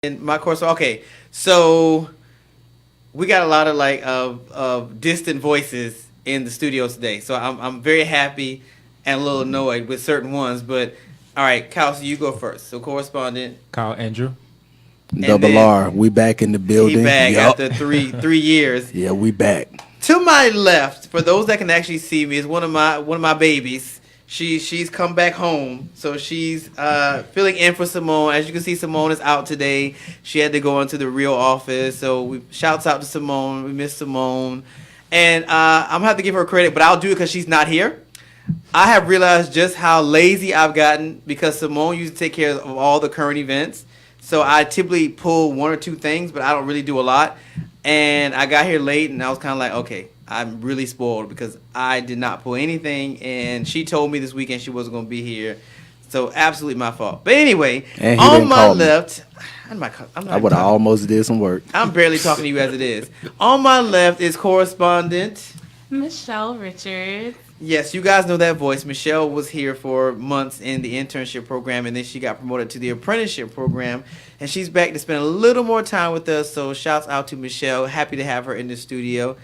in my course. Okay, so we got a lot of of distant voices in the studio today. So I'm very happy and a little annoyed with certain ones. But all right, Kyle, so you go first. So correspondent, Kyle Andrew. and Double then R, we back in the he building. back Yup. after three years. Yeah, we back. To my left, for those that can actually see me, is one of my babies. She's come back home, so she's filling in for Simone. As you can see, Simone is out today. She had to go into the real office, so shouts out to Simone. We miss Simone, and I'm gonna have to give her credit, but I'll do it because she's not here. I have realized just how lazy I've gotten because Simone used to take care of all the current events. So I typically pull one or two things, but I don't really do a lot. And I got here late, and I was kind of like, okay, I'm really spoiled because I did not pull anything. And she told me this weekend she wasn't going to be here. So absolutely my fault. But anyway, And he on didn't my call me. left, I'm not I would have almost did some work. I'm barely talking to you as it is. On my left is correspondent Michelle Richards. Yes, you guys know that voice. Michelle was here for months in the internship program, and then she got promoted to the apprenticeship program, and she's back to spend a little more time with us. So shouts out to Michelle. Happy to have her in the studio.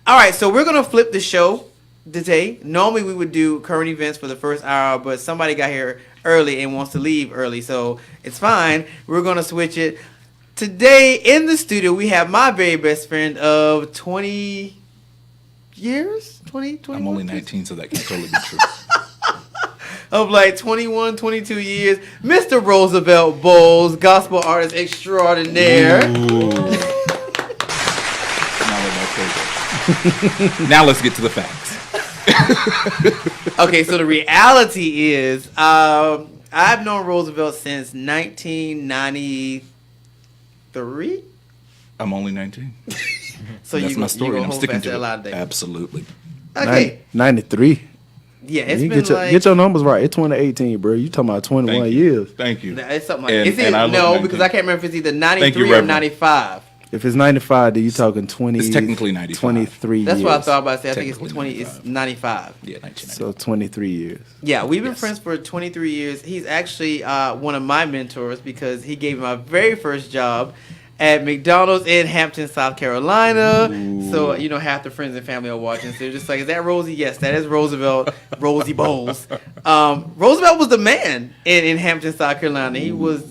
All right, so we're going to flip the show today. Normally we would do current events for the first hour, but somebody got here early and wants to leave early, so it's fine. We're going to switch it. Today in the studio, we have my very best friend of 20 years? 20, 21? I'm only 19, so that can totally be true. Of like 21, 22 years, Mr. Roosevelt Boles, gospel artist extraordinaire. Now let's get to the facts. Okay, so the reality is, I've known Roosevelt since 1993. I'm only 19. So That's my story, and I'm sticking to a it. lot of days. Absolutely. Okay. 93. Yeah, it's You been get your numbers right. It's 2018, bro. You talking about 21 Thank you. years. Thank you. It's something like And- it's either, and I love no, 19. because I can't remember if it's either Thank 93 you, or Reverend. 95. If it's 95, then you talking 20. It's technically 95. 23 That's years. what I thought about. I think it's Technically 20. It's 95. Yeah, 1990. So 23 years. Yeah, we've been Yes. friends for 23 years. He's actually one of my mentors because he gave me my very first job at McDonald's in Hampton, South Carolina. Ooh. So, half the friends and family are watching. So they're just like, is that Rosie? Yes, that is Roosevelt, Rosie Boles. Roosevelt was the man in Hampton, South Carolina. He was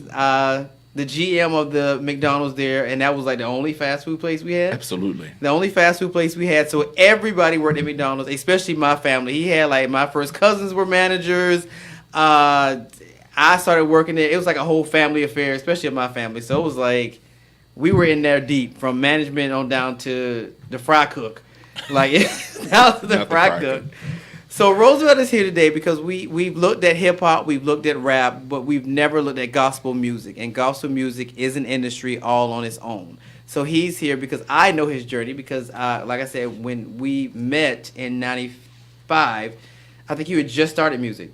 the GM of the McDonald's there, and that was like the only fast food place we had. Absolutely. The only fast food place we had, so everybody worked at McDonald's, especially my family. He had like my first cousins were managers. I started working there. It was like a whole family affair, especially my family. So it was like we were in there deep, from management on down to the fry cook, like down to the Not fry cook. So Roosevelt is here today because we've looked at hip hop, we've looked at rap, but we've never looked at gospel music. And gospel music is an industry all on its own. So he's here because I know his journey because, like I said, when we met in '95, I think you had just started music.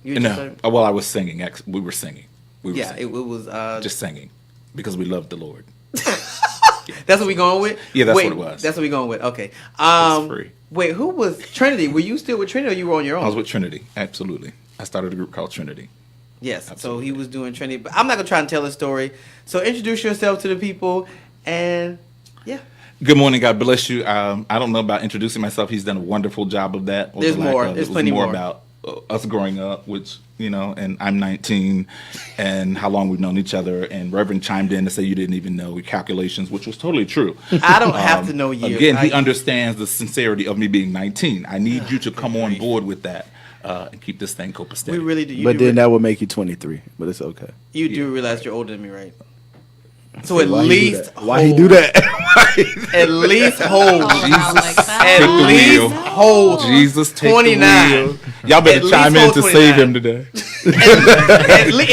You had just No. started- Well, I was singing. We were singing. We were Yeah, singing. it was Just singing because we loved the Lord. That's what we going with? Yeah, that's Wait, what it was. That's what we going with. Okay. It's free. Wait, who was Trinity? Were you still with Trinity or you were on your own? I was with Trinity. Absolutely. I started a group called Trinity. Yes. Absolutely. So he was doing Trinity, but I'm not gonna try and tell the story. So introduce yourself to the people, and yeah. Good morning. God bless you. I don't know about introducing myself. He's done a wonderful job of that. There's more. There's plenty more. about us growing up, which, and I'm 19, and how long we've known each other. And Reverend chimed in to say you didn't even know calculations, which was totally true. I don't have to know years. Again, he understands the sincerity of me being 19. I need you to come on board with that and keep this thing copacetic. We really do. But then that would make you 23. But it's okay. You do realize you're older than me, right? So at Why least he do that? at least hold. Call it out like At that. Take the least wheel. hold. Jesus, take 29. the wheel. Y'all better At chime least in to hold save 29. him today.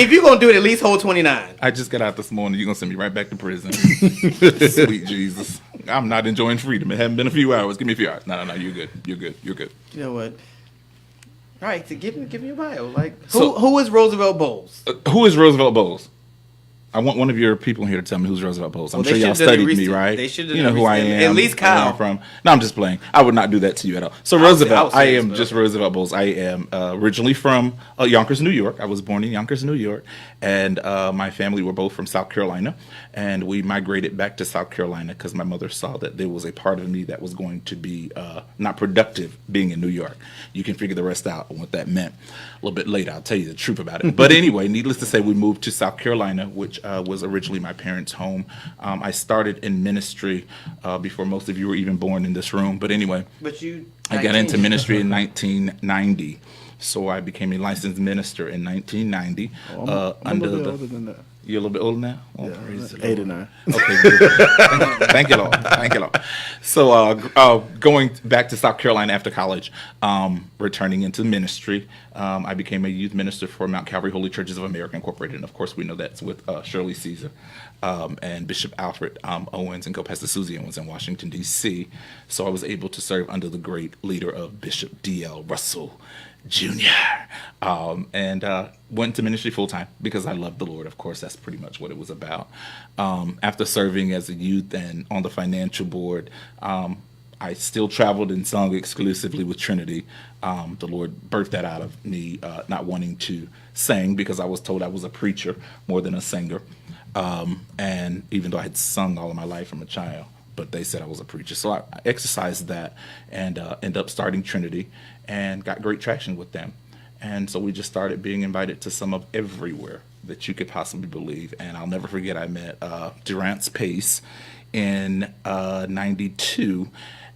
If you're gonna do it, at least hold 29. I just got out this morning. You're going to send me right back to prison. Sweet Jesus. I'm not enjoying freedom. It hasn't been a few hours. Give me a few hours. No, you're good. You're good. You're good. You know what? All right, so give me your bio. Like, So- who is Roosevelt Boles? Who is Roosevelt Boles? I want one of your people here to tell me who's Roosevelt Boles. I'm Well, sure they y'all should've done the studied me, research. right? They should've You done know who I research. am. At least where I'm Kyle. from. No, I'm just playing. I would not do that to you at all. So I was Roosevelt, I serious, am bro. just Roosevelt Boles. I am originally from Yonkers, New York. I was born in Yonkers, New York, and my family were both from South Carolina, and we migrated back to South Carolina because my mother saw that there was a part of me that was going to be not productive being in New York. You can figure the rest out on what that meant. A little bit later, I'll tell you the truth about it. But anyway, needless to say, we moved to South Carolina, which was originally my parents' home. I started in ministry before most of you were even born in this room. But anyway, But you. I got into ministry in 1990. So I became a licensed minister in 1990. I'm a under little bit the older than that. You're a little bit older now? Oh, Yeah, praise the 8 or Lord. 9. Okay, good. Thank you, Lord. Thank you, Lord. So, going back to South Carolina after college, returning into ministry, I became a youth minister for Mount Calvary Holy Churches of America Incorporated. And of course, we know that's with Shirley Caesar and Bishop Alfred Owens and co-pastor Susie Owens in Washington, D.C. So I was able to serve under the great leader of Bishop D.L. Russell Jr. And went to ministry full time because I loved the Lord. Of course, that's pretty much what it was about. After serving as a youth and on the financial board, I still traveled and sung exclusively with Trinity. The Lord birthed that out of me, not wanting to sing because I was told I was a preacher more than a singer. And even though I had sung all of my life from a child, but they said I was a preacher. So I exercised that and ended up starting Trinity and got great traction with them. And so we just started being invited to some of everywhere that you could possibly believe. And I'll never forget, I met Durant's Pace in 92.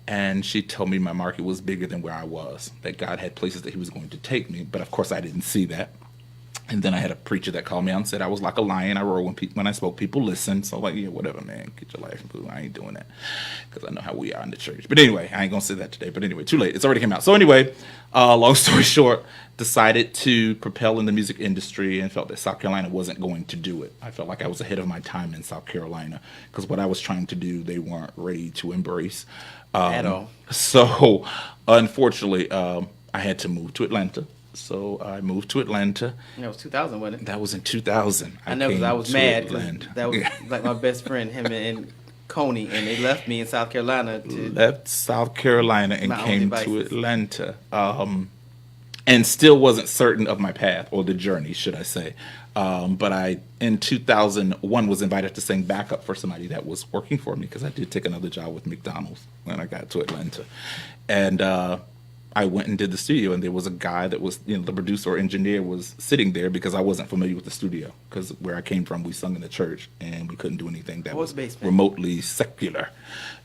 And she told me my market was bigger than where I was, that God had places that he was going to take me. But of course, I didn't see that. And then I had a preacher that called me out and said I was like a lion. I roared when I spoke. People listened. So like, yeah, whatever, man. Get your life. I ain't doing that because I know how we are in the church. But anyway, I ain't going to say that today. But anyway, too late. It's already came out. So anyway, long story short, decided to propel in the music industry and felt that South Carolina wasn't going to do it. I felt like I was ahead of my time in South Carolina because what I was trying to do, they weren't ready to embrace. At all. So unfortunately, I had to move to Atlanta. So I moved to Atlanta. That was 2000, wasn't it? That was in 2000. I know because came I was to mad. 'Cause Atlanta. that was like my best friend, him and Coney, and they left me in South Carolina to. Left South Carolina and My own came to devices. Atlanta. And still wasn't certain of my path or the journey, should I say. But I, in 2001, was invited to sing backup for somebody that was working for me because I did take another job with McDonald's when I got to Atlanta. And I went and did the studio, and there was a guy that was, the producer or engineer was sitting there because I wasn't familiar with the studio. Because where I came from, we sung in the church, and we couldn't do anything that was basement? remotely secular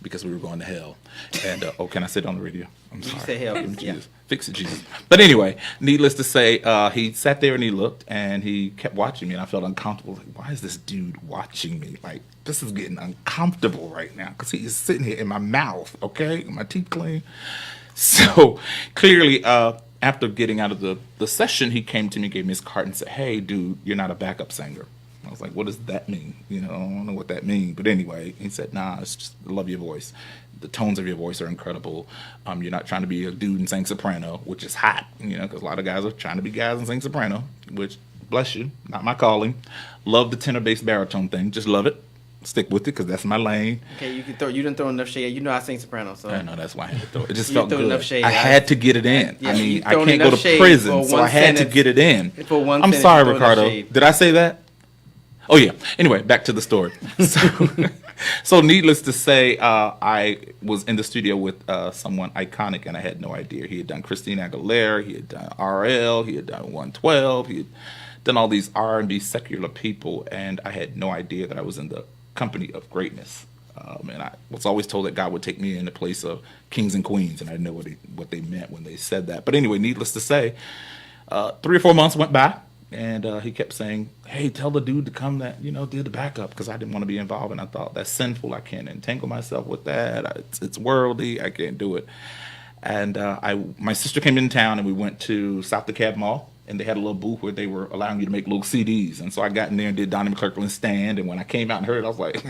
because we were going to hell. And can I say it on the radio? I'm sorry. say hell, Give me yeah. Jesus. Fix it, Jesus. But anyway, needless to say, he sat there and he looked, and he kept watching me, and I felt uncomfortable. Like, why is this dude watching me? Like, this is getting uncomfortable right now because he is sitting here in my mouth, okay? My teeth clean. So clearly, after getting out of the session, he came to me, gave me his card, and said, "Hey, dude, you're not a backup singer." I was like, "What does that mean?" I don't know what that means. But anyway, he said, "Nah, it's just I love your voice. The tones of your voice are incredible. You're not trying to be a dude and sing soprano, which is hot, because a lot of guys are trying to be guys and sing soprano, which, bless you, not my calling. Love the tenor bass baritone thing. Just love it. Stick with it because that's my lane." Okay, you didn't throw enough shade. You know I sing soprano, so. I know that's why I had to throw it. It just You felt threw good. enough shade. I had to get it in. Yeah, I you mean, I thrown can't go enough to shade prison, for so one I had to sentence. get it in. For one I'm sentence, sorry, you throw enough Ricardo. shade. Did I say that? Oh yeah. Anyway, back to the story. So needless to say, I was in the studio with someone iconic, and I had no idea. He had done Christina Aguilera, he had done RL, he had done 112, he had done all these R&B secular people, and I had no idea that I was in the company of greatness. And I was always told that God would take me in the place of kings and queens, and I didn't know what they meant when they said that. But anyway, needless to say, 3 or 4 months went by, and he kept saying, "Hey, tell the dude to come that, did the backup," because I didn't want to be involved, and I thought, that's sinful. I can't entangle myself with that. It's worldly. I can't do it. And my sister came in town, and we went to South DeKalb Mall, and they had a little booth where they were allowing you to make little CDs. And so I got in there and did Donnie McClurkin's Stand, and when I came out and heard it, I was like,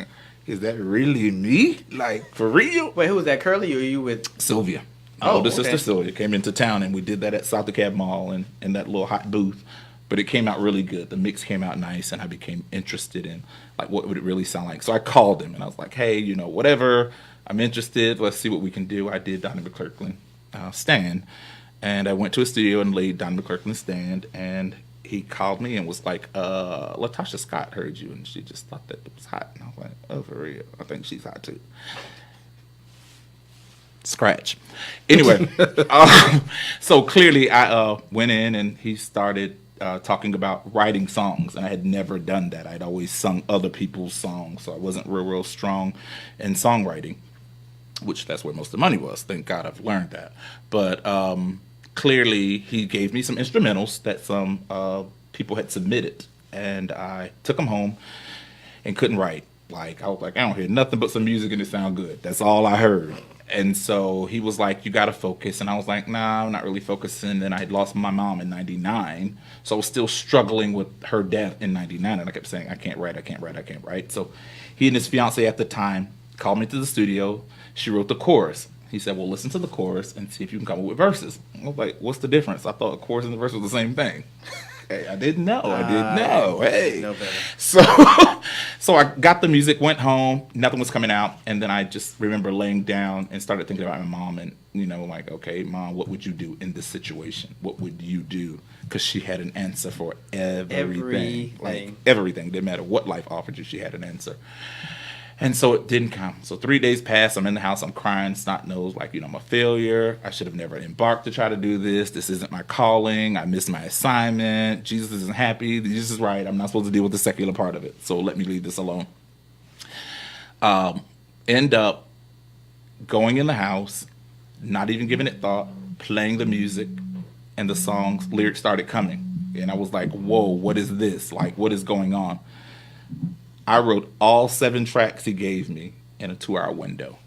is that really me? Like, for real? Wait, who was that? Curly, or are you with? Sylvia. My Oh, older okay. sister Sylvia came into town, and we did that at South DeKalb Mall in that little hot booth. but it came out really good. The mix came out nice, and I became interested in like what would it really sound like. So I called him and I was like, hey, whatever, I'm interested. Let's see what we can do. I did Donnie McClurkin Stand, and I went to a studio and laid Donnie McClurkin Stand, and he called me and was like, Latasha Scott heard you, and she just thought that it was hot. And I was like, oh, for real? I think she's hot too. Scratch. Anyway, so clearly I went in and he started talking about writing songs, and I had never done that. I'd always sung other people's songs, so I wasn't real strong in songwriting, which that's where most of the money was. Thank God I've learned that. But clearly he gave me some instrumentals that some people had submitted, and I took them home and couldn't write. Like, I was like, I don't hear nothing but some music and it sound good. That's all I heard. And so he was like, you got to focus. And I was like, nah, I'm not really focusing. And I had lost my mom in 99. So I was still struggling with her death in 99. And I kept saying, I can't write. So he and his fiance at the time called me to the studio. She wrote the chorus. He said, well, listen to the chorus and see if you can come up with verses. I was like, what's the difference? I thought a chorus and the verse was the same thing. Hey, I didn't know. Hey. No better. So I got the music, went home, nothing was coming out, and then I just remember laying down and started thinking about my mom and, like, okay, Mom, what would you do in this situation? What would you do? Because she had an answer for everything. Like, everything. Didn't matter what life offered you, she had an answer. And so it didn't come. So 3 days passed. I'm in the house. I'm crying, snot nose, like, I'm a failure. I should have never embarked to try to do this. This isn't my calling. I missed my assignment. Jesus isn't happy. Jesus is right. I'm not supposed to deal with the secular part of it. So let me leave this alone. End up going in the house, not even giving it thought, playing the music, and the song's lyrics started coming. And I was like, whoa, what is this? Like, what is going on? I wrote all 7 tracks he gave me in a 2-hour window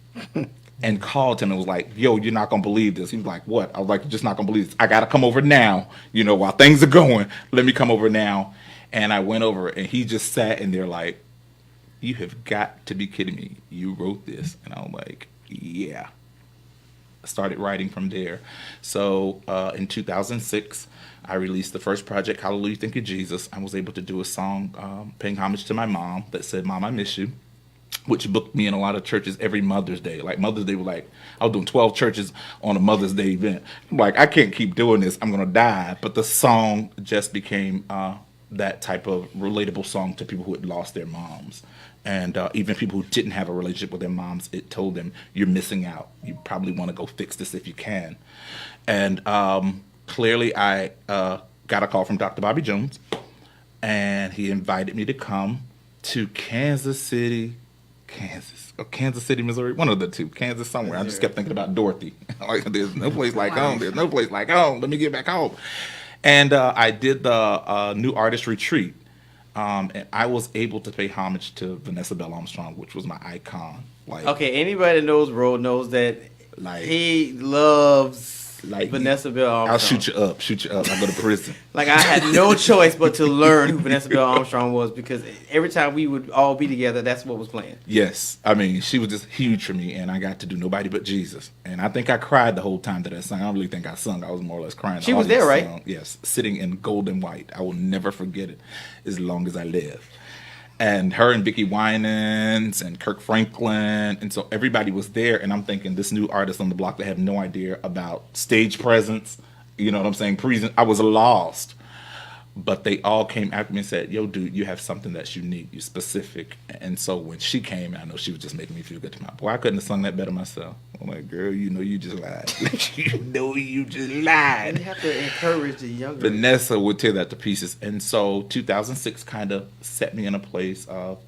and called him and was like, yo, you're not going to believe this. He was like, what? I was like, you're just not going to believe this. I got to come over now. While things are going, let me come over now. And I went over and he just sat in there like, you have got to be kidding me. You wrote this. And I was like, yeah. I started writing from there. So in 2006, I released the first project, Hallelujah, Thank You, Jesus. I was able to do a song paying homage to my mom that said, Mom, I miss you, which booked me in a lot of churches every Mother's Day. Like Mother's Day, I was doing 12 churches on a Mother's Day event. I'm like, I can't keep doing this. I'm going to die. But the song just became that type of relatable song to people who had lost their moms. And even people who didn't have a relationship with their moms, it told them, you're missing out. You probably want to go fix this if you can. And clearly, I got a call from Dr. Bobby Jones, and he invited me to come to Kansas City, Missouri, one of the two, Kansas somewhere. I just kept thinking about Dorothy. Like, there's no place like home. There's no place like home. Let me get back home. And I did the New Artist Retreat, and I was able to pay homage to Vanessa Bell Armstrong, which was my icon. Like, okay, anybody that knows Ro knows that he loves Vanessa Bell Armstrong. I'll shoot you up. I go to prison. Like, I had no choice but to learn who Vanessa Bell Armstrong was, because every time we would all be together, that's what was playing. Yes. I mean, she was just huge for me, and I got to do Nobody But Jesus. And I think I cried the whole time that I sang. I don't really think I sung. I was more or less crying. She was there, right? Song. Yes. Sitting in gold and white. I will never forget it as long as I live. And her and Vicki Winans and Kirk Franklin. And so everybody was there. And I'm thinking, this new artist on the block, they have no idea about stage presence. You know what I'm saying? I was lost. But they all came after me and said, yo, dude, you have something that's unique. You're specific. And so when she came, I know she was just making me feel good to my boy. I couldn't have sung that better myself. I'm like, girl, you just lied. You just lied. You have to encourage the younger. Vanessa would tear that to pieces. And so 2006 kind of set me in a place of,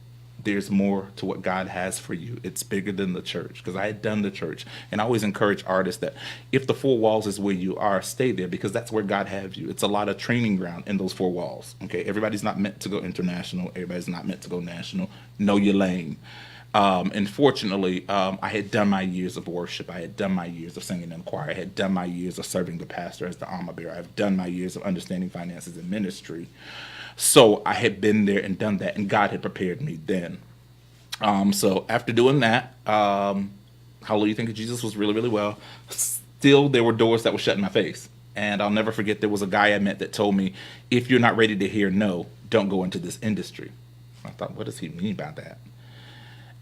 there's more to what God has for you. It's bigger than the church, because I had done the church. And I always encourage artists that if the 4 walls is where you are, stay there, because that's where God has you. It's a lot of training ground in those 4 walls. Okay, everybody's not meant to go international. Everybody's not meant to go national. Know your lane. And fortunately, I had done my years of worship. I had done my years of singing in the choir. I had done my years of serving the pastor as the armor bearer. I've done my years of understanding finances and ministry. So I had been there and done that, and God had prepared me then. So after doing that, Hallelujah, Thank You, Jesus was really, really well. Still, there were doors that were shut in my face. And I'll never forget there was a guy I met that told me, if you're not ready to hear no, don't go into this industry. I thought, what does he mean by that?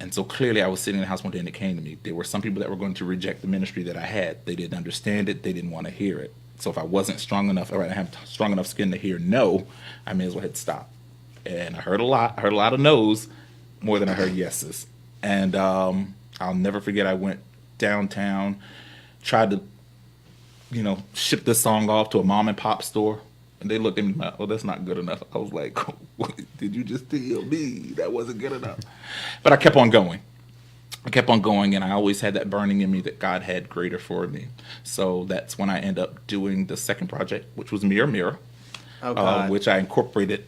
And so clearly I was sitting in the house one day and it came to me. There were some people that were going to reject the ministry that I had. They didn't understand it. They didn't want to hear it. So if I wasn't strong enough, or I have strong enough skin to hear no, I may as well hit stop. And I heard a lot. I heard a lot of no's more than I heard yeses. And I'll never forget, I went downtown, tried to, ship this song off to a mom and pop store. And they looked at me like, oh, that's not good enough. I was like, what did you just tell me that wasn't good enough? But I kept on going. And I always had that burning in me that God had greater for me. So that's when I end up doing the second project, which was Mirror Mirror, which I incorporated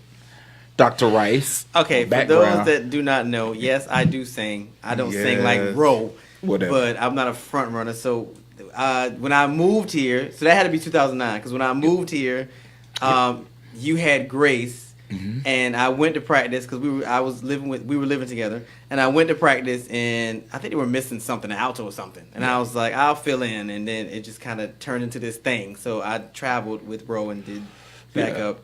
Dr. Rice. Okay, for those that do not know, yes, I do sing. I don't sing like Ro, but I'm not a front runner. So when I moved here, so that had to be 2009, because when I moved here, you had Grace. And I went to practice because we were living together, and I went to practice, and I think they were missing something, an alto or something, and I was like, I'll fill in, and then it just kind of turned into this thing. So I traveled with Bro and did backup.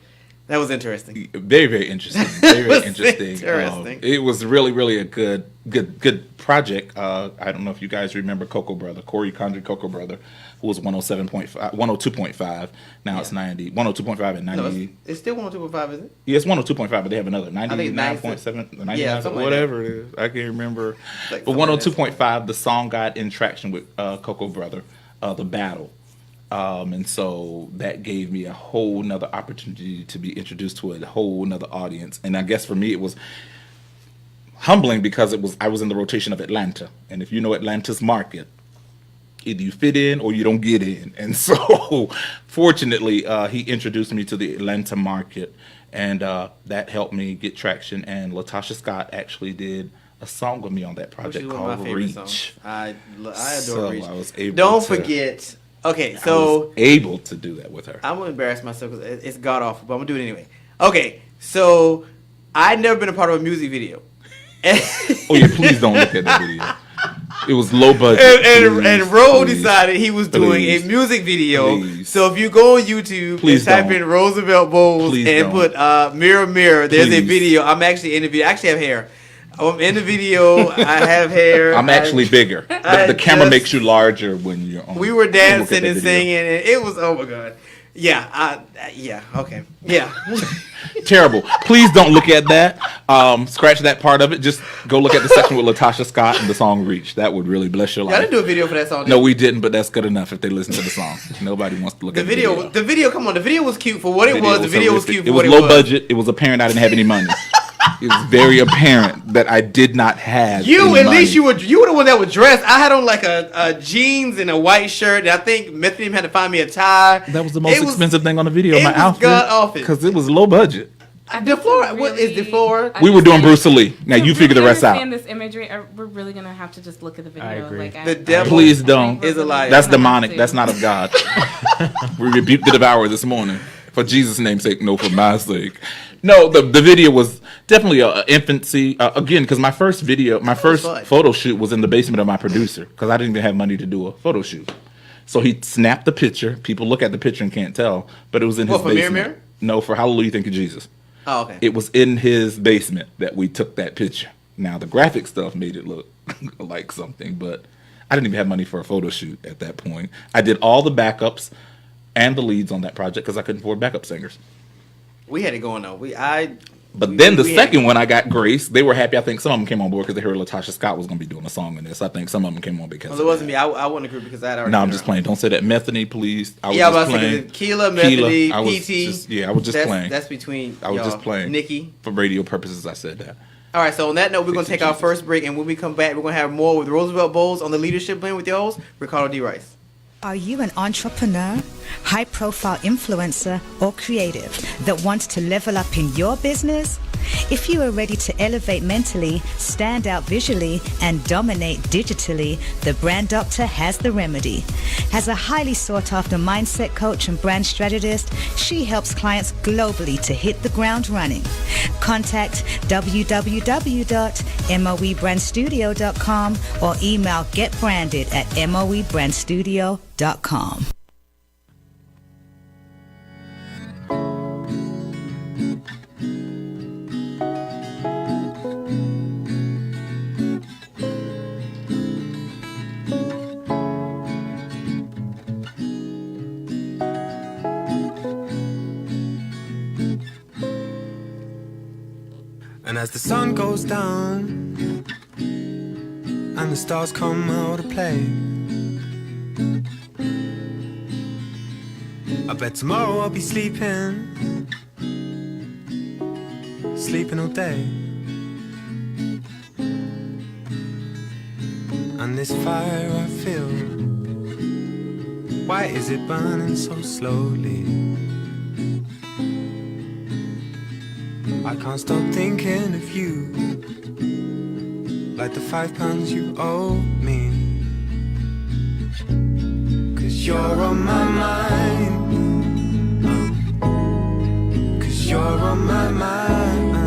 That was interesting. Very, very interesting. Very interesting. Interesting. It was really, really a good project. I don't know if you guys remember Cocoa Brother, Corey Condry Cocoa Brother, who was 107.5, 102.5. Now it's 90, 102.5 and 90. No, it's still 102.5, isn't it? Yeah, it's 102.5, but they have another 99.7, 99, yeah, whatever it is. I can't remember. Like but 102.5, the song got in traction with Cocoa Brother, The Battle. And so that gave me a whole nother opportunity to be introduced to a whole nother audience. And I guess for me it was humbling because I was in the rotation of Atlanta. And if you know Atlanta's market, either you fit in or you don't get in. And so fortunately, he introduced me to the Atlanta market, and that helped me get traction. And Latasha Scott actually did a song with me on that project called Reach. Songs. I adore So Reach. I was able Don't to- forget. Okay, I so was able to do that with her. I'm gonna embarrass myself because it's god awful, but I'm gonna do it anyway. Okay, so I'd never been a part of a music video. Oh yeah, please don't look at the video. It was low budget. And Ro decided he was doing a music video. Please. So if you go on YouTube Please and type don't. in Roosevelt Boles Please and don't. put Mirror Mirror, there's a Please. video. I'm actually in the video. I actually have hair. I'm in the video. I have hair. I'm actually bigger. The camera makes you larger when you're on. We were Look at dancing the and video. singing, and it was, oh my god. Yeah, okay. Yeah. Terrible. Please don't look at that. Scratch that part of it. Just go look at the section with Latasha Scott and the song Reach. That would really bless your Y'all life. didn't do a video for that song, did No, you? we didn't, but that's good enough if they listen to the song. Nobody wants to look The at video, the come on, the video was cute for what it was. The video was cute for It what was it low was. budget. It was apparent I didn't have any money. It was very apparent that I did not have You, any at money. least you were the one that was dressed. I had on like a jeans and a white shirt, and I think Method had to find me a tie. That was the most It was- expensive thing on the video. it My was outfit, god-awful. because it was low budget. DeFlora, what is DeFlora? We were doing Bruce Lee. Now you figure the rest out. Understand this imagery? We're really gonna have to just look at the video. I agree. The devil Please don't. is a liar. That's demonic. That's not of God. We rebuked the devourer this morning. For Jesus' name's sake, no, for my sake. No, the video was definitely a infancy. Again, because my first fun. photo shoot was in the basement of my producer because I didn't even have money to do a photo shoot. So he snapped the picture. People look at the picture and can't tell, but it was in his What, for Mirror basement. Mirror? No, for Hallelujah, Thank You, Jesus. Oh, okay. It was in his basement that we took that picture. Now, the graphic stuff made it look like something, but I didn't even have money for a photo shoot at that point. I did all the backups and the leads on that project because I couldn't afford backup singers. We had it going on. But then the second one, I got Grace. They were happy. I think some of them came on board because they heard Latasha Scott was going to be doing a song in this. I think some of them came on because Well, it wasn't me. I wasn't agree because I had already. No, I'm been just around. playing. Don't say that. Metheny, please. I was Yeah, I just was playing. thinking Keela, Metheny, I was PT. I was just playing. That's between. I was y'all. just playing. Nikki. For radio purposes, I said that. All right, so on that note, we're going to take our Jesus. first break, and when we come back, we're going to have more with Roosevelt Boles on the Leadership Blend with your host, Ricardo D. Rice. Are you an entrepreneur, high-profile influencer, or creative that wants to level up in your business? If you are ready to elevate mentally, stand out visually, and dominate digitally, the Brand Doctor has the remedy. As a highly sought-after mindset coach and brand strategist, she helps clients globally to hit the ground running. Contact www.moebrandstudio.com or email getbranded@moebrandstudio.com. sun goes down and the stars come out to play. I bet tomorrow I'll be sleeping all day. And this fire I feel, why is it burning so slowly? I can't stop thinking of you, like the £5 you owe me. 'Cause you're on my mind, 'cause you're on my mind.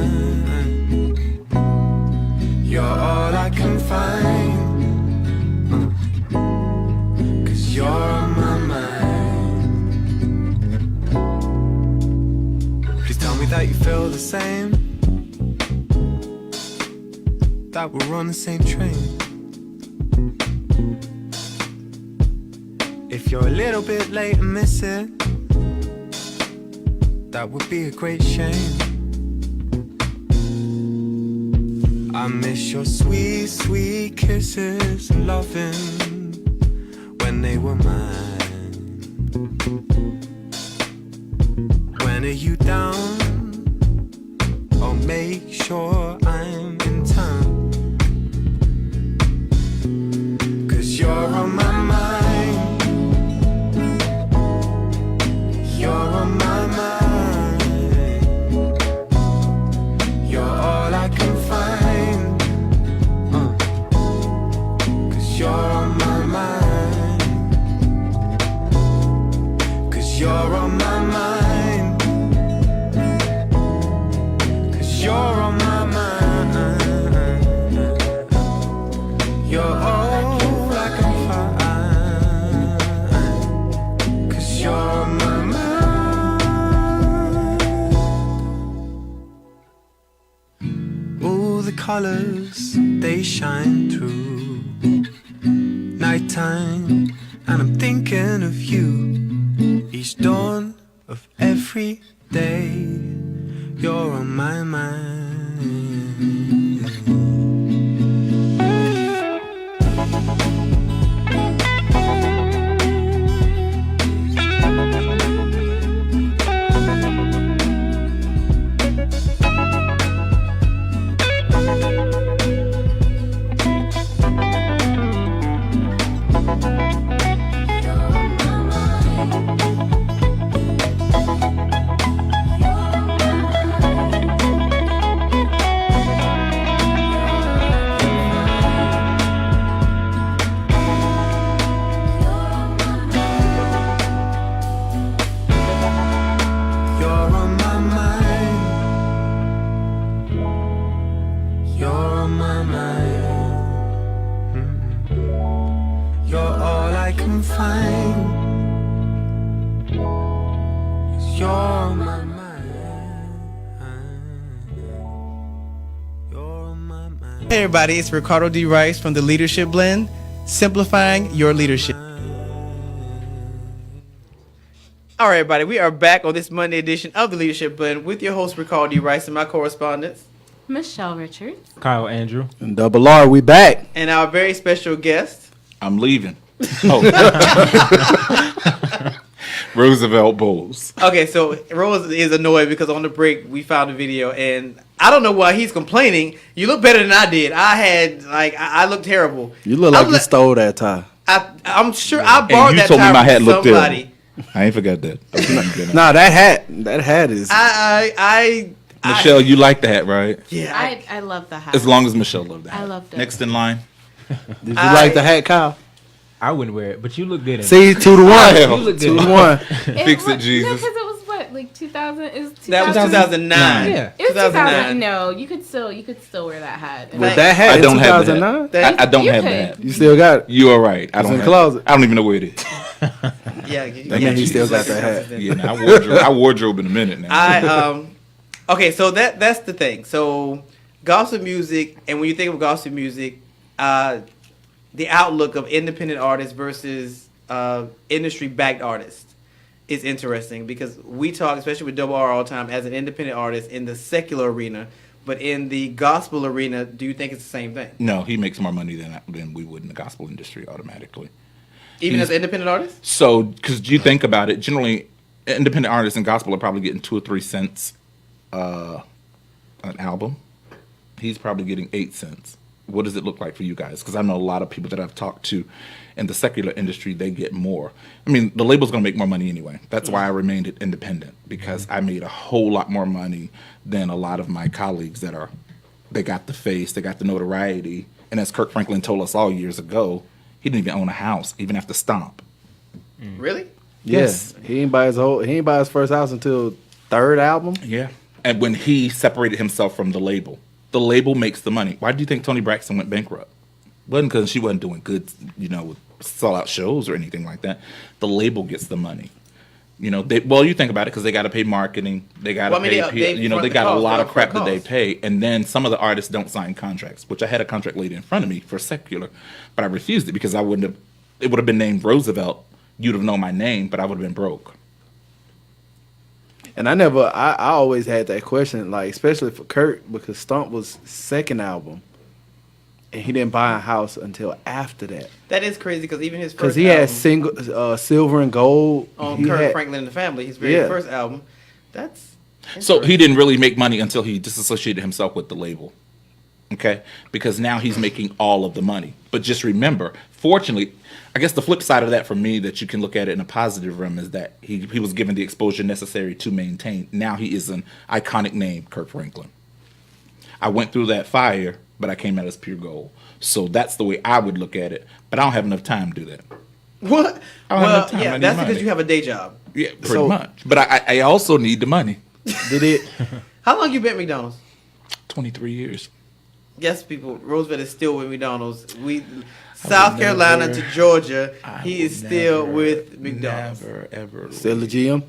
You're all I can find, 'cause you're on my mind. Please tell me that you feel the same, that we're on the same train. If you're a little bit late and miss it, that would be a great shame. I miss your sweet, sweet kisses and loving when they were mine. When are you down? I'll make sure I'm in town. 'Cause you're on my mind, you're on my mind. You're all I can find, 'cause you're on my mind. 'Cause you're on my mind. 'Cause you're on my mind. You're all I can find, 'cause you're on my mind. All the colors, they shine through nighttime, and I'm thinking of you each dawn of every day. You're on my mind. You're on my mind. You're on my mind. You're all I can find. 'Cause you're on my mind. You're on my mind. Hey everybody, it's Ricardo D. Rice from the Leadership Blend, simplifying your leadership. All right, everybody, we are back on this Monday edition of the Leadership Blend with your host Ricardo D. Rice and my correspondents, Michelle Richards. Kyle Andrew. And Double R, we back. and our very special guest. I'm leaving. Oh. Roosevelt Boles. Okay, so Rose is annoyed because on the break we found a video, and I don't know why he's complaining. You look better than I did. I looked terrible. You look like you stole that tie. I'm sure I borrowed And you that told me time my from hat looked somebody. terrible. I ain't forgot that. Nah, that hat is. Michelle, you like the hat, right? Yeah. I love the hat. As long as Michelle loved the hat. I loved it. Next in line. Did you like the hat, Kyle? I wouldn't wear it, but you look good in it. See, 2-1. You look good. 2-1. Fix it, Jesus. No, because it was what, like 2000? It was 2000? That was 2009. Yeah. It was 2009. 2000. No, you could still wear that hat. And With that hat I in don't have that. 2009? I don't You have could. that. You still got it? You are right. I It's don't in the have closet. I don't even know where it is. Yeah, Man, he still got that hat. Yeah, nah, I wardrobe in a minute now. Okay, so that's the thing. So gospel music, and when you think of gospel music, the outlook of independent artists versus industry-backed artists is interesting because we talk, especially with Double R all the time, as an independent artist in the secular arena. But in the gospel arena, do you think it's the same thing? No, he makes more money than we would in the gospel industry automatically. Even as an independent artist? So, because you think about it, generally, independent artists in gospel are probably getting 2 or 3 cents an album. He's probably getting 8 cents. What does it look like for you guys? Because I know a lot of people that I've talked to in the secular industry, they get more. I mean, the label's going to make more money anyway. That's why I remained independent, because I made a whole lot more money than a lot of my colleagues they got the face, they got the notoriety. And as Kirk Franklin told us all years ago, he didn't even own a house, even after Stomp. Really? Yes. Yeah. He ain't buy his first house until third album. Yeah. And when he separated himself from the label makes the money. Why do you think Toni Braxton went bankrupt? Wasn't because she wasn't doing good, with sell-out shows or anything like that. The label gets the money. You think about it, because they got to pay marketing, they got to pay, they got a lot of crap that they pay, and then some of the artists don't sign contracts. Which I had a contract lady in front of me for secular, but I refused it because it would have been named Roosevelt. You'd have known my name, but I would have been broke. And I always had that question, like, especially for Kurt, because Stomp was second album, and he didn't buy a house until after that. That is crazy, because even his first Because he had Silver and Gold. on Kirk Franklin and the Family, his very first album. That's so he didn't really make money until he disassociated himself with the label. Okay? Because now he's making all of the money. But just remember, fortunately, I guess the flip side of that for me that you can look at it in a positive realm is that he was given the exposure necessary to maintain. Now he is an iconic name, Kirk Franklin. I went through that fire, but I came out as pure gold. So that's the way I would look at it. But I don't have enough time to do that. What? I don't have enough time. I need that's money. because you have a day job. Yeah, pretty much. But I also need the money. Did it? How long you been at McDonald's? 23 years. Yes, people. Roosevelt is still with McDonald's. South Carolina to Georgia, he is still with McDonald's. Never, ever. Still a GM?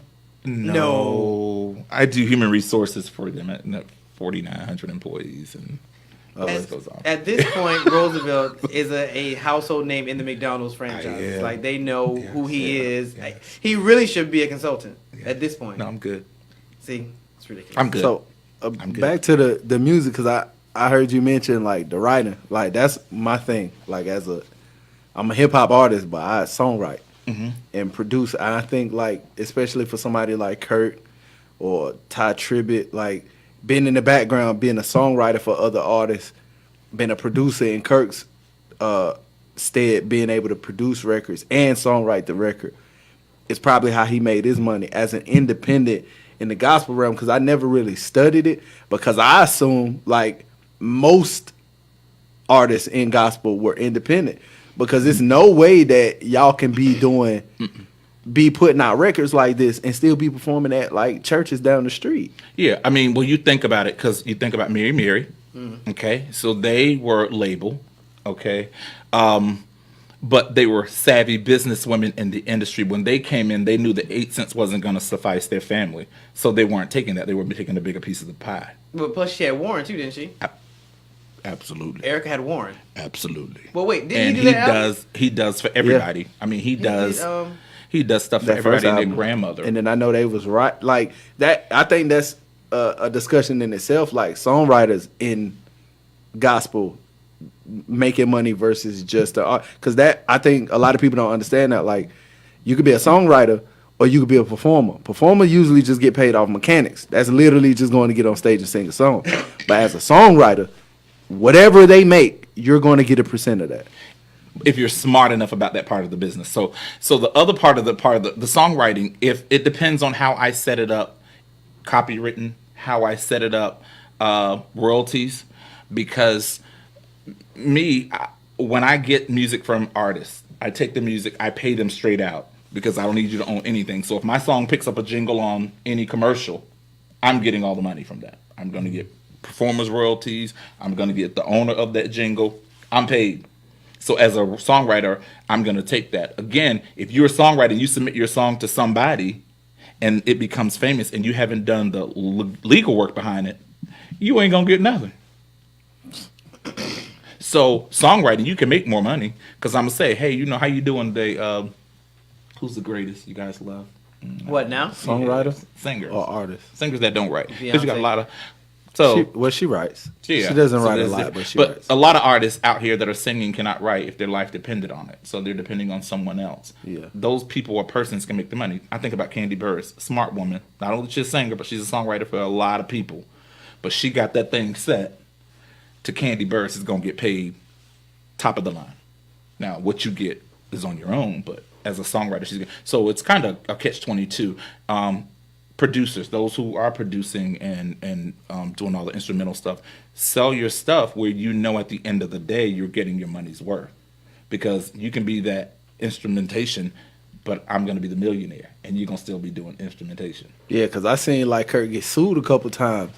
No. I do human resources for them at 4,900 employees, and the list goes on. At this point, Roosevelt is a household name in the McDonald's franchise. Like, they know who he is. Like, he really should be a consultant at this point. No, I'm good. See, it's ridiculous. I'm good. So, I'm good. back to the music, because I heard you mention, like, the writing. Like, that's my thing. Like, I'm a hip-hop artist, but I songwrite and produce. And I think, like, especially for somebody like Kurt or Ty Tribbett, like, being in the background, being a songwriter for other artists, being a producer in Kirk's stead, being able to produce records and songwrite the record, is probably how he made his money as an independent in the gospel realm, because I never really studied it, because I assume, like, most artists in gospel were independent, because there's no way that y'all can be putting out records like this and still be performing at, like, churches down the street. Yeah, I mean, well, you think about it, because you think about Mary, okay? So they were label, okay? But they were savvy businesswomen in the industry. When they came in, they knew that 8 cents wasn't going to suffice their family. So they weren't taking that. They were taking a bigger piece of the pie. But plus, she had Warren, too, didn't she? Absolutely. Erica had Warren. Absolutely. Well, wait, didn't and he do that album? He does for everybody. Yeah. I mean, he does stuff for everybody and their grandmother. And then I know they was right. Like, that, I think that's a discussion in itself, like, songwriters in gospel making money versus just the art, because that, I think a lot of people don't understand that. Like, you could be a songwriter or you could be a performer usually just get paid off mechanics. That's literally just going to get on stage and sing a song. But as a songwriter, whatever they make, you're going to get a percent of that if you're smart enough about that part of the business. So the other part of the songwriting, if it depends on how I set it up, copywritten, how I set it up, royalties, because when I get music from artists, I take the music, I pay them straight out, because I don't need you to own anything. So if my song picks up a jingle on any commercial, I'm getting all the money from that. I'm going to get performers royalties. I'm going to get the owner of that jingle. I'm paid. So as a songwriter, I'm going to take that. Again, if you're a songwriter and you submit your song to somebody and it becomes famous and you haven't done the legal work behind it, you ain't going to get nothing. So songwriting, you can make more money, because I'm going to say, hey, you know how you doing today? Who's the greatest you guys love? What now? Songwriter? Singers. Or artists? Singers that don't write. Because you got a lot of So she writes. yeah, She doesn't so write a there's lot, that. but she writes. a lot of artists out here that are singing cannot write if their life depended on it. So they're depending on someone else. Yeah. Those people or persons can make the money. I think about Candy Burris, smart woman. Not only she's a singer, but she's a songwriter for a lot of people. But she got that thing set to Candy Burris is gonna get paid top of the line. Now what you get is on your own, but as a songwriter, so it's kind of a catch-22. Producers, those who are producing and doing all the instrumental stuff, sell your stuff where you know at the end of the day you're getting your money's worth, because you can be that instrumentation, but I'm gonna be the millionaire, and you're gonna still be doing instrumentation. Yeah, because I seen like Kurt get sued a couple times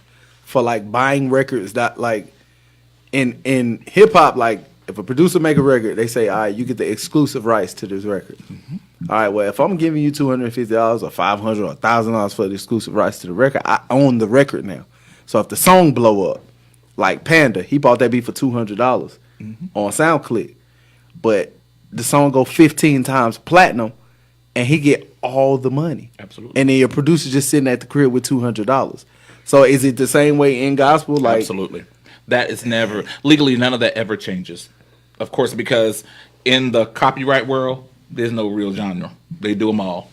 for like buying records that like in hip hop, like if a producer make a record, they say, all right, you get the exclusive rights to this record. Mm-hmm. All right, well, if I'm giving you $250 or $500 or $1,000 for the exclusive rights to the record, I own the record now. So if the song blow up, like Panda, he bought that beat for $200 on SoundClick, but the song go 15 times platinum, and he get all the money. Absolutely. And then your producer just sitting at the crib with $200. So is it the same way in gospel? Like, absolutely. That is never legally. None of that ever changes, of course, because in the copyright world, there's no real genre. They do them all.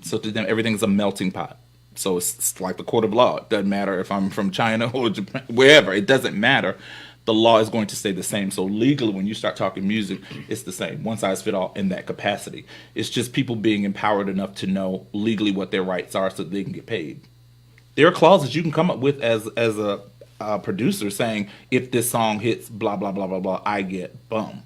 So to them, everything's a melting pot. So it's like the court of law. It doesn't matter if I'm from China or Japan, wherever. It doesn't matter. The law is going to stay the same. So legally, when you start talking music, it's the same. One size fit all in that capacity. It's just people being empowered enough to know legally what their rights are so that they can get paid. There are clauses you can come up with as a producer saying, if this song hits blah, blah, blah, blah, blah, I get boom.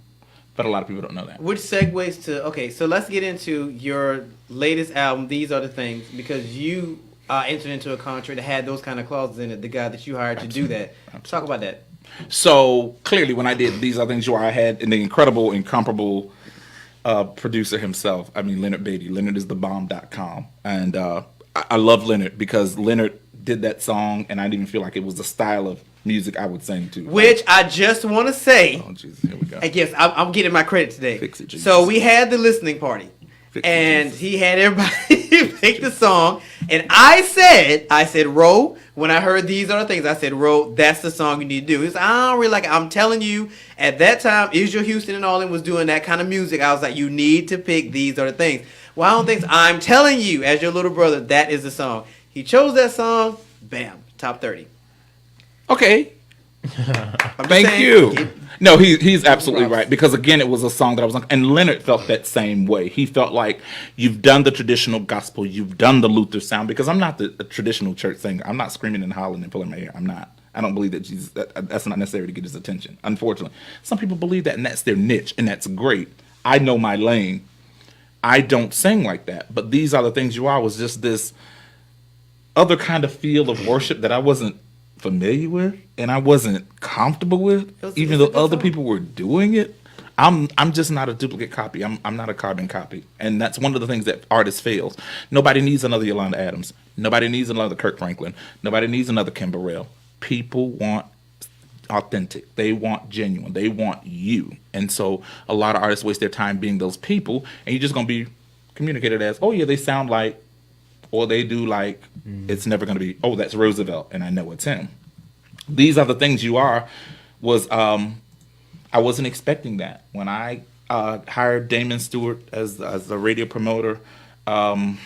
But a lot of people don't know that. Which segues to, okay, so let's get into your latest album, These Are the Things, because you entered into a contract that had those kind of clauses in it, the guy that you hired to do that. Talk about that. So clearly when I did These Are Things You Are, I had the incredible, incomparable producer himself. I mean, Leonard Beatty. Leonard is thebomb.com. And I love Leonard because Leonard did that song, and I didn't even feel like it was the style of music I would sing to. Which I just want to say, oh, Jesus, here we go. I guess I'm getting my credit today. Fix it, Jesus. So we had the listening party, and he had everybody pick the song, and I said, Ro, when I heard These Are the Things, I said, Ro, that's the song you need to do. He said, I don't really like it. I'm telling you, at that time, Israel Houston and all them was doing that kind of music. I was like, you need to pick These Are the Things. Well, I don't think so. I'm telling you, as your little brother, that is the song. He chose that song, bam, top 30. Okay. Thank you. No, he's absolutely right, because again, it was a song that I was like, and Leonard felt that same way. He felt like, you've done the traditional gospel, you've done the Luther sound, because I'm not the traditional church singer. I'm not screaming and hollering and pulling my hair. I'm not. I don't believe that Jesus. That's not necessary to get his attention. Unfortunately, some people believe that, and that's their niche, and that's great. I know my lane. I don't sing like that, but These Are the Things You Are was just this other kind of feel of worship that I wasn't familiar with and I wasn't comfortable with, even though other people were doing it. I'm just not a duplicate copy. I'm not a carbon copy, and that's one of the things that artists fails. Nobody needs another Yolanda Adams. Nobody needs another Kirk Franklin. Nobody needs another Kim Burrell. People want authentic. They want genuine. They want you. And so a lot of artists waste their time being those people, and you're just gonna be communicated as, oh yeah, they sound like, or they do like. It's never going to be, oh, that's Roosevelt, and I know it's him. These Are the Things You Are was, I wasn't expecting that. When I hired Damon Stewart as a radio promoter, I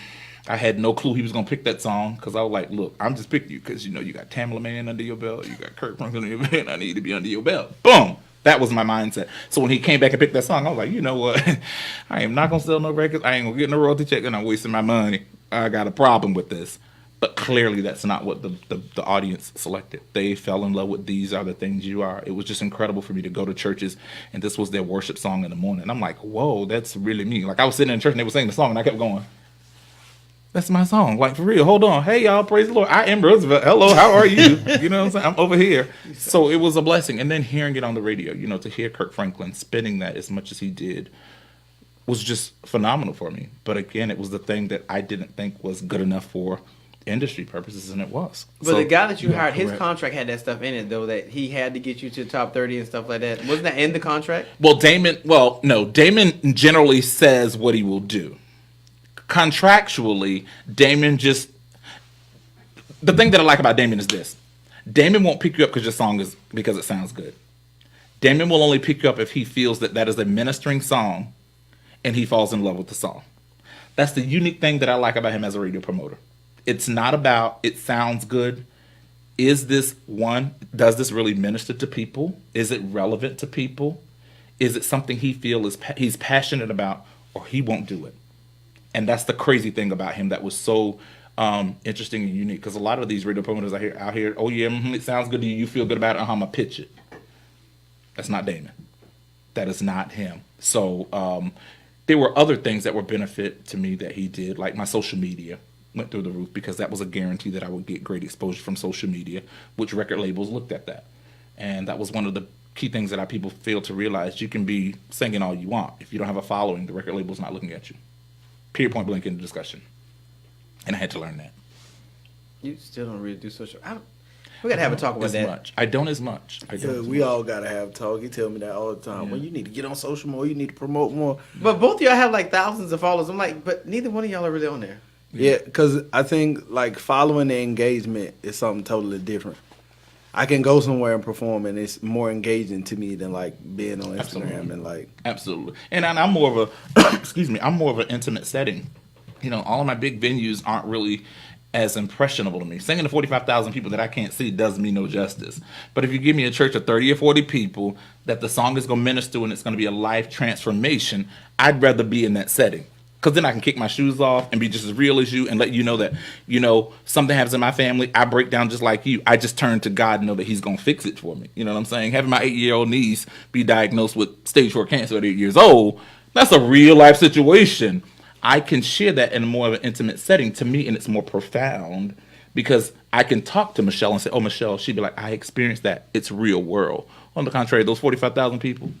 had no clue he was going to pick that song, because I was like, look, I'm just picking you because, you know, you got Tamala Man under your belt, you got Kirk Franklin under your belt, I need to be under your belt. Boom! That was my mindset. So when he came back and picked that song, I was like, you know what? I am not going to sell no records. I ain't going to get no royalty check, and I'm wasting my money. I got a problem with this. But clearly that's not what the audience selected. They fell in love with These Are the Things You Are. It was just incredible for me to go to churches, and this was their worship song in the morning. And I'm like, whoa, that's really me. Like, I was sitting in church and they were singing the song, and I kept going, that's my song. Like, for real, hold on. Hey, y'all, praise the Lord. I am Roosevelt. Hello, how are you? You know what I'm saying? I'm over here. So it was a blessing. And then hearing it on the radio, you know, to hear Kirk Franklin spinning that as much as he did was just phenomenal for me. But again, it was the thing that I didn't think was good enough for industry purposes, and it was. But the guy that you hired, his contract had that stuff in it, though, that he had to get you to the top 30 and stuff like that. Wasn't that in the contract? Well, Damon generally says what he will do. Contractually, Damon just... The thing that I like about Damon is this. Damon won't pick you up because it sounds good. Damon will only pick you up if he feels that is a ministering song and he falls in love with the song. That's the unique thing that I like about him as a radio promoter. It's not about it sounds good. Does this really minister to people? Is it relevant to people? Is it something he feels he's passionate about, or he won't do it? And that's the crazy thing about him that was so interesting and unique, because a lot of these radio promoters out here, oh yeah, it sounds good to you, you feel good about it, I'm gonna pitch it. That's not Damon. That is not him. So there were other things that were benefit to me that he did, like my social media went through the roof, because that was a guarantee that I would get great exposure from social media, which record labels looked at that. And that was one of the key things that people fail to realize. You can be singing all you want. If you don't have a following, the record label's not looking at you. Period, point blank in the discussion. And I had to learn that. You still don't really do social. We gotta have a talk about that. Much. I don't as much. We all gotta have a talk. He tell me that all the time. Yeah. Well, you need to get on social more. You need to promote more. But both of y'all have like thousands of followers. I'm like, but neither one of y'all are really on there. Yeah, because I think like following the engagement is something totally different. I can go somewhere and perform, and it's more engaging to me than like being on Instagram. Absolutely. And like Absolutely. And I'm more of a excuse me, I'm more of an intimate setting. You know, all of my big venues aren't really as impressionable to me. Singing to 45,000 people that I can't see does me no justice. But if you give me a church of 30 or 40 people that the song is going to minister and it's going to be a life transformation, I'd rather be in that setting. Because then I can kick my shoes off and be just as real as you and let you know that, you know, something happens in my family, I break down just like you. I just turn to God and know that he's going to fix it for me. You know what I'm saying? Having my 8-year-old niece be diagnosed with stage 4 cancer at 8 years old, that's a real life situation. I can share that in more of an intimate setting to me, and it's more profound because I can talk to Michelle and say, oh, Michelle, she'd be like, I experienced that. It's real world. On the contrary, those 45,000 people,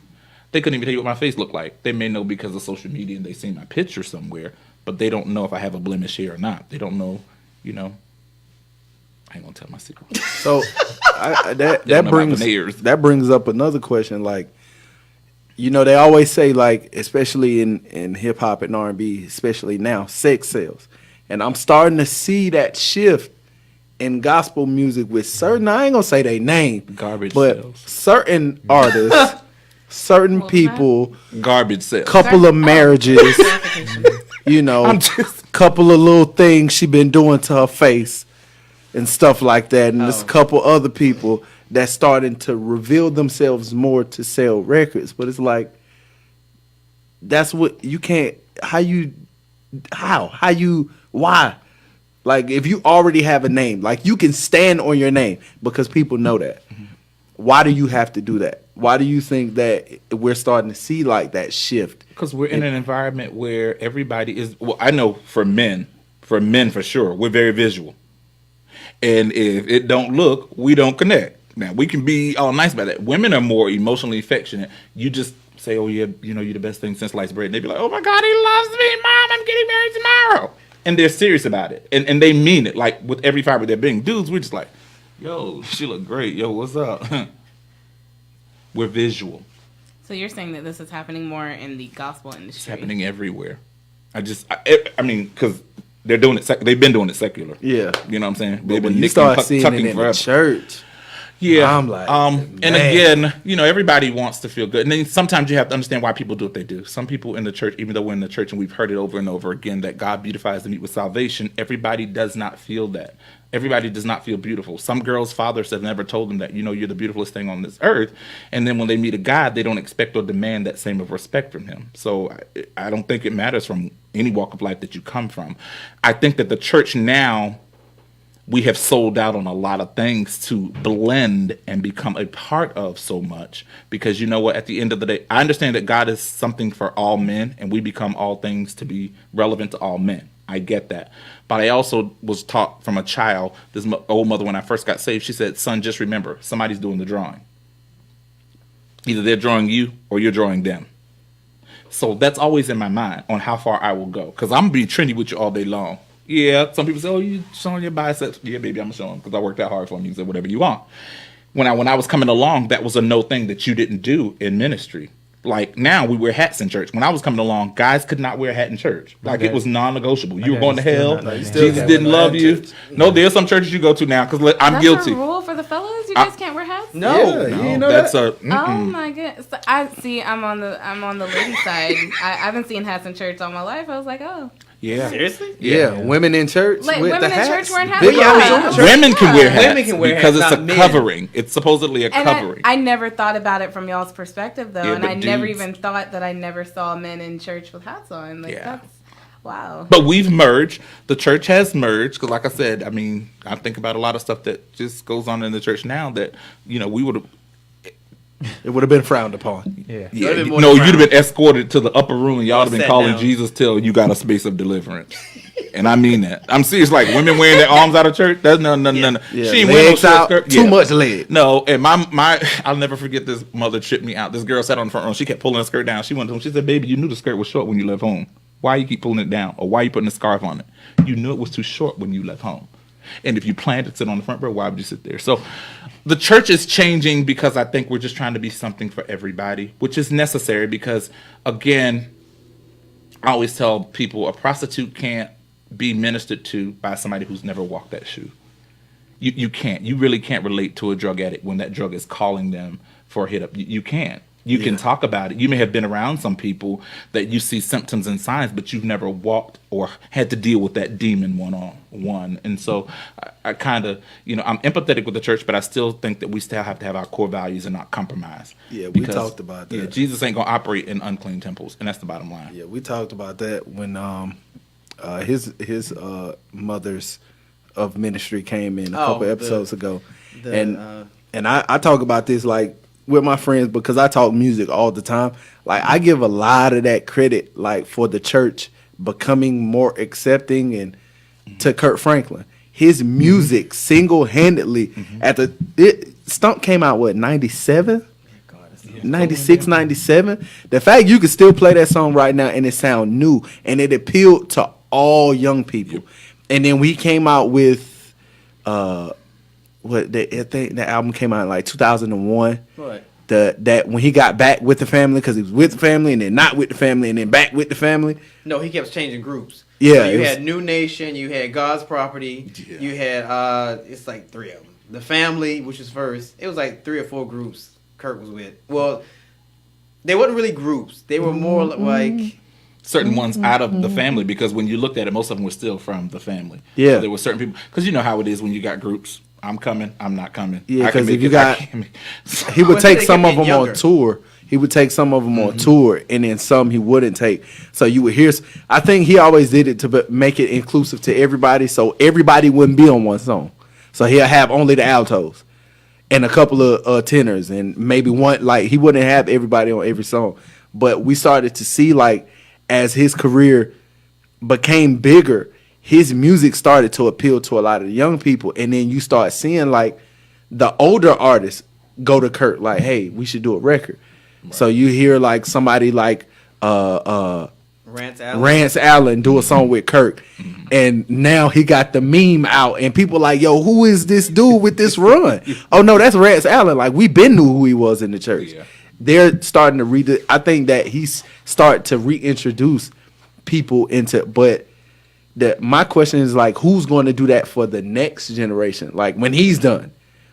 they couldn't even tell you what my face looked like. They may know because of social media and they see my picture somewhere, but they don't know if I have a blemish here or not. They don't know, you know. I ain't gonna tell my secret. So that brings up another question. Like, you know, they always say, like, especially in hip hop and R&B, especially now, sex sells. And I'm starting to see that shift in gospel music with certain, I ain't gonna say they name, garbage but sales. Certain artists, certain people, garbage sales, couple of marriages, you know, couple of little things she been doing to her face and stuff like that. And there's a couple other people that's starting to reveal themselves more to sell records. But it's like, that's what you can't, why? Like, if you already have a name, like, you can stand on your name because people know that. Mm-hmm. Why do you have to do that? Why do you think that we're starting to see like that shift? Because we're in an environment where everybody is, well, I know for men for sure, we're very visual. And if it don't look, we don't connect. Now, we can be all nice about that. Women are more emotionally affectionate. You just say, oh, yeah, you know, you're the best thing since sliced bread. And they be like, oh, my God, he loves me, Mom. I'm getting married tomorrow. And they're serious about it. And they mean it, like, with every fiber of their being. Dudes, we're just like, yo, she look great. Yo, what's up? We're visual. So you're saying that this is happening more in the gospel industry? It's happening everywhere. I mean, because they're doing it. They've been doing it secular. Yeah, you know what I'm saying. But when you start seeing it in the church, yeah, I'm like, and again, you know, everybody wants to feel good, and then sometimes you have to understand why people do what they do. Some people in the church, even though we're in the church and we've heard it over and over again that God beautifies the meat with salvation, everybody does not feel that. Everybody does not feel beautiful. Some girls' fathers have never told them that, you know, you're the beautifulest thing on this earth. And then when they meet a God, they don't expect or demand that same of respect from him. So I don't think it matters from any walk of life that you come from. I think that the church now, we have sold out on a lot of things to blend and become a part of so much. Because you know what, at the end of the day, I understand that God is something for all men and we become all things to be relevant to all men. I get that. But I also was taught from a child, this old mother, when I first got saved, she said, son, just remember, somebody's doing the drawing. Either they're drawing you or you're drawing them. So that's always in my mind on how far I will go. Because I'm going to be trendy with you all day long. Yeah, some people say, oh, you showing your biceps. Yeah, baby, I'm going to show them because I worked that hard for them. You can say whatever you want. When I was coming along, that was a no thing that you didn't do in ministry. like now we wear hats in church. When I was coming along, guys could not wear a hat in church. Like it was non-negotiable. You were going to hell. Jesus didn't love you. No, there's some churches you go to now because I'm That's guilty. a rule for the fellas. You guys can't wear hats. No, Yeah, you ain't know that's that? Oh my goodness! So I see. I'm on the lady side. I've been seeing hats in church all my life. I was like, oh, yeah. seriously? Yeah, women in church like with women the in hats. church wearing hats. Big Yeah, I mean, old church- Women can wear hats Women can wear because hats, it's a not men. covering. It's supposedly a And covering. I never thought about it from y'all's perspective though, Yeah, and but I never dudes- even thought that I never saw men in church with hats on. Like Yeah. that's wow. But we've merged. The church has merged because, like I said, I mean, I think about a lot of stuff that just goes on in the church now that we would have. It would have been frowned upon. Yeah. Yeah, Would've been more no, than you'd have been escorted to the upper room, and y'all would have been Sat calling down. Jesus till you got a space of deliverance. And I mean that. I'm serious. Like women wearing their arms out of church. That's no. Yeah, She ain't wearing no legs short out, skirt. too Yeah. much leg. No, and my I'll never forget this. Mother tripped me out. This girl sat on the front row. She kept pulling her skirt down. She went to him. She said, "Baby, you knew the skirt was short when you left home. Why you keep pulling it down? Or why you putting a scarf on it? You knew it was too short when you left home. And if you planned to sit on the front row, why would you sit there?" So the church is changing because I think we're just trying to be something for everybody, which is necessary because, again, I always tell people a prostitute can't be ministered to by somebody who's never walked that shoe. You can't. You really can't relate to a drug addict when that drug is calling them for a hit up. You can't. You can talk about it. You may have been around some people that you see symptoms and signs, but you've never walked or had to deal with that demon one-on-one. And so I kind of, I'm empathetic with the church, but I still think that we still have to have our core values and not compromise. Yeah, we talked about that. Yeah, Jesus ain't going to operate in unclean temples, and that's the bottom line. Yeah, we talked about that when his mothers of ministry came in a couple episodes ago, and I talk about this like with my friends because I talk music all the time. Like I give a lot of that credit like for the church becoming more accepting and to Kurt Franklin. His music single-handedly Stump came out 97? 96, 97. The fact you can still play that song right now and it sound new and it appealed to all young people. And then we came out with I think the album came out in like 2001. What? That when he got back with the family because he was with the family and then not with the family and then back with the family. No, he kept changing groups. Yeah, So you it was- had New Nation, you had God's Property, you had it's like 3 of them. The Family, which was first. It was like 3 or 4 groups Kurt was with. Well, they weren't really groups. They were more like Certain ones out of the family because when you looked at it, most of them were still from the family. Yeah. So there were certain people because you know how it is when you got groups. I'm coming. I'm not coming. Yeah, I can 'cause make if you it, I got- can't make- He would But take they some kept of them getting on younger. tour. He would take some of them on tour, and then some he wouldn't take. So you would hear. I think he always did it to make it inclusive to everybody, so everybody wouldn't be on one song. So he'll have only the altos and a couple of tenors, and maybe one. Like he wouldn't have everybody on every song. But we started to see like as his career became bigger, his music started to appeal to a lot of the young people, and then you start seeing like the older artists go to Kurt like, "Hey, we should do a record." Right. So you hear like somebody like Rance Allen do a song with Kurt, and now he got the meme out, and people like, "Yo, who is this dude with this run?" Oh no, that's Rance Allen. Like we been knew who he was in the church. Yeah. They're starting to read it. I think that he's start to reintroduce people into, but my question is like, who's going to do that for the next generation? Like when he's done,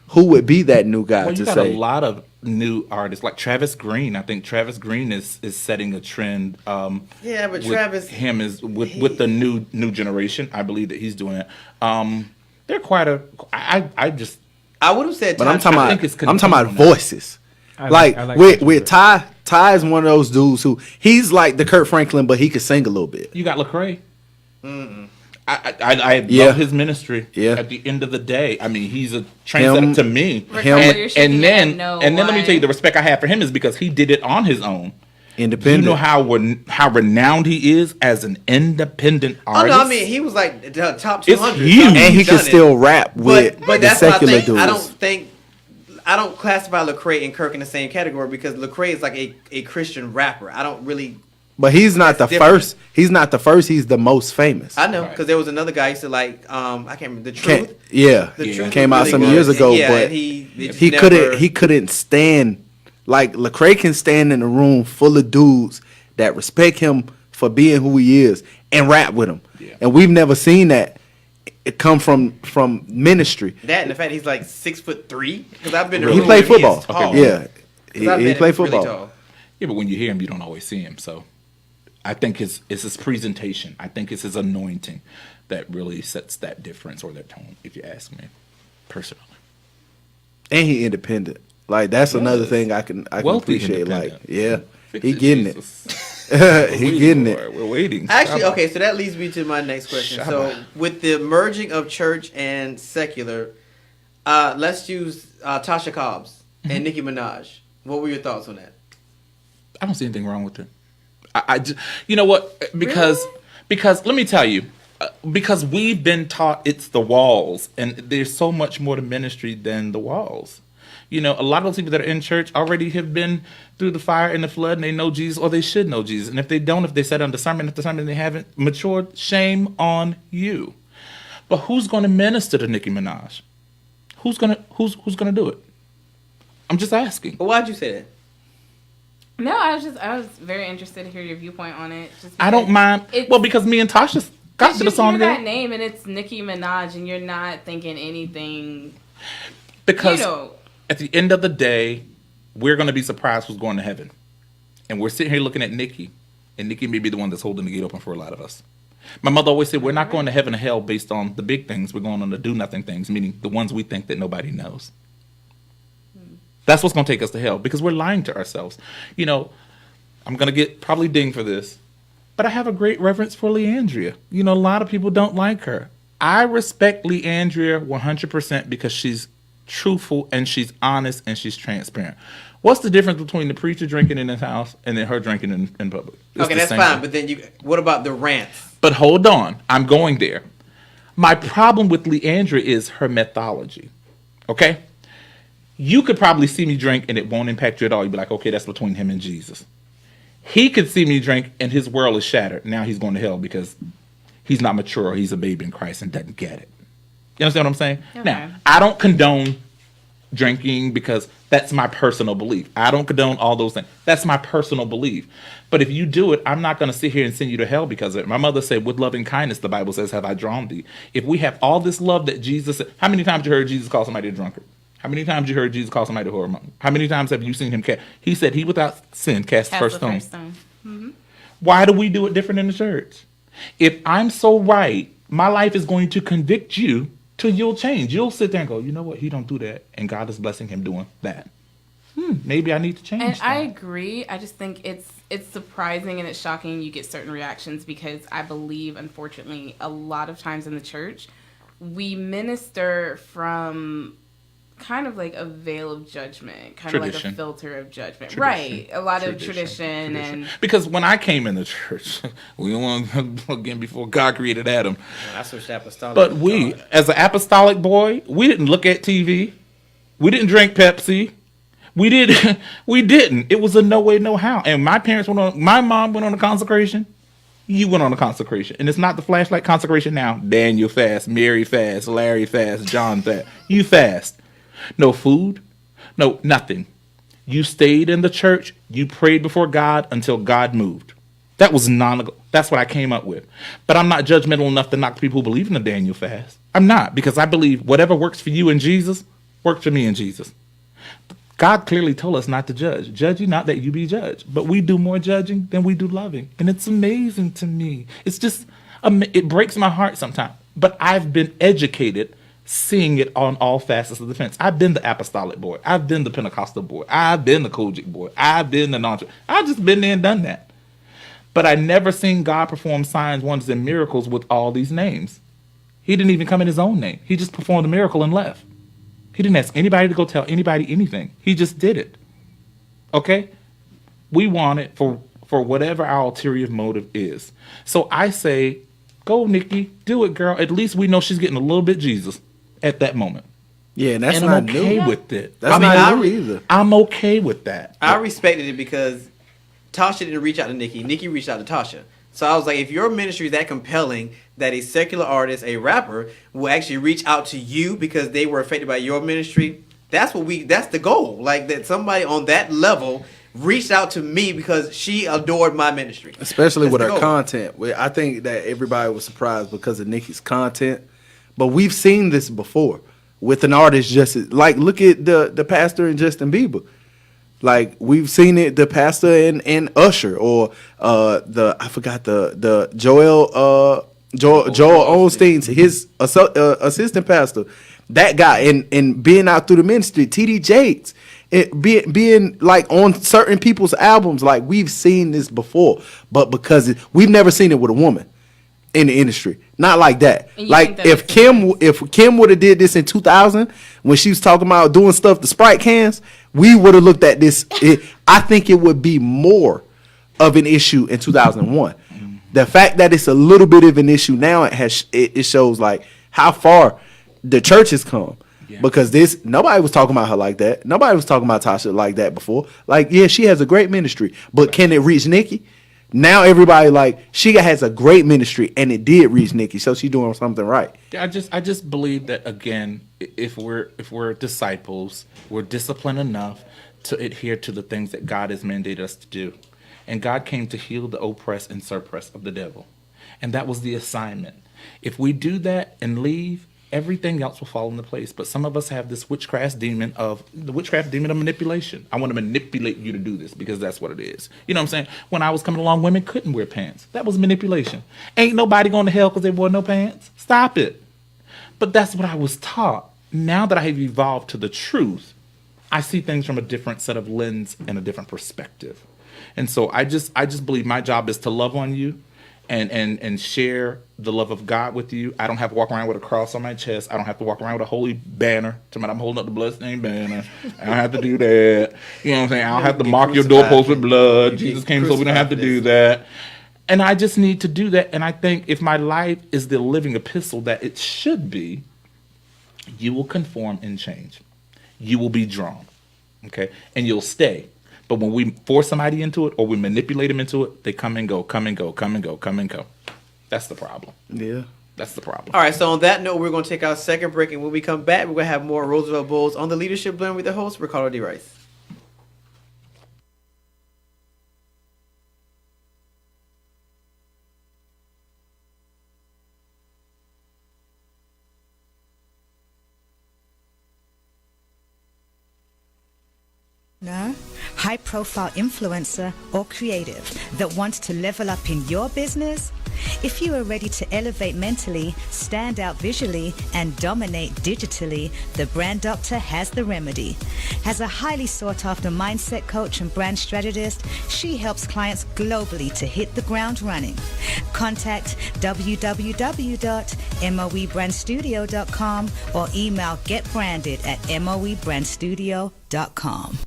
who would be that new guy Well, to you got say? a lot of new artists like Travis Green. I think Travis Green is setting a trend. Yeah, but with Travis him is with the new generation. I believe that he's doing it. They're quite a. I just. I would have said. But I'm I think talking it's about I'm talking about continuing now. voices. I Like what you with said. Ty is one of those dudes who he's like the Kurt Franklin, but he could sing a little bit. You got Lecrae. I Yeah. love his ministry. Yeah. At the end of the day, I mean, he's a trendsetter to me. Him- And then let me tell you, the respect I have for him is because he did it on his own. Independent. You know how renowned he is as an independent Oh artist. no, I mean he was like the top It's 200, huge. and he He's can done it. still rap with But the that's what I secular think. dudes. I don't classify Lecrae and Kirk in the same category because Lecrae is like a Christian rapper. I don't really. But he's not the That's different. first. He's not the first. He's the most famous. I know Right. because there was another guy I used to like. I can't remember the Truth. Yeah, The Truth came was out really some good. years ago, Yeah, but and he just he never- couldn't stand Like Lecrae can stand in a room full of dudes that respect him for being who he is and rap with him. Yeah. And we've never seen that it come from ministry. That and the fact he's like 6'3", because I've been to He rooms played where he is football. tall. Yeah. 'Cause I've He met played him really football. tall. Yeah, but when you hear him, you don't always see him. So I think it's his presentation. I think it's his anointing that really sets that difference or that tone, if you ask me, personally. And he independent. Like that's another Yes. thing I can Wealthy appreciate. Like, independent. yeah, Fix he it, getting Jesus. it. He getting it. We're waiting. Actually, Shabbat. okay, so that leads me to my next question. So, Shabbat. with the merging of church and secular, let's use Tasha Cobbs and Nicki Minaj. What were your thoughts on that? I don't see anything wrong with it. You know what? Because let me tell you, because we've been taught it's the walls, and there's so much more to ministry than the walls. You know, a lot of those people that are in church already have been through the fire and the flood, and they know Jesus, or they should know Jesus. And if they don't, if they sat under sermon after sermon and they haven't matured, shame on you. But who's going to minister to Nicki Minaj? Who's gonna do it? I'm just asking. But why'd you say that? No, I was very interested to hear your viewpoint on it. Just I don't mind. Well, because me and Tasha got to the you song hear together. that name and it's Nicki Minaj, and you're not thinking anything. Because You know. at the end of the day, we're going to be surprised who's going to heaven. And we're sitting here looking at Nikki, and Nikki may be the one that's holding the gate open for a lot of us. My mother always said, we're not going to heaven or hell based on the big things. We're going on the do-nothing things, meaning the ones we think that nobody knows. That's what's going to take us to hell, because we're lying to ourselves. You know, I'm going to get probably dinged for this, but I have a great reverence for Leandria. You know, a lot of people don't like her. I respect Leandria 100% because she's truthful and she's honest and she's transparent. What's the difference between the preacher drinking in his house and then her drinking in public? It's Okay, the that's same fine. thing. But then what about the rants? But hold on, I'm going there. My problem with Leandra is her methodology. Okay? You could probably see me drink and it won't impact you at all. You'd be like, okay, that's between him and Jesus. He could see me drink and his world is shattered. Now he's going to hell because he's not mature or he's a baby in Christ and doesn't get it. You understand what I'm saying? Okay. Now, I don't condone drinking because that's my personal belief. I don't condone all those things. That's my personal belief. But if you do it, I'm not going to sit here and send you to hell because of it. My mother said, with loving kindness, the Bible says, have I drawn thee. If we have all this love that Jesus said, how many times you heard Jesus call somebody a drunkard? How many times you heard Jesus call somebody a whoremonger? How many times have you seen him cast? He said, he without sin cast the first stone. Why do we do it different in the church? If I'm so right, my life is going to convict you till you'll change. You'll sit there and go, you know what? He don't do that. And God is blessing him doing that. Maybe I need to change And that. I agree. I just think it's surprising and it's shocking you get certain reactions because I believe, unfortunately, a lot of times in the church, we minister from kind of like a veil of judgment, kind of like a Tradition. filter of judgment. Tradition. Right. A lot of tradition and... Because when I came in the church, we don't want to again before God created Adam. I switched to apostolic. But we, as an apostolic boy, we didn't look at TV. We didn't drink Pepsi. We didn't. It was a no way, no how. And my mom went on a consecration. You went on a consecration. And it's not the flashlight consecration now. Daniel fast, Mary fast, Larry fast, John fast. You fast. No food. No, nothing. You stayed in the church. You prayed before God until God moved. That was that's what I came up with. But I'm not judgmental enough to knock people who believe in the Daniel fast. I'm not, because I believe whatever works for you in Jesus works for me in Jesus. God clearly told us not to judge. Judge ye not that you be judged. But we do more judging than we do loving. And it's amazing to me. It's just, it breaks my heart sometimes. But I've been educated seeing it on all facets of the fence. I've been the apostolic boy. I've been the Pentecostal boy. I've been the Kojic boy. I've been the non. I've just been there and done that. But I never seen God perform signs, wonders, and miracles with all these names. He didn't even come in his own name. He just performed a miracle and left. He didn't ask anybody to go tell anybody anything. He just did it. Okay? We want it for whatever our ulterior motive is. So I say, go, Nikki. Do it, girl. At least we know she's getting a little bit Jesus at that moment. Yeah, and that's and not I'm okay new. with it. That's not new either. I'm okay with that. I respected it because Tasha didn't reach out to Nikki. Nikki reached out to Tasha. So I was like, if your ministry is that compelling that a secular artist, a rapper, will actually reach out to you because they were affected by your ministry, that's the goal. Like that somebody on that level reached out to me because she adored my ministry. Especially That's with the her goal. content. I think that everybody was surprised because of Nikki's content. But we've seen this before with an artist just like look at the pastor and Justin Bieber. Like we've seen it, the pastor and Usher, or I forgot the Joel Osteen, his assistant pastor, that guy, and being out through the ministry, TD Jakes, being like on certain people's albums. Like we've seen this before, but because we've never seen it with a woman in the industry, not like that. And you Like think that if Kim would have did this in 2000 when she was talking about doing stuff to Sprite cans, we would have looked at this. I think it would be more of an issue in 2001. The fact that it's a little bit of an issue now, it shows like how far the church has come. Yeah. Because nobody was talking about her like that. Nobody was talking about Tasha like that before. Like, yeah, she has a great ministry, but can it reach Nikki? Now everybody like she has a great ministry, and it did reach Nikki, so she's doing something right. Yeah, I just believe that again, if we're disciples, we're disciplined enough to adhere to the things that God has mandated us to do, and God came to heal the oppressed and suppressed of the devil, and that was the assignment. If we do that and leave, everything else will fall into place. But some of us have this witchcraft demon of manipulation. I want to manipulate you to do this because that's what it is. You know what I'm saying? When I was coming along, women couldn't wear pants. That was manipulation. Ain't nobody going to hell because they wore no pants. Stop it. But that's what I was taught. Now that I have evolved to the truth, I see things from a different set of lens and a different perspective. And so I just believe my job is to love on you and share the love of God with you. I don't have to walk around with a cross on my chest. I don't have to walk around with a holy banner. I'm holding up the bloodstained banner. I don't have to do that. You know what I'm saying? I don't have to mark your doorpost with blood. Jesus came so we don't have to do that. And I just need to do that. And I think if my life is the living epistle that it should be, you will conform and change. You will be drawn. Okay? And you'll stay. But when we force somebody into it or we manipulate them into it, they come and go, come and go, come and go, come and go. That's the problem. Yeah. That's the problem. All right, so on that note, we're going to take our second break, and when we come back, we're going to have more Roosevelt Boles on the Leadership Blend with the host, Ricardo D. Rice. High-profile influencer or creative that wants to level up in your business? If you are ready to elevate mentally, stand out visually, and dominate digitally, the Brand Doctor has the remedy. As a highly sought-after mindset coach and brand strategist, she helps clients globally to hit the ground running. Contact www.moebrandstudio.com or email getbranded@moebrandstudio.com.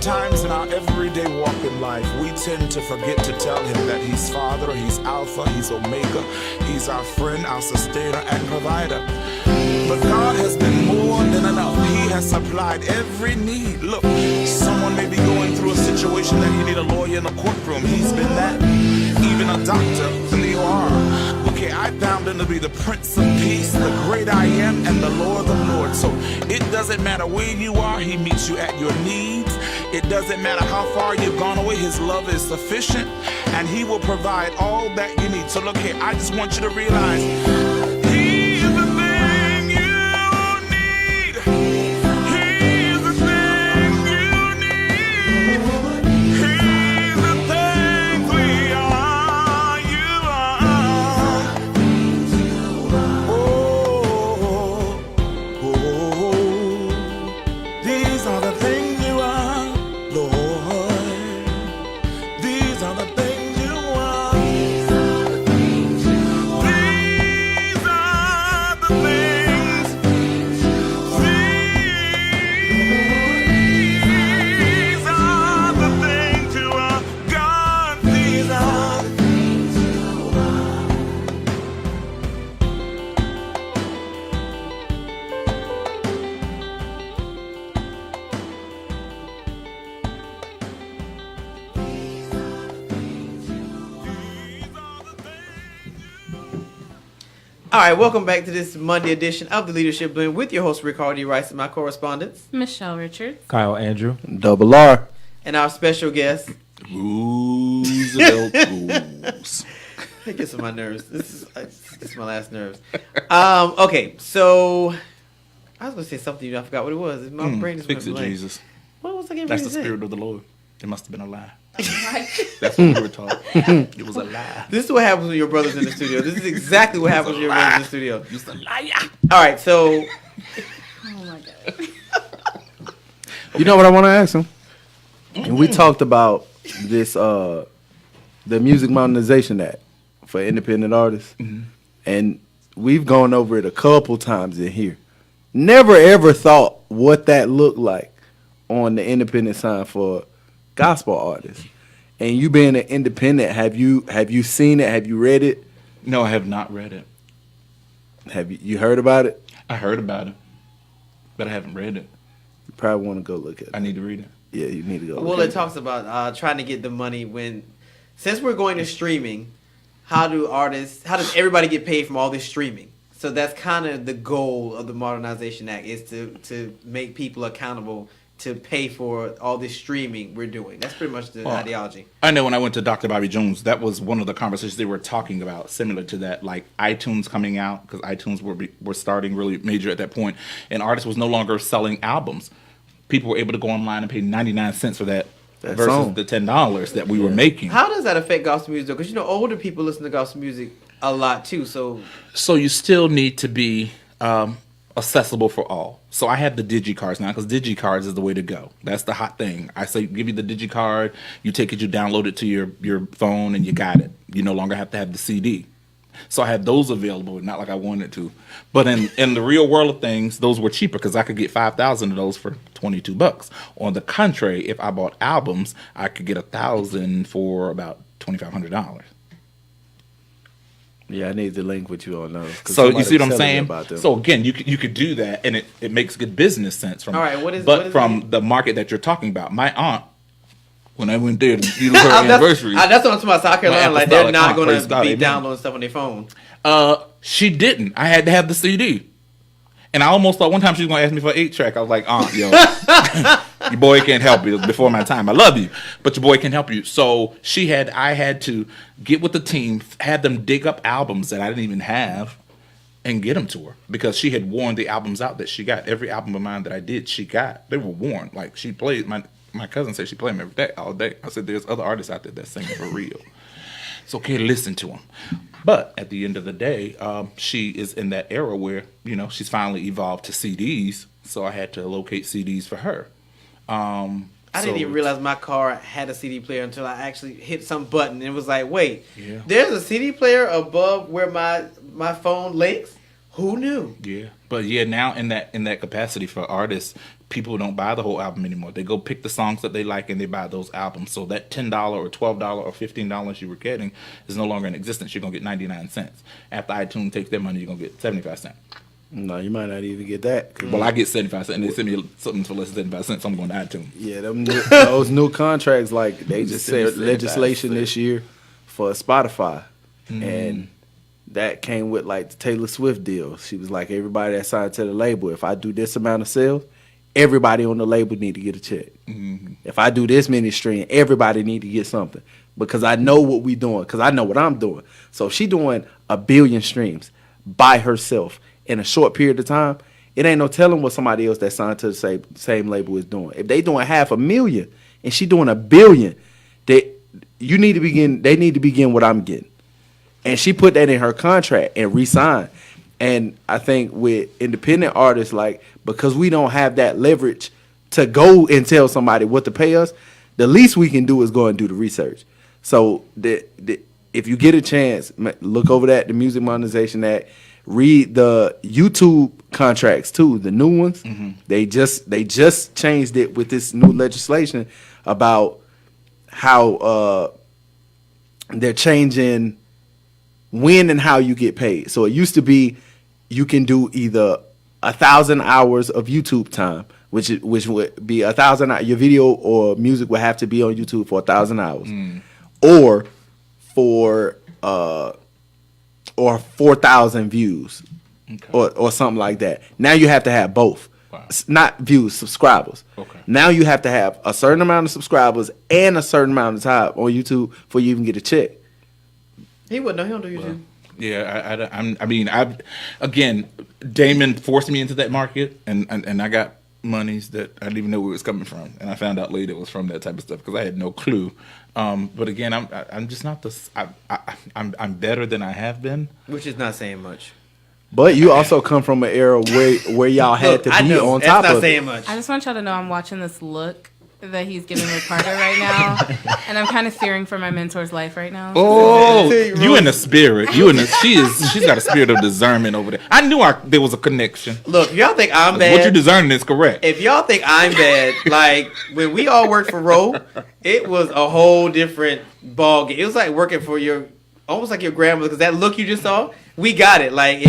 Sometimes in our everyday walk in life, we tend to forget to tell him that he's Father, he's Alpha, he's Omega, he's our friend, our sustainer, and provider. But God has been more than enough. He has supplied every need. Look, someone may be going through a situation that you need a lawyer in a courtroom. He's been that. Even a doctor in the OR. Okay, I found him to be the Prince of Peace, the great I am, and the Lord of Lords. So it doesn't matter where you are, he meets you at your needs. It doesn't matter how far you've gone away, his love is sufficient, and he will provide all that you need. So look here, I just want you to realize, he is the thing you need. He is the thing you need. He's the things we are, you are. These are the things you are, Lord. These are the things you are. These are the things you are. These are the things. These are the things you are. God, these are the things you are. All right, welcome back to this Monday edition of the Leadership Blend with your host, Rick Hardy Rice, and my correspondents, Michelle Richards. Kyle Andrew. Double R. and our special guest. Roosevelt Boles. It gets on my nerves. This is my last nerves. Okay, so I was going to say something, I forgot what it was. My brain just went Fix it, blank. Jesus. What was I getting That's ready the to say? spirit of the Lord. It must have been a lie. That's what we were taught. It was a lie. This is what happens when your brother's in the studio. This is exactly what happens when your brother's in the studio. You're a liar. All right, so Oh my god. You know what I want to ask him? And we talked about this, the Music Modernization Act for independent artists. And we've gone over it a couple times in here. Never ever thought what that looked like on the independent side for gospel artists. And you being an independent, have you seen it? Have you read it? No, I have not read it. Have you heard about it? I heard about it, but I haven't read it. You probably want to go look at it. I need to read it. Yeah, you need to go. well, look it talks about trying to get the money since we're going to streaming, how does everybody get paid from all this streaming? So that's kind of the goal of the Modernization Act, is to make people accountable to pay for all this streaming we're doing. That's pretty much the ideology. I know when I went to Dr. Bobby Jones, that was one of the conversations they were talking about, similar to that, like iTunes coming out, because iTunes were starting really major at that point, and artists was no longer selling albums. People were able to go online and pay 99 cents for that versus song. the $10 that we were making. How does that affect gospel music, though? Because, older people listen to gospel music a lot, too, so... So you still need to be accessible for all. So I have the DigiCards now, because DigiCards is the way to go. That's the hot thing. I say give you the DigiCard, you take it, you download it to your phone, and you got it. You no longer have to have the CD. So I had those available, not like I wanted to. But in the real world of things, those were cheaper because I could get 5,000 of those for $22. On the contrary, if I bought albums, I could get 1,000 for about $2,500. Yeah, I need to link with you on those. So you see what I'm saying? About them. So again, you could do that, and it makes good business sense from. All right, what is from the market that you're talking about? My aunt, when I went there to do her anniversary, that's what I'm talking about. South Carolina, like they're not going praise to God, be amen. downloading stuff on their phone. She didn't. I had to have the CD. And I almost thought one time she was going to ask me for an 8-track. I was like, Aunt, yo, your boy can't help you. It was before my time. I love you, but your boy can't help you. So I had to get with the team, had them dig up albums that I didn't even have and get them to her, because she had worn the albums out that she got. Every album of mine that I did, she got. They were worn. Like, she played, my cousin said she played them every day, all day. I said, there's other artists out there that sing for real. It's okay to listen to them. But at the end of the day, she is in that era where, she's finally evolved to CDs. So I had to locate CDs for her. I didn't even realize my car had a CD player until I actually hit some button. And it was like, wait, there's a CD player above where my phone links? Who knew? Yeah. But now in that capacity for artists, people don't buy the whole album anymore. They go pick the songs that they like and they buy those albums. So that $10 or $12 or $15 you were getting is no longer in existence. You're going to get 99 cents. After iTunes takes their money, you're going to get 75 cents. No, you might not even get that. Well, I get 75 cents, and they send me something for less than 75 cents. So I'm going to iTunes. Yeah, those new contracts, like they just said legislation this year for Spotify, and that came with like the Taylor Swift deal. She was like, everybody that signed to the label, if I do this amount of sales, everybody on the label need to get a check. If I do this many streams, everybody need to get something because I know what we doing, because I know what I'm doing. So if she doing 1 billion streams by herself in a short period of time, it ain't no telling what somebody else that signed to the same label is doing. If they doing 500,000 and she doing 1 billion, they need to begin what I'm getting. And she put that in her contract and re-signed. And I think with independent artists, like, because we don't have that leverage to go and tell somebody what to pay us, the least we can do is go and do the research. So if you get a chance, look over that, the Music Monetization Act. Read the YouTube contracts too, the new ones. They just changed it with this new legislation about how they're changing when and how you get paid. So it used to be you can do either 1,000 hours of YouTube time, which would be 1,000. Your video or music would have to be on YouTube for 1,000 hours, or for 4,000 views, or something like that. Now you have to have both. Wow. Not views, subscribers. Okay. Now you have to have a certain amount of subscribers and a certain amount of time on YouTube before you even get a check. He wouldn't know. He don't do YouTube. Yeah, again, Damon forced me into that market, and I got monies that I didn't even know where it was coming from, and I found out later it was from that type of stuff because I had no clue. But again, I'm just not this. I'm better than I have been, Which is not saying much. But you also come from an era where y'all had to be on top that's not of saying it. much. I just want y'all to know I'm watching this look that he's giving Ricardo right now, and I'm kind of fearing for my mentor's life right now. Oh, you in the spirit. She's got a spirit of discernment over there. I knew there was a connection. Look, if y'all think I'm bad, What you're discerning is correct. if y'all think I'm bad, like when we all worked for Roe, it was a whole different ball game. It was like working for almost like your grandmother, because that look you just saw, we got it. Like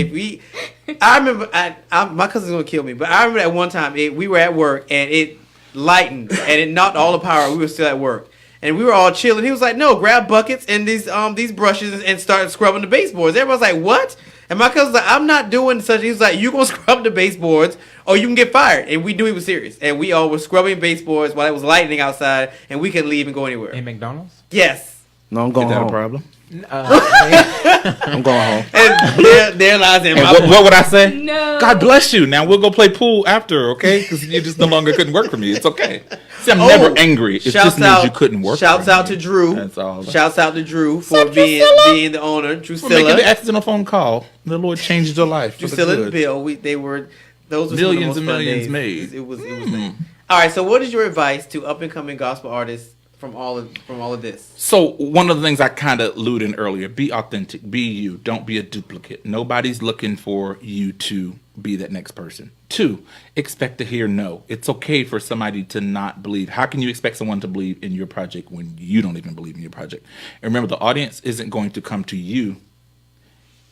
I remember, my cousin's gonna kill me, but I remember at one time we were at work and it lightened and it knocked all the power. We were still at work and we were all chilling. He was like, "No, grab buckets and these brushes and start scrubbing the baseboards." Everybody's like, "What?" And my cousin's like, "I'm not doing such." He was like, "You gonna scrub the baseboards or you can get fired." And we knew he was serious. And we all were scrubbing baseboards while it was lightning outside, and we couldn't leave and go anywhere. In McDonald's? Yes. No, I'm going Is that home. a problem? I'm going home. And there lies in my What would I say? No. God bless you. Now we'll go play pool after, okay? Because you just no longer couldn't work for me. It's okay. See, I'm never angry. It just means you couldn't work. Shouts for out me. to Drew. That's all. Shouts out to Drew for being the owner. For making the Drusilla. accidental phone call. The Lord changed your life. For the Drusilla and good. Bill. Those were Millions some and of the most fun millions days. made. It was great. All right. So, what is your advice to up and coming gospel artists from all of this? So one of the things I kind of alluded earlier, be authentic, be you, don't be a duplicate. Nobody's looking for you to be that next person. 2, expect to hear no. It's okay for somebody to not believe. How can you expect someone to believe in your project when you don't even believe in your project? And remember, the audience isn't going to come to you.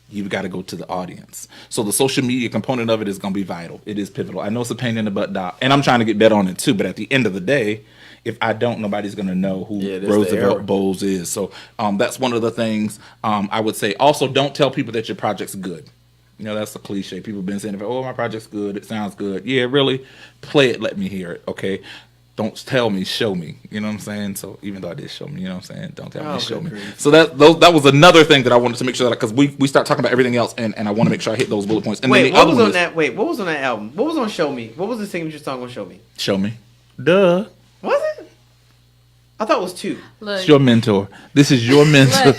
You've got to go to the audience. So the social media component of it is going to be vital. It is pivotal. I know it's a pain in the butt, Doc, and I'm trying to get better on it too. But at the end of the day, if I don't, nobody's going to know who Roosevelt Boles is. So that's one of the things I would say. Also, don't tell people that your project's good. You know, that's a cliche. People have been saying, "Oh, my project's good. It sounds good." Yeah, really? Play it. Let me hear it. Okay. Don't tell me, show me. You know what I'm saying? So even though I did show me, you know what I'm saying? Don't tell me, show me. Grief. So that was another thing that I wanted to make sure that, because we start talking about everything else, and I want to make sure I hit those bullet points. And Wait, then the what other was one on is, that? Wait, what was on that album? What was on Show Me? What was the signature song on Show Me? Show me. Duh. Was it? I thought it was 2. Look, It's your mentor. This is your mentor. look,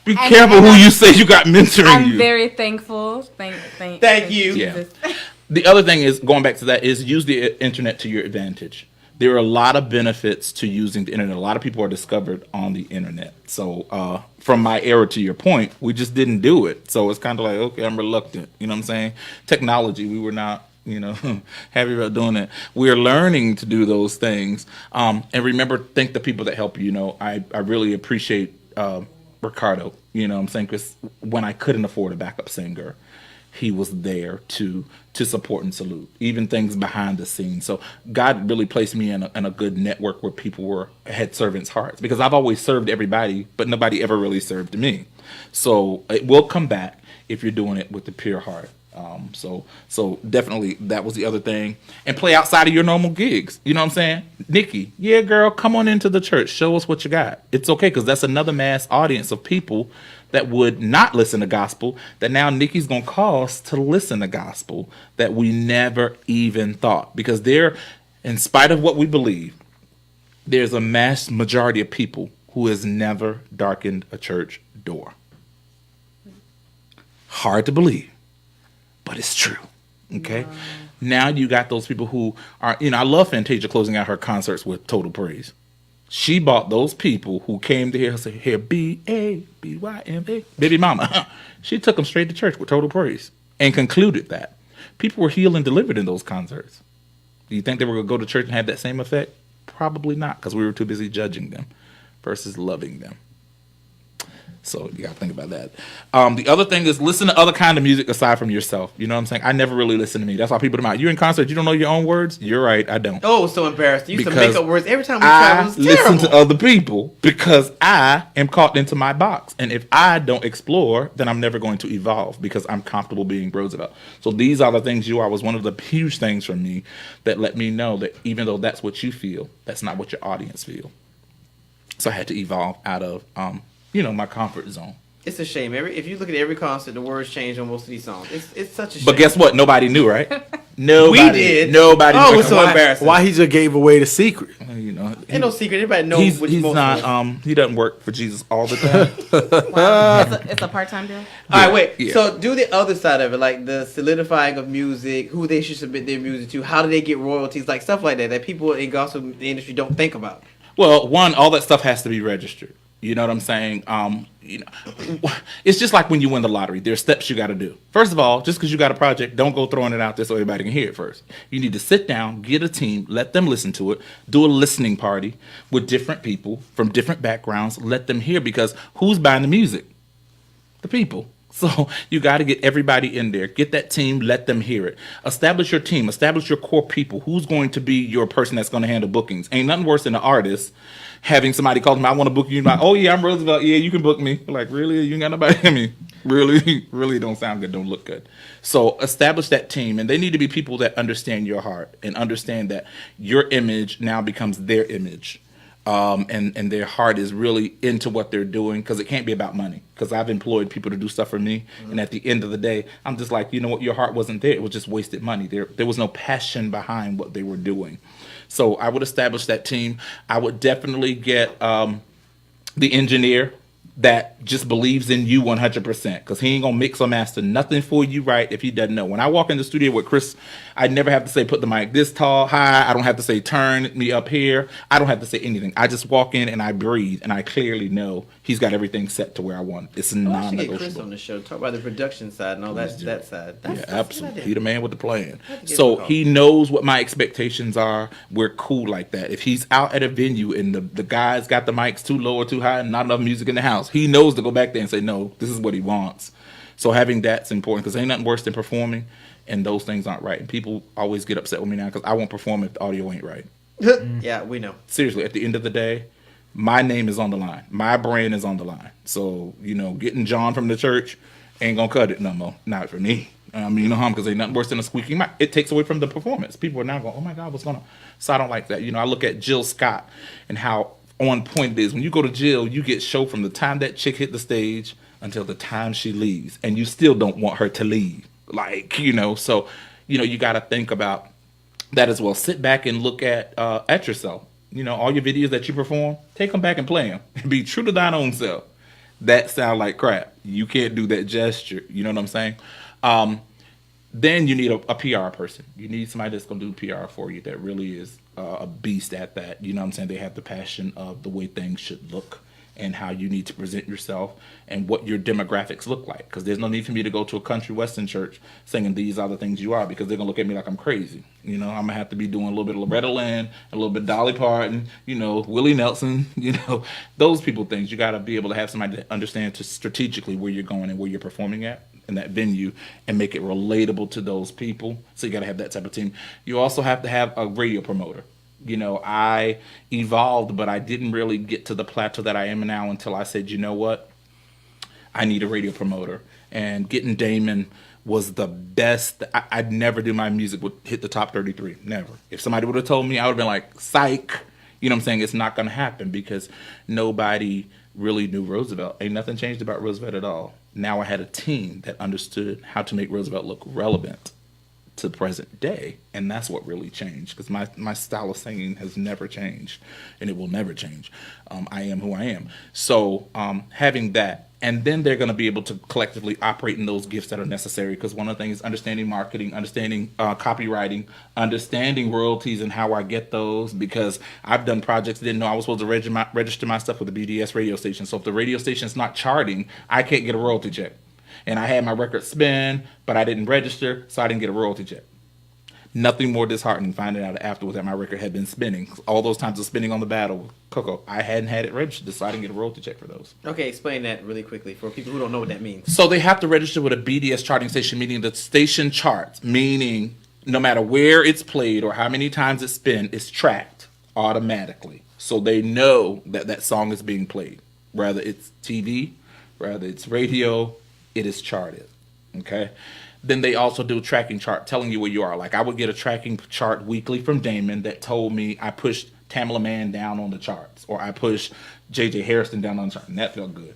Be And- careful and who I'm- you say you got mentoring I'm you. very thankful. Thank you. Yeah. The other thing is, going back to that, is use the internet to your advantage. There are a lot of benefits to using the internet. A lot of people are discovered on the internet. So from my era to your point, we just didn't do it. So it's kind of like, okay, I'm reluctant. You know what I'm saying? Technology, we were not Happy about doing that. We're learning to do those things. And remember, thank the people that help you. I really appreciate Ricardo, what I'm saying, because when I couldn't afford a backup singer, he was there to support and salute, even things behind the scenes. So God really placed me in a good network where people had servants' hearts, because I've always served everybody, but nobody ever really served me. So it will come back if you're doing it with the pure heart. So definitely that was the other thing. And play outside of your normal gigs. You know what I'm saying? Nikki, yeah, girl, come on into the church. Show us what you got. It's okay, because that's another mass audience of people that would not listen to gospel that now Nikki's going to cause to listen to gospel that we never even thought. Because in spite of what we believe, there's a mass majority of people who has never darkened a church door. Hard to believe, but it's true. Okay. Wow. Now you got those people who are, I love Fantasia closing out her concerts with Total Praise. She bought those people who came to hear her say, "Here, B-A-B-Y-M-A, baby mama." She took them straight to church with Total Praise and concluded that people were healed and delivered in those concerts. Do you think they were going to go to church and have that same effect? Probably not, because we were too busy judging them versus loving them. So you got to think about that. The other thing is listen to other kind of music aside from yourself. You know what I'm saying? I never really listen to me. That's why people come out. You in concert, you don't know your own words? You're right, I don't. Oh, so embarrassed. You used to make up words every time we travel. It was terrible. I listen to other people because I am caught into my box. And if I don't explore, then I'm never going to evolve because I'm comfortable being Roosevelt. So these are the things was one of the huge things for me that let me know that even though that's what you feel, that's not what your audience feel. So I had to evolve out of my comfort zone. It's a shame. If you look at every concert, the words change on most of these songs. It's such a shame. But guess what? Nobody knew, right? Nobody. We did. Nobody. Oh, it's so embarrassing. Why he just gave away the secret? Ain't no secret. Everybody knows what he's not. He doesn't work for Jesus all the time. Wow. It's a part-time deal. All right, wait. Yeah. So do the other side of it, like the solidifying of music, who they should submit their music to, how do they get royalties, like stuff like that people in gospel industry don't think about. Well, one, all that stuff has to be registered. You know what I'm saying? It's just like when you win the lottery. There's steps you got to do. First of all, just because you got a project, don't go throwing it out there so everybody can hear it first. You need to sit down, get a team, let them listen to it, do a listening party with different people from different backgrounds, let them hear, because who's buying the music? The people. So you got to get everybody in there. Get that team, let them hear it. Establish your team. Establish your core people. Who's going to be your person that's going to handle bookings? Ain't nothing worse than an artist having somebody call them, "I want to book you." Like, "Oh yeah, I'm Roosevelt. Yeah, you can book me." Like, really? You ain't got nobody? I mean, really don't sound good. Don't look good. So establish that team, and they need to be people that understand your heart and understand that your image now becomes their image. And their heart is really into what they're doing, because it can't be about money. Because I've employed people to do stuff for me, and at the end of the day, I'm just like, you know what, your heart wasn't there. It was just wasted money. There was no passion behind what they were doing. So I would establish that team. I would definitely get the engineer that just believes in you 100%, because he ain't gonna mix or master nothing for you right if he doesn't know. When I walk in the studio with Chris, I never have to say put the mic this tall, high. I don't have to say turn me up here. I don't have to say anything. I just walk in and I breathe, and I clearly know he's got everything set to where I want it. It's non-negotiable. I should get Chris on the show, talk about the production side and all that side. That's absolutely. He the man with the plan. So he knows what my expectations are. We're cool like that. If he's out at a venue and the guy's got the mics too low or too high and not enough music in the house, he knows to go back there and say, "No, this is what he wants." So having that's important, because ain't nothing worse than performing and those things aren't right. And people always get upset with me now because I won't perform if the audio ain't right. Yeah, we know. Seriously, at the end of the day, my name is on the line. My brand is on the line. So, getting John from the church ain't going to cut it no more. Not for me. Because ain't nothing worse than a squeaking mic. It takes away from the performance. People are now going, "Oh my God, what's going on?" So I don't like that. I look at Jill Scott and how on point it is. When you go to Jill, you get show from the time that chick hit the stage until the time she leaves. And you still don't want her to leave. So, you got to think about that as well. Sit back and look at yourself. All your videos that you perform, take them back and play them. Be true to thine own self. That sound like crap. You can't do that gesture. You know what I'm saying? Then you need a PR person. You need somebody that's going to do PR for you that really is a beast at that. You know what I'm saying? They have the passion of the way things should look and how you need to present yourself and what your demographics look like. Because there's no need for me to go to a country western church singing these are the things you are, because they're going to look at me like I'm crazy. You know, I'm going to have to be doing a little bit of Loretta Lynn, a little bit of Dolly Parton, you know, Willie Nelson, you know, those people things. You got to be able to have somebody that understands strategically where you're going and where you're performing at in that venue and make it relatable to those people. So you got to have that type of team. You also have to have a radio promoter. You know, I evolved, but I didn't really get to the plateau that I am now until I said, you know what? I need a radio promoter. And getting Damon was the best. I'd never do my music would hit the top 33. Never. If somebody would have told me, I would have been like, psych. You know what I'm saying? It's not going to happen because nobody really knew Roosevelt. Ain't nothing changed about Roosevelt at all. Now I had a team that understood how to make Roosevelt look relevant to the present day, and that's what really changed, because my style of singing has never changed, and it will never change. I am who I am. So having that, and then they're going to be able to collectively operate in those gifts that are necessary, because one of the things is understanding marketing, understanding copywriting, understanding royalties and how I get those, because I've done projects, didn't know I was supposed to register my stuff with the BDS radio station. So if the radio station's not charting, I can't get a royalty check. And I had my record spin, but I didn't register, so I didn't get a royalty check. Nothing more disheartening finding out afterwards that my record had been spinning. All those times of spinning on the battle, Coco, I hadn't had it registered, so I didn't get a royalty check for those. Okay, explain that really quickly for people who don't know what that means. So they have to register with a BDS charting station, meaning the station charts, meaning no matter where it's played or how many times it's spin, it's tracked automatically. So they know that that song is being played. Whether it's TV, whether it's radio, it is charted, okay? Then they also do a tracking chart telling you where you are. Like I would get a tracking chart weekly from Damon that told me I pushed Tamala Mann down on the charts, or I pushed J.J. Harrison down on the chart, and that felt good.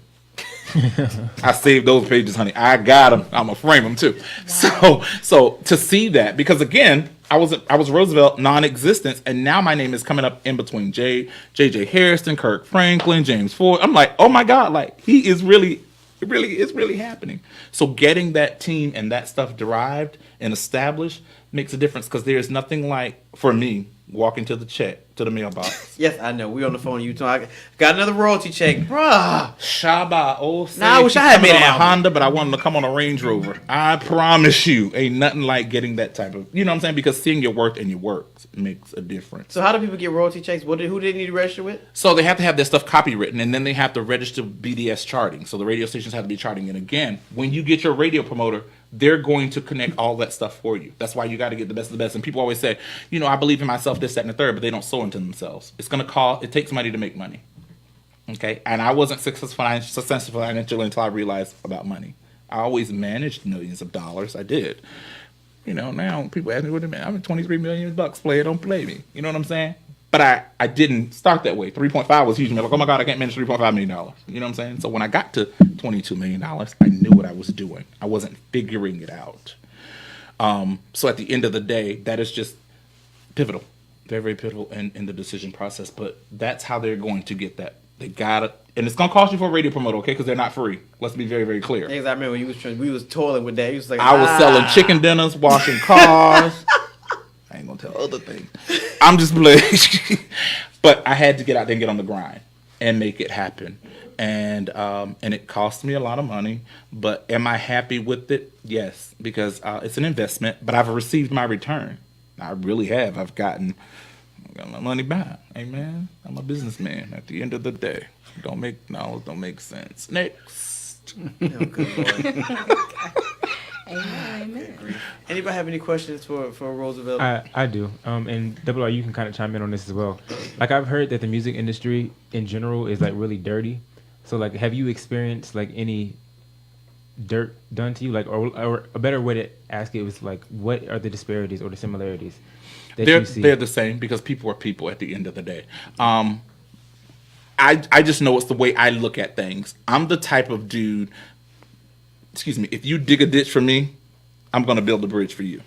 I saved those pages, honey. I got them. I'm gonna frame them too. Wow. So to see that, because again, I was Roosevelt non-existence, and now my name is coming up in between J.J. Harrison, Kirk Franklin, James Ford. I'm like, oh my God, like he is really. It really is really happening. So getting that team and that stuff derived and established makes a difference, because there's nothing like, for me, walking to the mailbox. Yes, I know. We on the phone. You talking? Got another royalty check, bruh. Shaba, oh, I wish I had made on an a album. Honda, but I wanted to come on a Range Rover. I promise you, ain't nothing like getting that type of, you know what I'm saying? Because seeing your worth and your work makes a difference. So how do people get royalty checks? Who do they need to register with? So they have to have their stuff copywritten, and then they have to register BDS charting. So the radio stations have to be charting. And again, when you get your radio promoter, they're going to connect all that stuff for you. That's why you got to get the best of the best. And people always say, you know, I believe in myself, this, that, and the third, but they don't sow into themselves. It's going to cost. It takes money to make money. Okay? And I wasn't successful financially until I realized about money. I always managed millions of dollars. I did. You know, now people ask me, what do you mean? I'm at $23 million. Play it, don't play me. You know what I'm saying? But I didn't start that way. 3.5 was huge. I'm like, oh my God, I can't manage $3.5 million. You know what I'm saying? So when I got to $22 million, I knew what I was doing. I wasn't figuring it out. So at the end of the day, that is just pivotal. Very, very pivotal in the decision process. But that's how they're going to get that. They got it. And it's going to cost you for a radio promoter, okay? Because they're not free. Let's be very, very clear. Because I remember when we was toiling with that. He was like, I was selling chicken dinners, washing cars. I ain't gonna tell other things. I'm just playing. But I had to get out there and get on the grind and make it happen. And it cost me a lot of money. But am I happy with it? Yes, because it's an investment. But I've received my return. I really have. I've got my money back. Amen. I'm a businessman. At the end of the day, don't make sense. Next. Oh, good Lord. Amen. Anybody have any questions for Roosevelt? I do. And WR, you can kind of chime in on this as well. Like I've heard that the music industry in general is like really dirty. So like, have you experienced like any dirt done to you? Like, or a better way to ask it was like, what are the disparities or the similarities that you see? They're the same, because people are people at the end of the day. I just know it's the way I look at things. I'm the type of dude. Excuse me, if you dig a ditch for me, I'm going to build a bridge for you.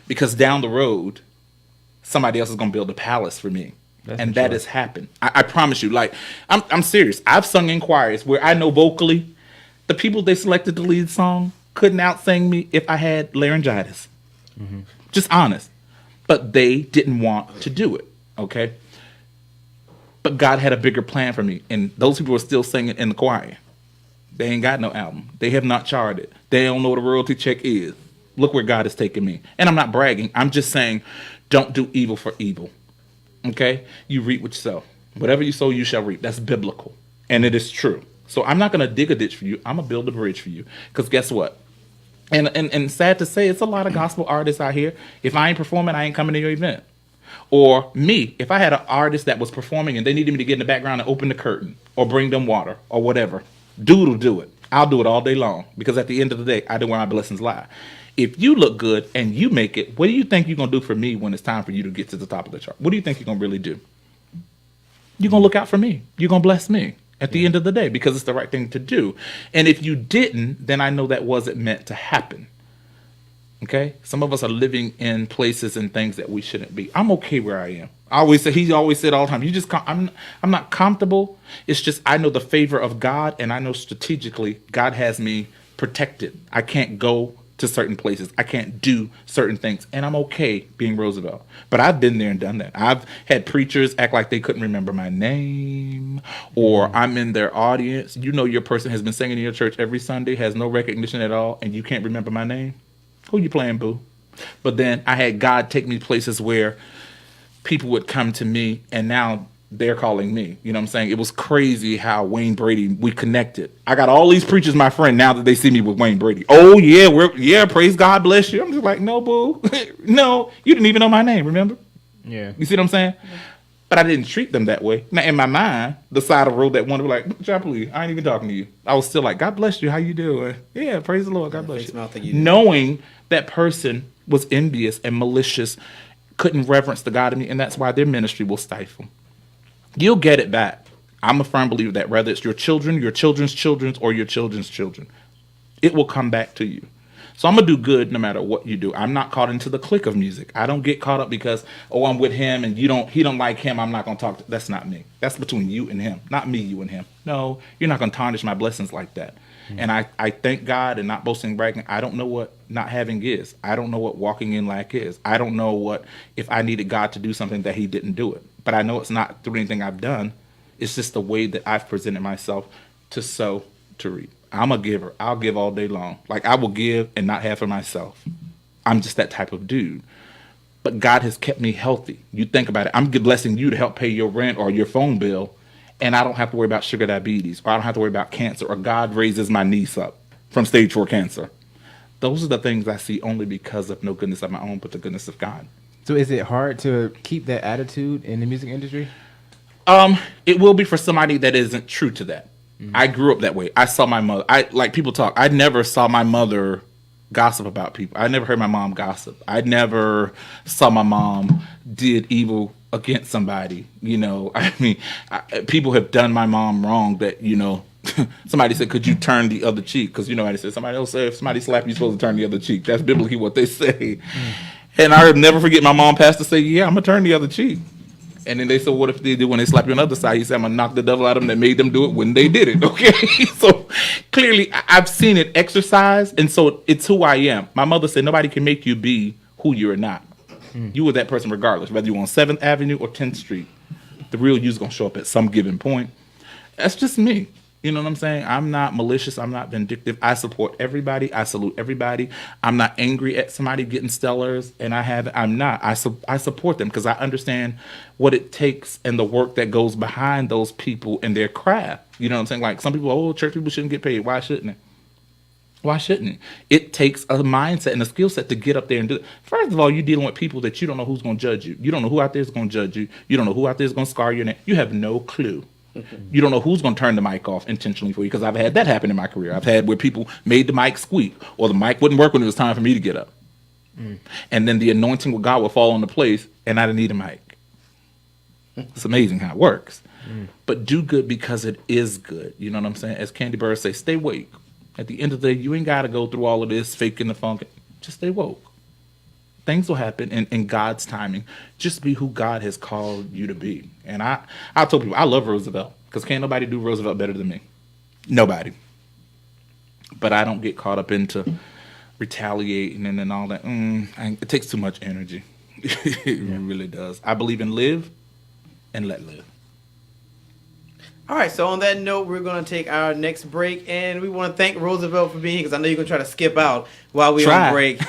Because down the road, somebody else is going to build a palace for me. And that has happened. I promise you. Like, I'm serious. I've sung in choirs where I know vocally, the people they selected to lead song couldn't out-sing me if I had laryngitis. Mm-hmm. Just honest. But they didn't want to do it, okay? But God had a bigger plan for me. And those people are still singing in the choir. They ain't got no album. They have not charted. They don't know what a royalty check is. Look where God has taken me. And I'm not bragging. I'm just saying, don't do evil for evil. Okay? You reap what you sow. Whatever you sow, you shall reap. That's biblical. And it is true. So I'm not going to dig a ditch for you. I'm going to build a bridge for you. Because guess what? And sad to say, it's a lot of gospel artists out here. If I ain't performing, I ain't coming to your event. Or me, if I had an artist that was performing and they needed me to get in the background and open the curtain or bring them water or whatever, dude will do it. I'll do it all day long because at the end of the day, I know where my blessings lie. If you look good and you make it, what do you think you're going to do for me when it's time for you to get to the top of the chart? What do you think you're going to really do? You're going to look out for me. You're going to bless me at the end of the day because it's the right thing to do. And if you didn't, then I know that wasn't meant to happen. Okay? Some of us are living in places and things that we shouldn't be. I'm okay where I am. He always said all the time, I'm not comfortable. It's just I know the favor of God, and I know strategically God has me protected. I can't go to certain places. I can't do certain things, and I'm okay being Roosevelt. But I've been there and done that. I've had preachers act like they couldn't remember my name, or I'm in their audience. You know your person has been singing in your church every Sunday, has no recognition at all, and you can't remember my name? Who you playing, boo? But then I had God take me places where people would come to me, and now they're calling me. You know what I'm saying? It was crazy how Wayne Brady, we connected. I got all these preachers, my friend, now that they see me with Wayne Brady. Oh, yeah, praise God, bless you. I'm just like, no, boo. No, you didn't even know my name, remember? Yeah. You see what I'm saying? Yeah. But I didn't treat them that way. Now, in my mind, the side of the road that one would be like, John, please, I ain't even talking to you. I was still like, God bless you. How you doing? Yeah, praise the Lord. God bless you. Knowing that person was envious and malicious, couldn't reverence the God in me, and that's why their ministry will stifle. You'll get it back. I'm a firm believer that whether it's your children, your children's children, or your children's children, it will come back to you. So I'm going to do good no matter what you do. I'm not caught into the clique of music. I don't get caught up because, I'm with him and he don't like him. I'm not going to talk. That's not me. That's between you and him, not me, you and him. No, you're not going to tarnish my blessings like that. Mm-hmm. And I thank God, and not boasting, bragging. I don't know what not having is. I don't know what walking in lack is. I don't know what if I needed God to do something that he didn't do it. But I know it's not through anything I've done. It's just the way that I've presented myself to sow, to reap. I'm a giver. I'll give all day long. Like, I will give and not have for myself. I'm just that type of dude. But God has kept me healthy. You think about it. I'm blessing you to help pay your rent or your phone bill, and I don't have to worry about sugar diabetes, or I don't have to worry about cancer, or God raises my niece up from stage 4 cancer. Those are the things I see only because of no goodness of my own, but the goodness of God. So is it hard to keep that attitude in the music industry? It will be for somebody that isn't true to that. Mm-hmm. I grew up that way. I saw my mother. Like people talk. I never saw my mother gossip about people. I never heard my mom gossip. I never saw my mom did evil against somebody. You know, I mean, people have done my mom wrong that, you know, somebody said, could you turn the other cheek? Because, you know, I said, somebody else said, if somebody slapped you, you're supposed to turn the other cheek. That's biblically what they say. And I'll never forget my mom passed to say, yeah, I'm going to turn the other cheek. And then they said, what if they do when they slap you on the other side? He said, I'm going to knock the devil out of them that made them do it when they did it. Okay. So clearly I've seen it exercise. And so it's who I am. My mother said, nobody can make you be who you're not. You were that person regardless, whether you're on 7th Avenue or 10th Street. The real you's going to show up at some given point. That's just me. You know what I'm saying? I'm not malicious. I'm not vindictive. I support everybody. I salute everybody. I'm not angry at somebody getting stellars, and I'm not. I support them because I understand what it takes and the work that goes behind those people and their craft. You know what I'm saying? Like some people, church people shouldn't get paid. Why shouldn't it? Why shouldn't it? It takes a mindset and a skill set to get up there and do it. First of all, you're dealing with people that you don't know who's going to judge you. You don't know who out there is going to judge you. You don't know who out there is going to scar your name. You have no clue. You don't know who's going to turn the mic off intentionally for you, because I've had that happen in my career. I've had where people made the mic squeak, or the mic wouldn't work when it was time for me to get up. And then the anointing with God would fall into place, and I didn't need a mic. It's amazing how it works. But do good because it is good. You know what I'm saying? As Candy Bird say, stay woke. At the end of the day, you ain't got to go through all of this faking the funk. Just stay woke. Things will happen in God's timing. Just be who God has called you to be. And I told people, I love Roosevelt, because can't nobody do Roosevelt better than me. Nobody. But I don't get caught up into retaliating and all that. It takes too much energy. It really does. I believe in live and let live. All right, so on that note, we're going to take our next break, and we want to thank Roosevelt for being here, because I know you're going to try to skip out while we're on break.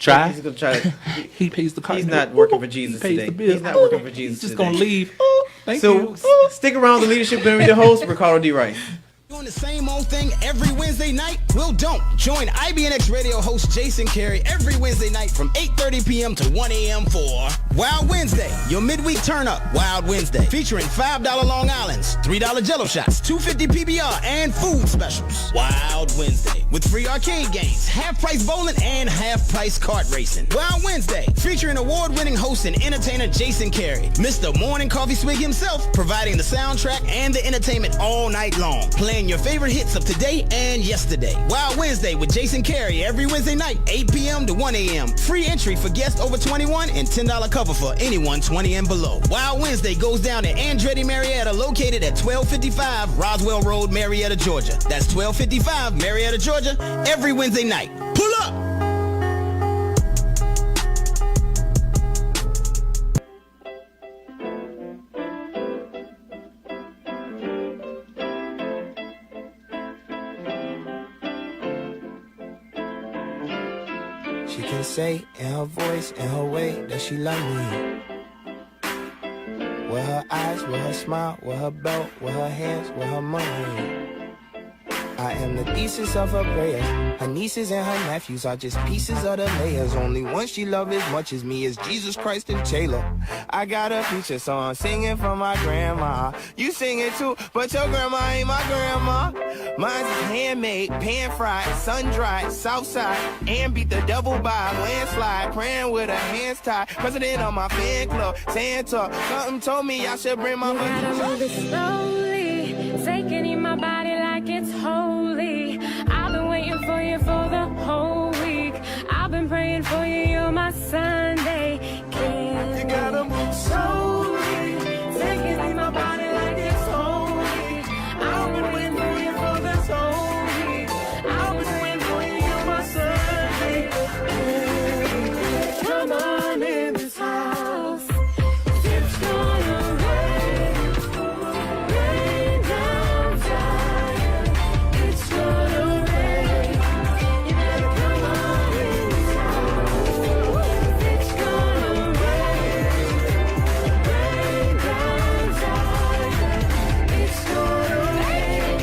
Try. He's going to try to... He pays the car. He's not working for Jesus He pays today. the bill. He's not working for Jesus He's just today. going to leave. Thank So you. stick around. The Leadership Gonna be the host, Ricardo D. Rice. Doing the same old thing every Wednesday night? Well, don't. Join IBNX radio host Jason Carey every Wednesday night from 8:30 p.m. to 1 a.m. for Wild Wednesday, your midweek turn up. Wild Wednesday, featuring $5 Long Islands, $3 Jello shots, $2.50 PBR, and food specials. Wild Wednesday, with free arcade games, half-price bowling, and half-price kart racing. Wild Wednesday, featuring award-winning host and entertainer Jason Carey, Mr. Morning Coffee Swig himself, providing the soundtrack and the entertainment all night long, playing your favorite hits of today and yesterday. Wild Wednesday with Jason Carey every Wednesday night, 8 p.m. to 1 a.m. Free entry for guests over 21 and $10 cover for anyone 20 and below. Wild Wednesday goes down at Andretti Marietta, located at 1255 Roswell Road, Marietta, Georgia. That's 1255 Marietta, Georgia, every Wednesday night. Pull up! She can say in her voice, in her way, that she love me. With her eyes, with her smile, with her belt, with her hands, with her money. I am the thesis of her prayers. Her nieces and her nephews are just pieces of the layers. Only one she love as much as me is Jesus Christ and Taylor. I got a feature song singing for my grandma. You sing it too, but your grandma ain't my grandma. Mine's is handmade, pan-fried, sun-dried, southside, and beat the devil by a landslide. Praying with her hands tied. President of my fan club, Santa. Something told me I should bring my gotta move it slowly, taking in my body like it's holy. I've been waiting for you for the whole week. I've been praying for you, you're my Sunday king. You gotta move slowly, taking in my body like it's holy. I've been waiting for you for this whole week. I've been waiting for you, you're my Sunday king. Come on in this house. It's gonna rain, rain down Zion. It's gonna rain. You better come on in this house. It's gonna rain, rain down Zion. It's gonna rain.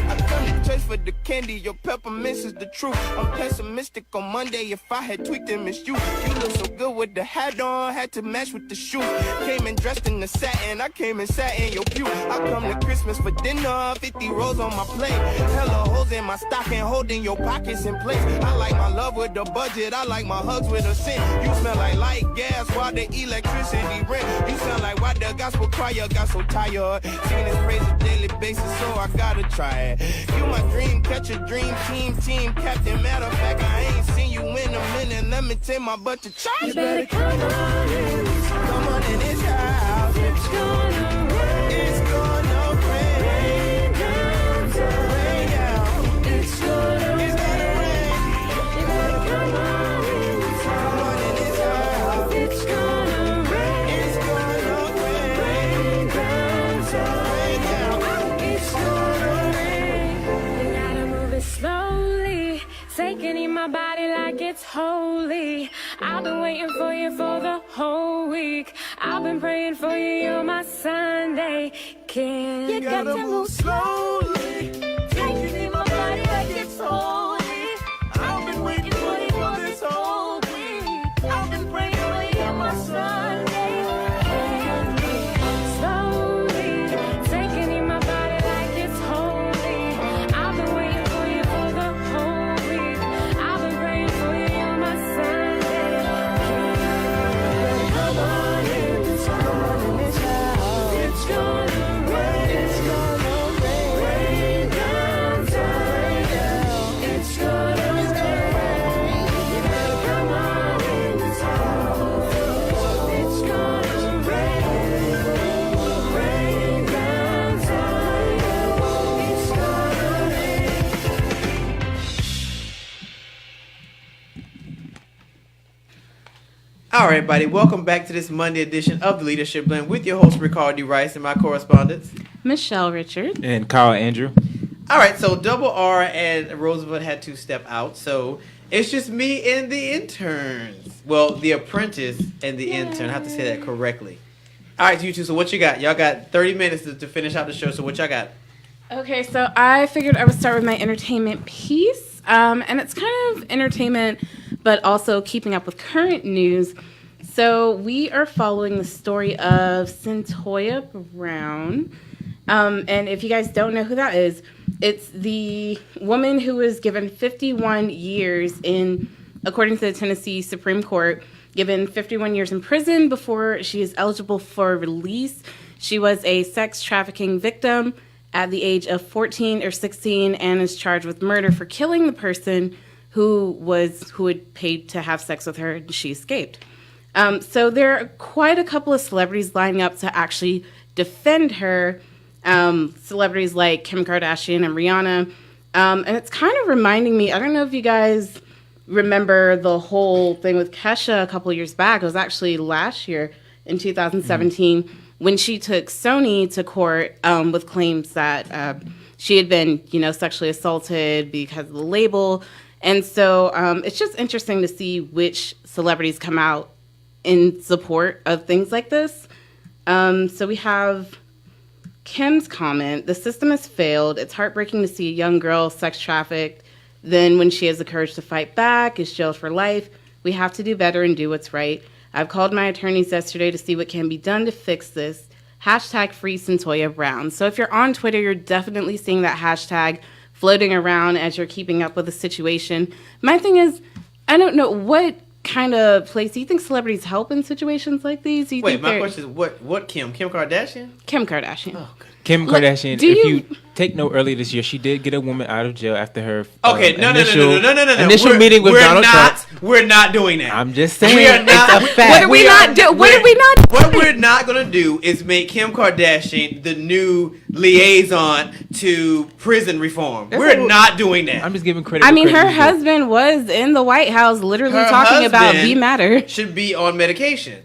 I come to church for the candy, your peppermints is the truth. I'm pessimistic on Monday, if I had tweaked and missed you. You look so good with the hat on, had to match with the shoe. Came in dressed in the satin, I came and sat in your pew. I come to Christmas for dinner, 50 rolls on my plate. Hella holes in my stocking, holding your pockets in place. I like my love with the budget, I like my hugs with a cent. You smell like light gas while the electricity rent. You sound like why the gospel choir got so tired. Singing this praise on a daily basis, so I gotta try it. You my dream catcher, dream team captain. Matter of fact, I ain't seen you in a minute. Let me take my butt to church. You better come on in this house. Come on in this house. It's gonna rain. It's gonna rain. Rain down Zion. Rain down. It's gonna rain. It's gonna rain. You better come on in this Come house. on in this house. It's gonna rain. It's gonna rain. Rain down Zion. Rain down. It's gonna rain. You gotta move it slowly, taking in my body like it's holy. I've been waiting for you for the whole week. I've been praying for you, you're my Sunday king. You got to move slowly, taking in my body like it's holy. I've been waiting for you for this whole week. I've been praying for you, you're my Sunday king. Slowly, taking in my body like it's holy. I've been waiting for you for the whole week. I've been praying for you, you're my Sunday king. Come on in this house. It's gonna rain. It's gonna rain. right, everybody. Welcome back to this Monday edition of the Leadership Blend with your host, Ricardo D. Rice, and my correspondents, Michelle Richard. And Kyle Andrew. All right, so Double R and Roosevelt had to step out, so it's just me and the interns. Well, the apprentice and the intern. I have to say that correctly. All right, you two, so what you got? Y'all got 30 minutes to finish out the show, so what y'all got? Okay, so I figured I would start with my entertainment piece. And it's kind of entertainment, but also keeping up with current news. So we are following the story of Cyntoia Brown. And if you guys don't know who that is, it's the woman who was given 51 years according to the Tennessee Supreme Court, given 51 years in prison before she is eligible for release. She was a sex trafficking victim at the age of 14 or 16 and is charged with murder for killing the person who had paid to have sex with her, and she escaped. So there are quite a couple of celebrities lining up to actually defend her. Celebrities like Kim Kardashian and Rihanna. And it's kind of reminding me, I don't know if you guys remember the whole thing with Kesha a couple of years back. It was actually last year in 2017 when she took Sony to court with claims that she had been, sexually assaulted because of the label. And so it's just interesting to see which celebrities come out in support of things like this. So we have Kim's comment: "The system has failed. It's heartbreaking to see a young girl sex trafficked. Then when she has the courage to fight back, is jailed for life. We have to do better and do what's right. I've called my attorneys yesterday to see what can be done to fix this. Hashtag free Cyntoia Brown." So if you're on Twitter, you're definitely seeing that hashtag floating around as you're keeping up with the situation. My thing is, I don't know, what kind of place do you think celebrities help in situations like these? Do you Wait, think my question is, what Kim? Kim Kardashian? Kim Kardashian. Oh, good. Kim Look, Kardashian, do if you- you take note, earlier this year, she did get a woman out of jail after her Okay, no. initial meeting with Donald Trump. We're not doing that. I'm just saying, We are not. it's a fact. What did we not do? What did we not do? What we're not going to do is make Kim Kardashian the new liaison to prison reform. We're not doing that. I'm just giving credit. I where mean, her credit is due. husband was in the White House literally Her talking about husband Be Matter. should be on medication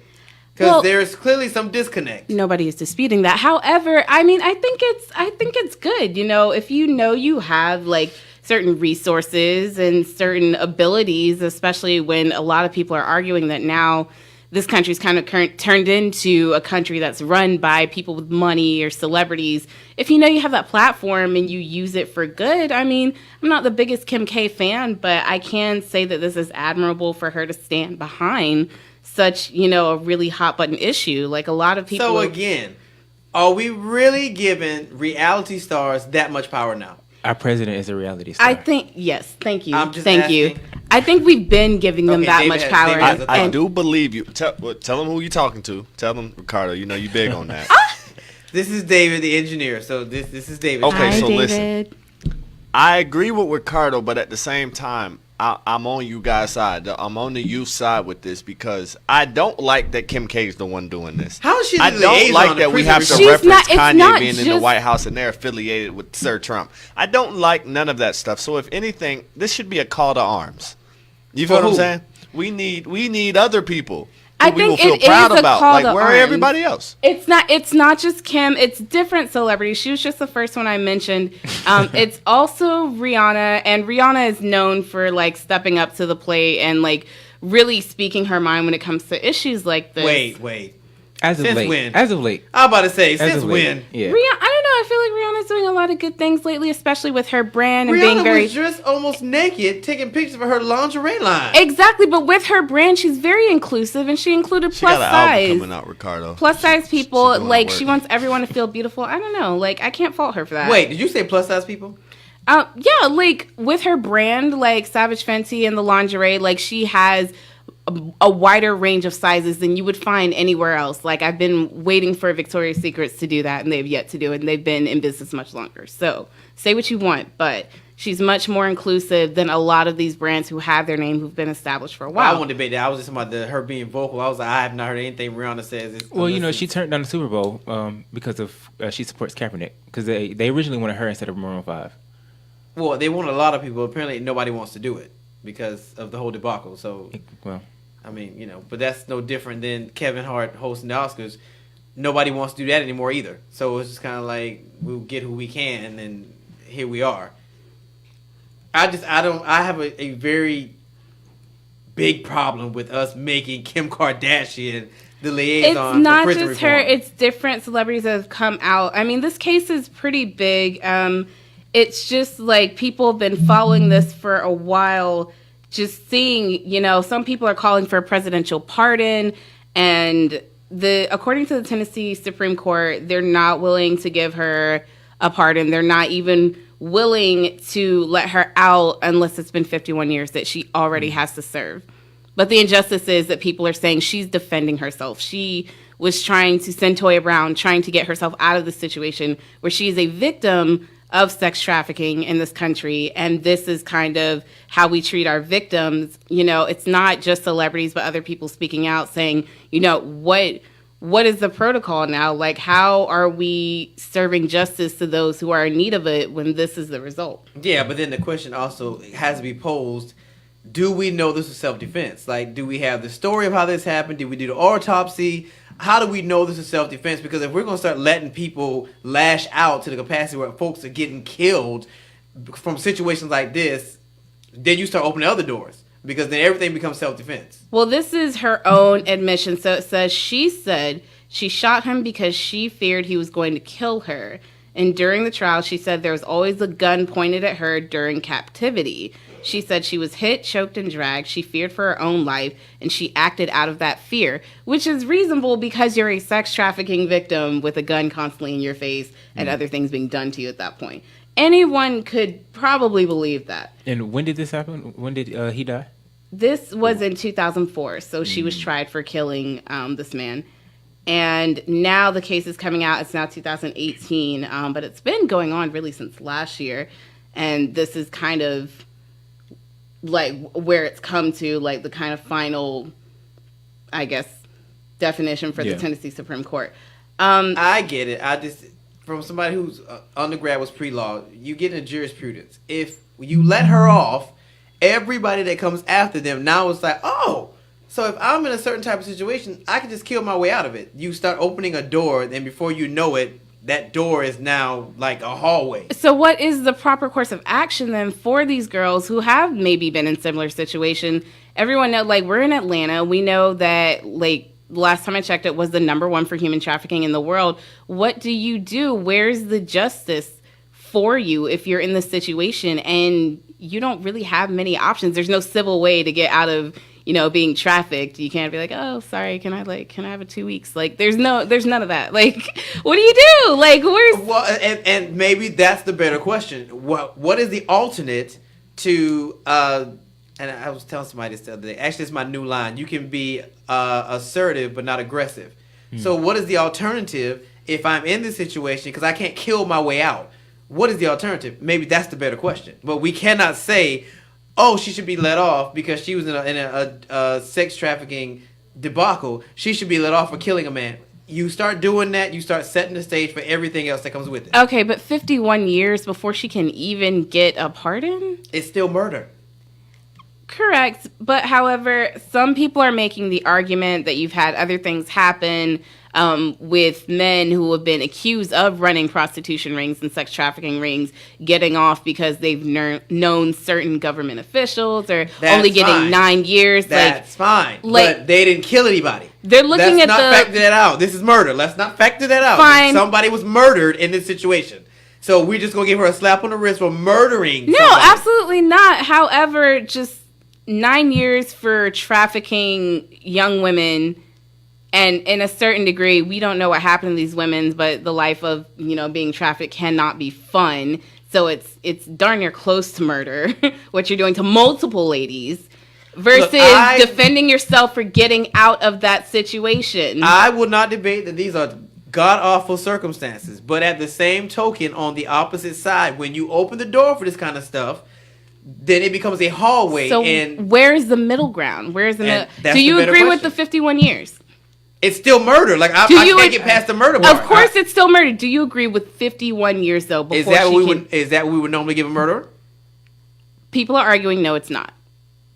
because Well- there's clearly some disconnect. Nobody is disputing that. However, I mean, I think it's good. If you have like certain resources and certain abilities, especially when a lot of people are arguing that now this country's kind of turned into a country that's run by people with money or celebrities. If you have that platform and you use it for good, I mean, I'm not the biggest Kim K fan, but I can say that this is admirable for her to stand behind such, a really hot button issue. Like a lot of people. So again, are we really giving reality stars that much power now? Our president is a reality star. I think, yes, thank you. I'm just Thank you. asking. I think we've been giving them Okay, that David much has- power. David has a I thought. do believe you. Tell them who you're talking to. Tell them, Ricardo. You big on that. This is David, the engineer. So this is David. Okay, Hi, so listen. David. I agree with Ricardo, but at the same time, I'm on you guys' side. I'm on the youth side with this because I don't like that Kim K is the one doing this. How is she the I don't liaison like to that we prison have to reform? She's reference not- it's Kanye not being in the just- White House and they're affiliated with Sir Trump. I don't like none of that stuff. So if anything, this should be a call to arms. You feel For what I'm who? saying? We need other people. I who we will think feel it is proud a about. call Like to where are arms. everybody else? It's not just Kim. It's different celebrities. She was just the first one I mentioned. It's also Rihanna, and Rihanna is known for like stepping up to the plate and like really speaking her mind when it comes to issues like this. Wait. As of Since late. when? As of late. I'm about to say, As since of late. when? Yeah. I don't know. I feel like Rihanna's doing a lot of good things lately, especially with her brand and being Rihanna very was just almost naked, taking pictures of her lingerie line. exactly. But with her brand, she's very inclusive, and she included She plus got an album size. coming out, Ricardo. Plus size people, She's doing like work. she wants everyone to feel beautiful. I don't know, like I can't fault her for that. Wait, did you say plus size people? Yeah, like with her brand, like Savage Fenty and the lingerie, like she has a wider range of sizes than you would find anywhere else. Like I've been waiting for Victoria's Secrets to do that, and they've yet to do it, and they've been in business much longer. So say what you want, but she's much more inclusive than a lot of these brands who have their name, who've been established for a Well, I while. won't debate that. I was just talking about her being vocal. I was like, I have not heard anything Rihanna says. Well, she turned down the Super Bowl because of she supports Kaepernick because they originally wanted her instead of Maroon 5. Well, they want a lot of people. Apparently, nobody wants to do it because of the whole debacle. So, Well, I mean, you know, but that's no different than Kevin Hart hosting the Oscars. Nobody wants to do that anymore either. So it's just kind of like we'll get who we can, and here we are. I have a very big problem with us making Kim Kardashian the liaison. It's not for prison just her; reform. it's different celebrities that have come out. I mean, this case is pretty big. It's just like people have been following this for a while. Just seeing, you know, some people are calling for a presidential pardon, and according to the Tennessee Supreme Court, they're not willing to give her a pardon. They're not even willing to let her out unless it's been 51 years that she already has to serve. But the injustice is that people are saying she's defending herself. She was trying to send Toya Brown, trying to get herself out of the situation where she is a victim of sex trafficking in this country, and this is kind of how we treat our victims. You know, it's not just celebrities, but other people speaking out saying, you know, what is the protocol now? Like, how are we serving justice to those who are in need of it when this is the result? Yeah, but then the question also has to be posed, do we know this is self-defense? Like, do we have the story of how this happened? Did we do the autopsy? How do we know this is self-defense? Because if we're going to start letting people lash out to the capacity where folks are getting killed from situations like this, then you start opening other doors. Because then everything becomes self-defense. Well, this is her own admission. So it says she said she shot him because she feared he was going to kill her. And during the trial, she said there was always a gun pointed at her during captivity. She said she was hit, choked, and dragged. She feared for her own life, and she acted out of that fear, which is reasonable because you're a sex trafficking victim with a gun constantly in your face and other things being done to you at that point. Anyone could probably believe that. And when did this happen? When did he die? This was in 2004, so she was tried for killing this man. And now the case is coming out. It's now 2018, but it's been going on really since last year. And this is kind of like where it's come to, like the kind of final, I guess, definition for the Tennessee Supreme Court. I get it. I just, from somebody whose undergrad was pre-law, you get into jurisprudence. If you let her off, everybody that comes after them now is like, oh, so if I'm in a certain type of situation, I can just kill my way out of it. You start opening a door, and before you know it, that door is now like a hallway. So what is the proper course of action then for these girls who have maybe been in similar situation? Everyone know, like, we're in Atlanta. We know that, like, last time I checked, it was the #1 for human trafficking in the world. What do you do? Where's the justice for you if you're in this situation and you don't really have many options? There's no civil way to get out of, you know, being trafficked. You can't be like, oh, sorry, can I have a 2 weeks? Like, there's none of that. Like, what do you do? Like, where's... Well, and maybe that's the better question. What is the alternate to, and I was telling somebody this the other day. Actually, it's my new line. You can be assertive but not aggressive. So what is the alternative if I'm in this situation because I can't kill my way out? What is the alternative? Maybe that's the better question. But we cannot say, oh, she should be let off because she was in a sex trafficking debacle. She should be let off for killing a man. You start doing that, you start setting the stage for everything else that comes with it. Okay, but 51 years before she can even get a pardon? It's still murder. Correct. But however, some people are making the argument that you've had other things happen with men who have been accused of running prostitution rings and sex trafficking rings getting off because they've known certain government officials or only getting 9 years. That's fine. Like, but they didn't kill anybody. They're looking Let's not factor that out. This is murder. Let's not factor that out. Fine. Somebody was murdered in this situation. So we're just going to give her a slap on the wrist for murdering No, somebody. absolutely not. However, just 9 years for trafficking young women, and in a certain degree, we don't know what happened to these women, but the life of, you know, being trafficked cannot be fun. So it's darn near close to murder, what you're doing to multiple ladies, versus defending yourself for getting out of that situation. I will not debate that these are god-awful circumstances, but at the same token, on the opposite side, when you open the door for this kind of stuff, then it becomes a hallway. So and where's the middle ground? Where's the middle? that's Do you the better agree with question. the 51 years? It's still murder. Like I can't get past the murder part. Of course, it's still murder. Do you agree with 51 years though? Before Is that what we would normally give a murderer? People are arguing no, it's not.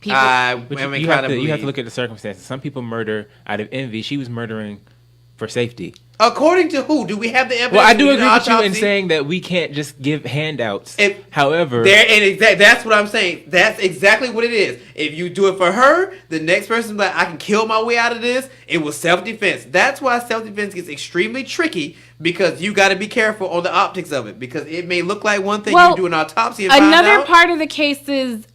But you have to look at the circumstances. Some people murder out of envy. She was murdering for safety. According to who? Do we have the evidence? Well, I do agree with you in saying that we can't just give handouts. However, that's what I'm saying. That's exactly what it is. If you do it for her, the next person's like, I can kill my way out of this. It was self-defense. That's why self-defense gets extremely tricky, because you got to be careful on the optics of it, because it may look like one thing, you do an autopsy and find out. Another part of the case is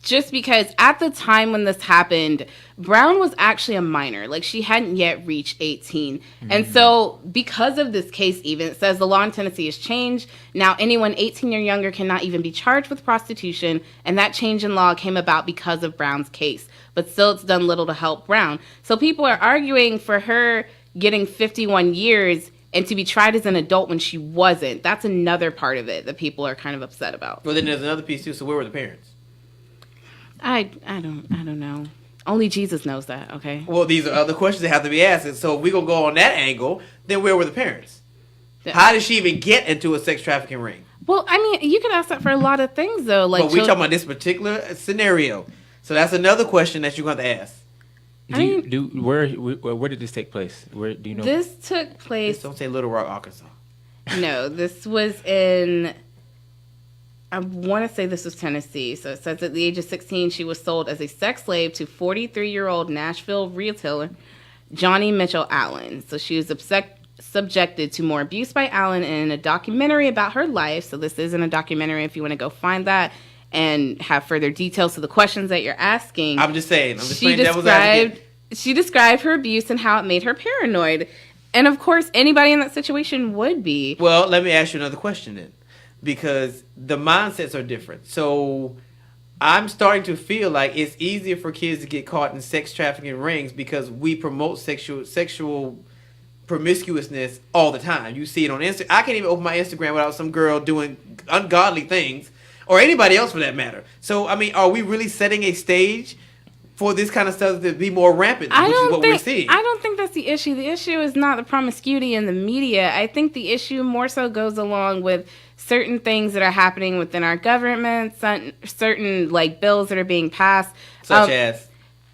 just because at the time when this happened, Brown was actually a minor. Like, she hadn't yet reached 18. And so because of this case, even, it says the law in Tennessee has changed. Now anyone 18 or younger cannot even be charged with prostitution, and that change in law came about because of Brown's case. But still, it's done little to help Brown. So people are arguing for her getting 51 years and to be tried as an adult when she wasn't. That's another part of it that people are kind of upset about. Well, then there's another piece too. So where were the parents? I don't know. Only Jesus knows that, okay? Well, these are other questions that have to be asked. And so if we're going to go on that angle, then where were the parents? How did she even get into a sex trafficking ring? Well, I mean, you can ask that for a lot of things, though. Like, but we're talking about this particular scenario. So that's another question that you're going to ask. Where did this take place? Where do you know? This took place... Don't say Little Rock, Arkansas. No, this was in... I want to say this was Tennessee. So it says at the age of 16, she was sold as a sex slave to 43-year-old Nashville retailer Johnny Mitchell Allen. So she was subjected to more abuse by Allen in a documentary about her life. So this isn't a documentary if you want to go find that and have further details to the questions that you're asking. I'm just saying. Devil's advocate. She described her abuse and how it made her paranoid. And of course, anybody in that situation would be. Well, let me ask you another question then, because the mindsets are different. So I'm starting to feel like it's easier for kids to get caught in sex trafficking rings because we promote sexual promiscuousness all the time. You see it on Instagram. I can't even open my Instagram without some girl doing ungodly things, or anybody else for that matter. So, I mean, are we really setting a stage for this kind of stuff to be more rampant, which is what we're seeing? I don't think that's the issue. The issue is not the promiscuity in the media. I think the issue more so goes along with certain things that are happening within our government, certain like bills that are being passed. Such as?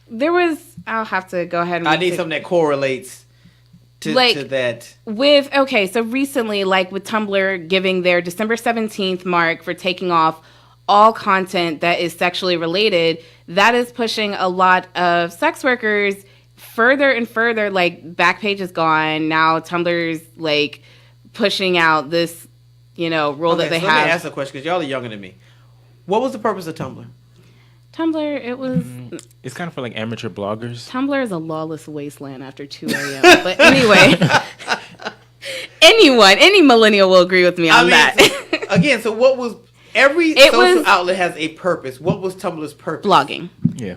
There was, I'll have to go ahead and... I need something that correlates to that. So recently, like with Tumblr giving their December 17th mark for taking off all content that is sexually related, that is pushing a lot of sex workers further and further. Like, Backpage is gone. Now Tumblr's like pushing out this, rule that they have. Let me ask a question, because y'all are younger than me. What was the purpose of Tumblr? Tumblr, it was... It's kind of for like amateur bloggers. Tumblr is a lawless wasteland after 2 a.m. But anyway, any millennial will agree with me on that. Again, so what was... Every social outlet has a purpose. What was Tumblr's purpose? Blogging. Yeah.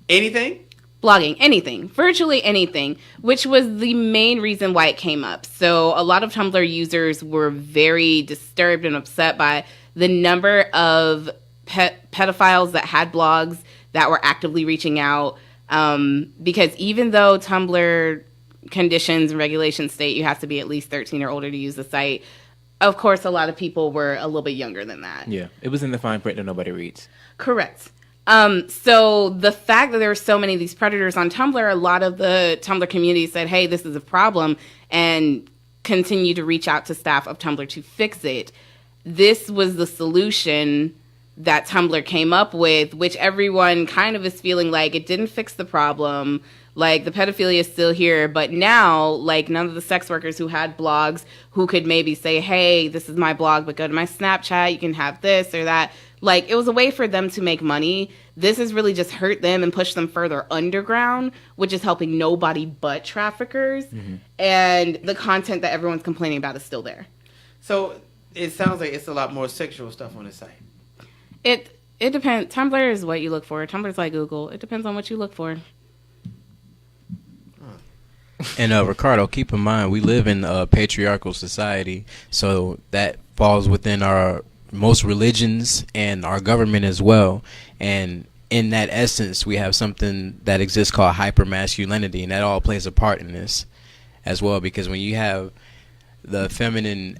Anything? Blogging. Anything. Virtually anything. Which was the main reason why it came up. So a lot of Tumblr users were very disturbed and upset by the number of pedophiles that had blogs that were actively reaching out. Because even though Tumblr conditions and regulations state you have to be at least 13 or older to use the site, of course, a lot of people were a little bit younger than that. Yeah, it was in the fine print that nobody reads. Correct. So the fact that there were so many of these predators on Tumblr, a lot of the Tumblr community said, hey, this is a problem, and continue to reach out to staff of Tumblr to fix it. This was the solution that Tumblr came up with, which everyone kind of is feeling like it didn't fix the problem. Like, the pedophilia is still here, but now, like, none of the sex workers who had blogs who could maybe say, hey, this is my blog, but go to my Snapchat, you can have this or that. Like, it was a way for them to make money. This has really just hurt them and pushed them further underground, which is helping nobody but traffickers. Mm-hmm. And the content that everyone's complaining about is still there. So it sounds like it's a lot more sexual stuff on the site. It depends. Tumblr is what you look for. Tumblr's like Google. It depends on what you look for. And Ricardo, keep in mind, we live in a patriarchal society, so that falls within our most religions and our government as well. And in that essence, we have something that exists called hypermasculinity, and that all plays a part in this as well, because when you have the feminine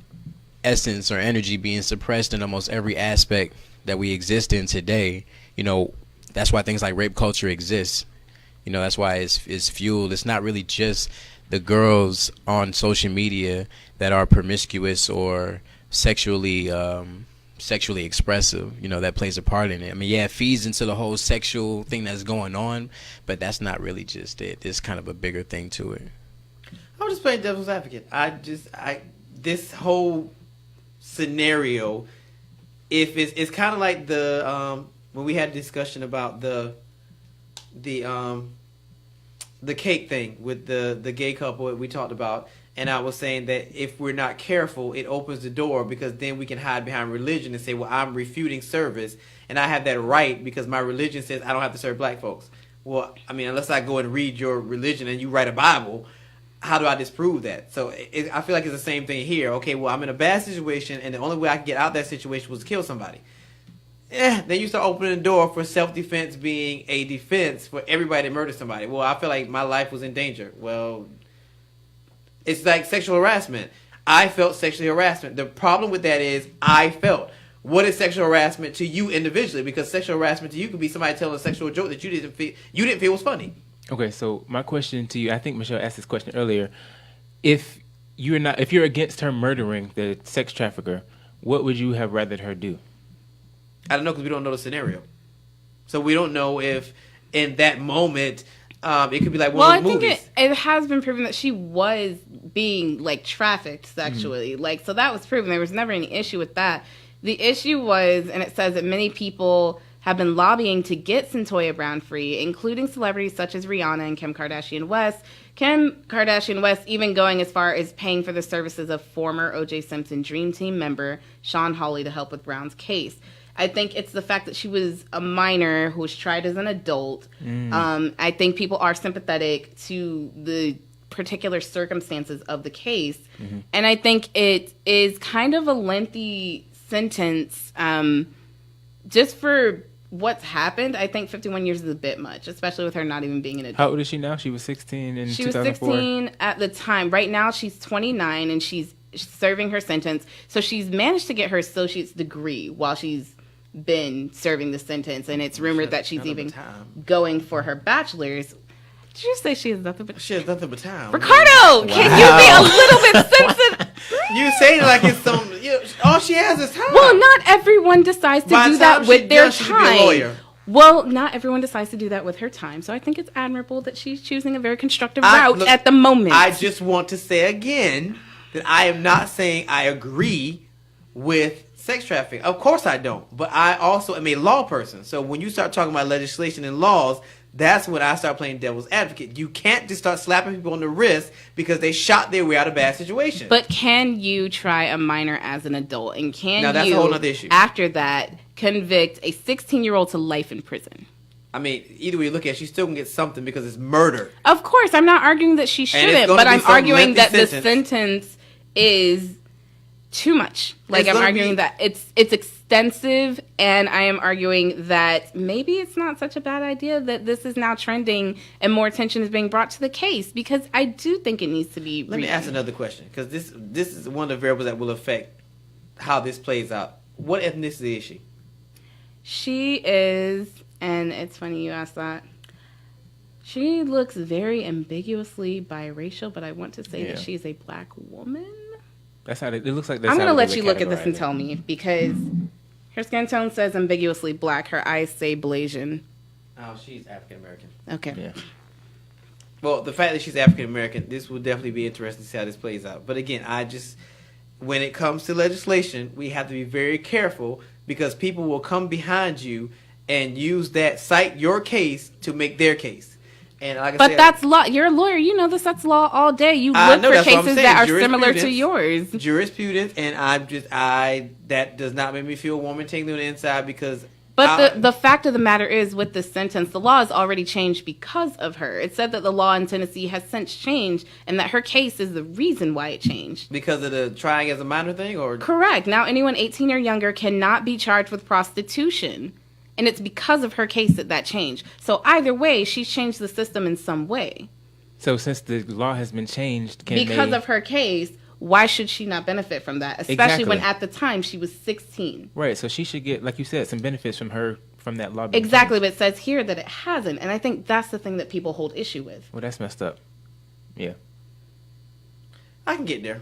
essence or energy being suppressed in almost every aspect that we exist in today, that's why things like rape culture exists. You know, that's why it's fueled. It's not really just the girls on social media that are promiscuous or sexually expressive, you know, that plays a part in it. I mean, yeah, it feeds into the whole sexual thing that's going on, but that's not really just it. There's kind of a bigger thing to it. I'm just playing devil's advocate. This whole scenario, if it's kind of like the when we had a discussion about the cake thing with the gay couple that we talked about, and I was saying that if we're not careful, it opens the door, because then we can hide behind religion and say, well, I'm refuting service, and I have that right because my religion says I don't have to serve black folks. Well, I mean, unless I go and read your religion and you write a Bible, how do I disprove that? So I feel like it's the same thing here. Okay, well, I'm in a bad situation, and the only way I can get out of that situation was to kill somebody. Then you start opening the door for self-defense being a defense for everybody that murdered somebody. Well, I feel like my life was in danger. Well, it's like sexual harassment. I felt sexually harassment. The problem with that is I felt. What is sexual harassment to you individually? Because sexual harassment to you could be somebody telling a sexual joke that you didn't feel was funny. Okay, so my question to you, I think Michelle asked this question earlier. If you're against her murdering the sex trafficker, what would you have rather her do? I don't know, because we don't know the scenario. So we don't know if in that moment it could be like one of those movies. Think it has been proven that she was being like trafficked sexually. Like, so that was proven. There was never any issue with that. The issue was, and it says that many people have been lobbying to get Cyntoia Brown free, including celebrities such as Rihanna and Kim Kardashian West. Kim Kardashian West even going as far as paying for the services of former O.J. Simpson Dream Team member Sean Hawley to help with Brown's case. I think it's the fact that she was a minor who was tried as an adult. I think people are sympathetic to the particular circumstances of the case. Mm-hmm. And I think it is kind of a lengthy sentence just for what's happened. I think 51 years is a bit much, especially with her not even being an adult. How old is she now? She was 16 in 2004? She was 16 at the time. Right now she's 29 and she's serving her sentence. So she's managed to get her associate's degree while she's been serving the sentence, and it's rumored that she's even going for her bachelor's. Did you say she has nothing but time? She has nothing but time. Ricardo, can you be a little bit sensitive? You say it like it's some. All she has is time. Well, not everyone decides to do that with their time. She should be a lawyer. Well, not everyone decides to do that with her time, so I think it's admirable that she's choosing a very constructive route at the moment. I just want to say again that I am not saying I agree with sex trafficking. Of course I don't. But I also am a law person. So when you start talking about legislation and laws, that's when I start playing devil's advocate. You can't just start slapping people on the wrist because they shot their way out of a bad situation. But can you try a minor as an adult? And can now, that's you, a whole other issue. After that, convict a 16-year-old to life in prison? I mean, either way you look at it, she still can get something because it's murder. Of course. I'm not arguing that she shouldn't, but I'm arguing that the sentence is too much. Like, I'm arguing that it's extensive, and I am arguing that maybe it's not such a bad idea that this is now trending and more attention is being brought to the case, because I do think it needs to be Let me ask another question, because this is one of the variables that will affect how this plays out. What ethnicity is she? She is, and it's funny you asked that, she looks very ambiguously biracial, but I want to say that she's a black woman. That's how it looks like. That's I'm going to let you look at this and tell me, because her skin tone says ambiguously black. Her eyes say Blasian. Oh, she's African American. Okay. Yeah. Well, the fact that she's African American, this will definitely be interesting to see how this plays out. But again, when it comes to legislation, we have to be very careful, because people will come behind you and cite your case to make their case. And like I said, that's law. You're a lawyer. You know this. That's law all day. You look for cases that are similar to yours. Jurisprudence, and that does not make me feel warm and tingling on the inside, because. But the fact of the matter is, with this sentence, the law has already changed because of her. It said that the law in Tennessee has since changed, and that her case is the reason why it changed. Because of the trying as a minor thing, or correct. Now, anyone 18 or younger cannot be charged with prostitution. And it's because of her case that changed. So either way, she's changed the system in some way. So since the law has been changed, because of her case, why should she not benefit from that? Especially when at the time she was 16. Right. So she should get, like you said, some benefits from her from that law. being Exactly, changed. but it says here that it hasn't, and I think that's the thing that people hold issue with. Well, that's messed up. Yeah. I can get there.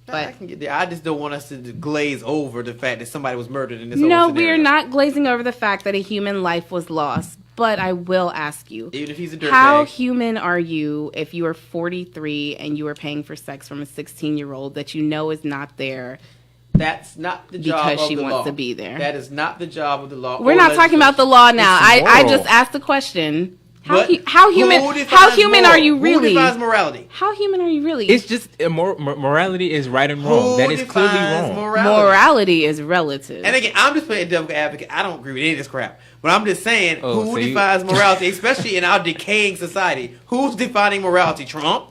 I But can get there. I just don't want us to glaze over the fact that somebody was murdered in this whole no, scenario. we're not glazing over the fact that a human life was lost. But I will ask you, Even if he's a dirtbag. how human are you if you are 43 and you are paying for sex from a 16-year-old that you know is not there? That's not the job Because of she the wants law. to be there. That is not the job of the law. We're or not talking about the law now. It's I moral. just asked the question. But How human? who defines How human moral? are you really? Who defines morality? How human are you really? It's just morality is right and wrong. Who That is clearly defines wrong. Morality is relative. And again, I'm just playing devil's advocate. I don't agree with any of this crap. But I'm just saying, Oh, who so you- defines morality, especially in our decaying society? Who's defining morality? Trump?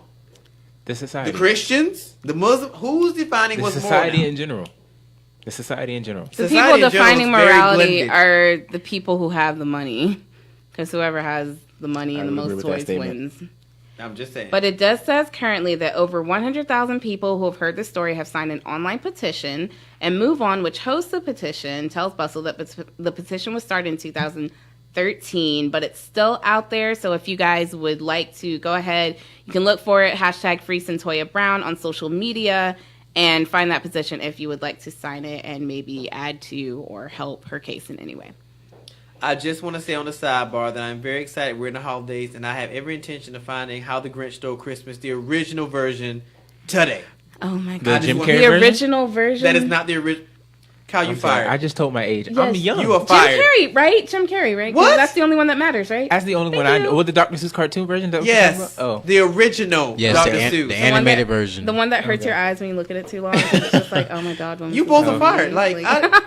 The society. The Christians? The Muslims? Who's defining The what's society moral? in general. The society in general. The Society people in general defining is very morality blended. are the people who have the money, because whoever has the money I and the would agree most with that toys statement. wins. I'm just saying. But it does says currently that over 100,000 people who have heard the story have signed an online petition, and Move On, which hosts the petition, tells Bustle that the petition was started in 2013, but it's still out there. So if you guys would like to go ahead, you can look for it, hashtag Free Centoya Brown on social media, and find that petition if you would like to sign it and maybe add to or help her case in any way. I just want to say on the sidebar that I'm very excited. We're in the holidays, and I have every intention of finding How the Grinch Stole Christmas, the original version, today. Oh my The god. Jim The Carrey The version? original version? That is not the original. Kyle, you I'm sorry, fired. I just told my age. Yes. I'm young. You are Jim fired. Carrey, right? Jim Carrey, right? 'Cause What? That's the only one that matters, right? That's the only one I know. What, the Dr. Seuss cartoon version? Is that what you're Yes. talking about? Oh. The original Yes, Dr. the Seuss. the animated version. The one that hurts your eyes when you look at it too long. It's just like, oh my god. when You was both this are movie? fired. Like,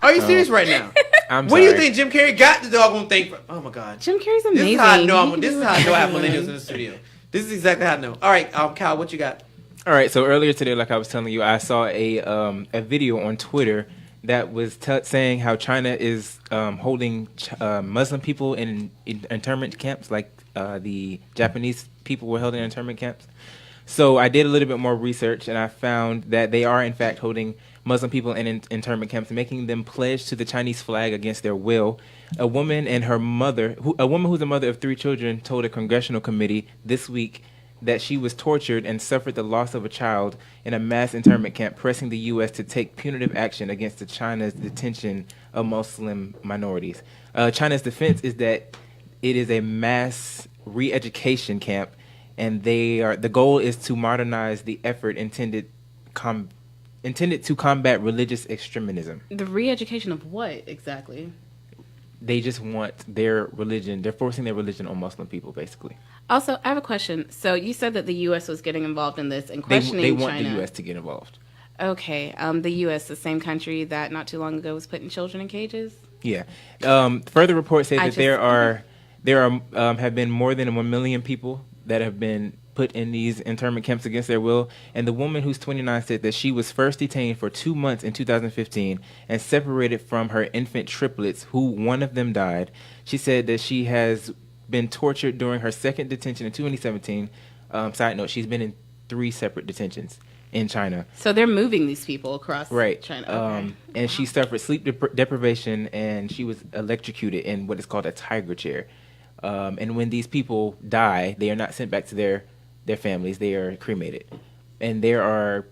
are you serious right now? I'm What sorry. do you think Jim Carrey got the doggone thing from? Oh my god. Jim Carrey's This amazing. is how I know. He can This do is how I know I have whatever he millennials in the studio. This is exactly how I know. All right, Kyle, what you got? All right, so earlier today, like I was telling you, I saw a video on Twitter that was saying how China is holding Muslim people in internment camps, like the Japanese people were held in internment camps. So I did a little bit more research, and I found that they are in fact holding Muslim people in internment camps, making them pledge to the Chinese flag against their will. A woman and her mother, a woman who's a mother of 3 children, told a congressional committee this week that she was tortured and suffered the loss of a child in a mass internment camp, pressing the U.S. to take punitive action against China's detention of Muslim minorities. China's defense is that it is a mass re-education camp, and the goal is to modernize the effort intended to combat religious extremism. The re-education of what exactly? They just want their religion. They're forcing their religion on Muslim people, basically. Also, I have a question. So you said that the U.S. was getting involved in this and They questioning want China. the U.S. to get involved. Okay, the U.S., the same country that not too long ago was putting children in cages. Yeah. Further reports say I that just- there have been more than 1 million people that have been put in these internment camps against their will. And the woman who's 29 said that she was first detained for 2 months in 2015 and separated from her infant triplets, who one of them died. She said that she has been tortured during her second detention in 2017. Side note, she's been in 3 separate detentions in China. So they're moving these people across Right. China. Okay. And she suffered sleep deprivation, and she was electrocuted in what is called a tiger chair. And when these people die, they are not sent back to their families. They are cremated. And there are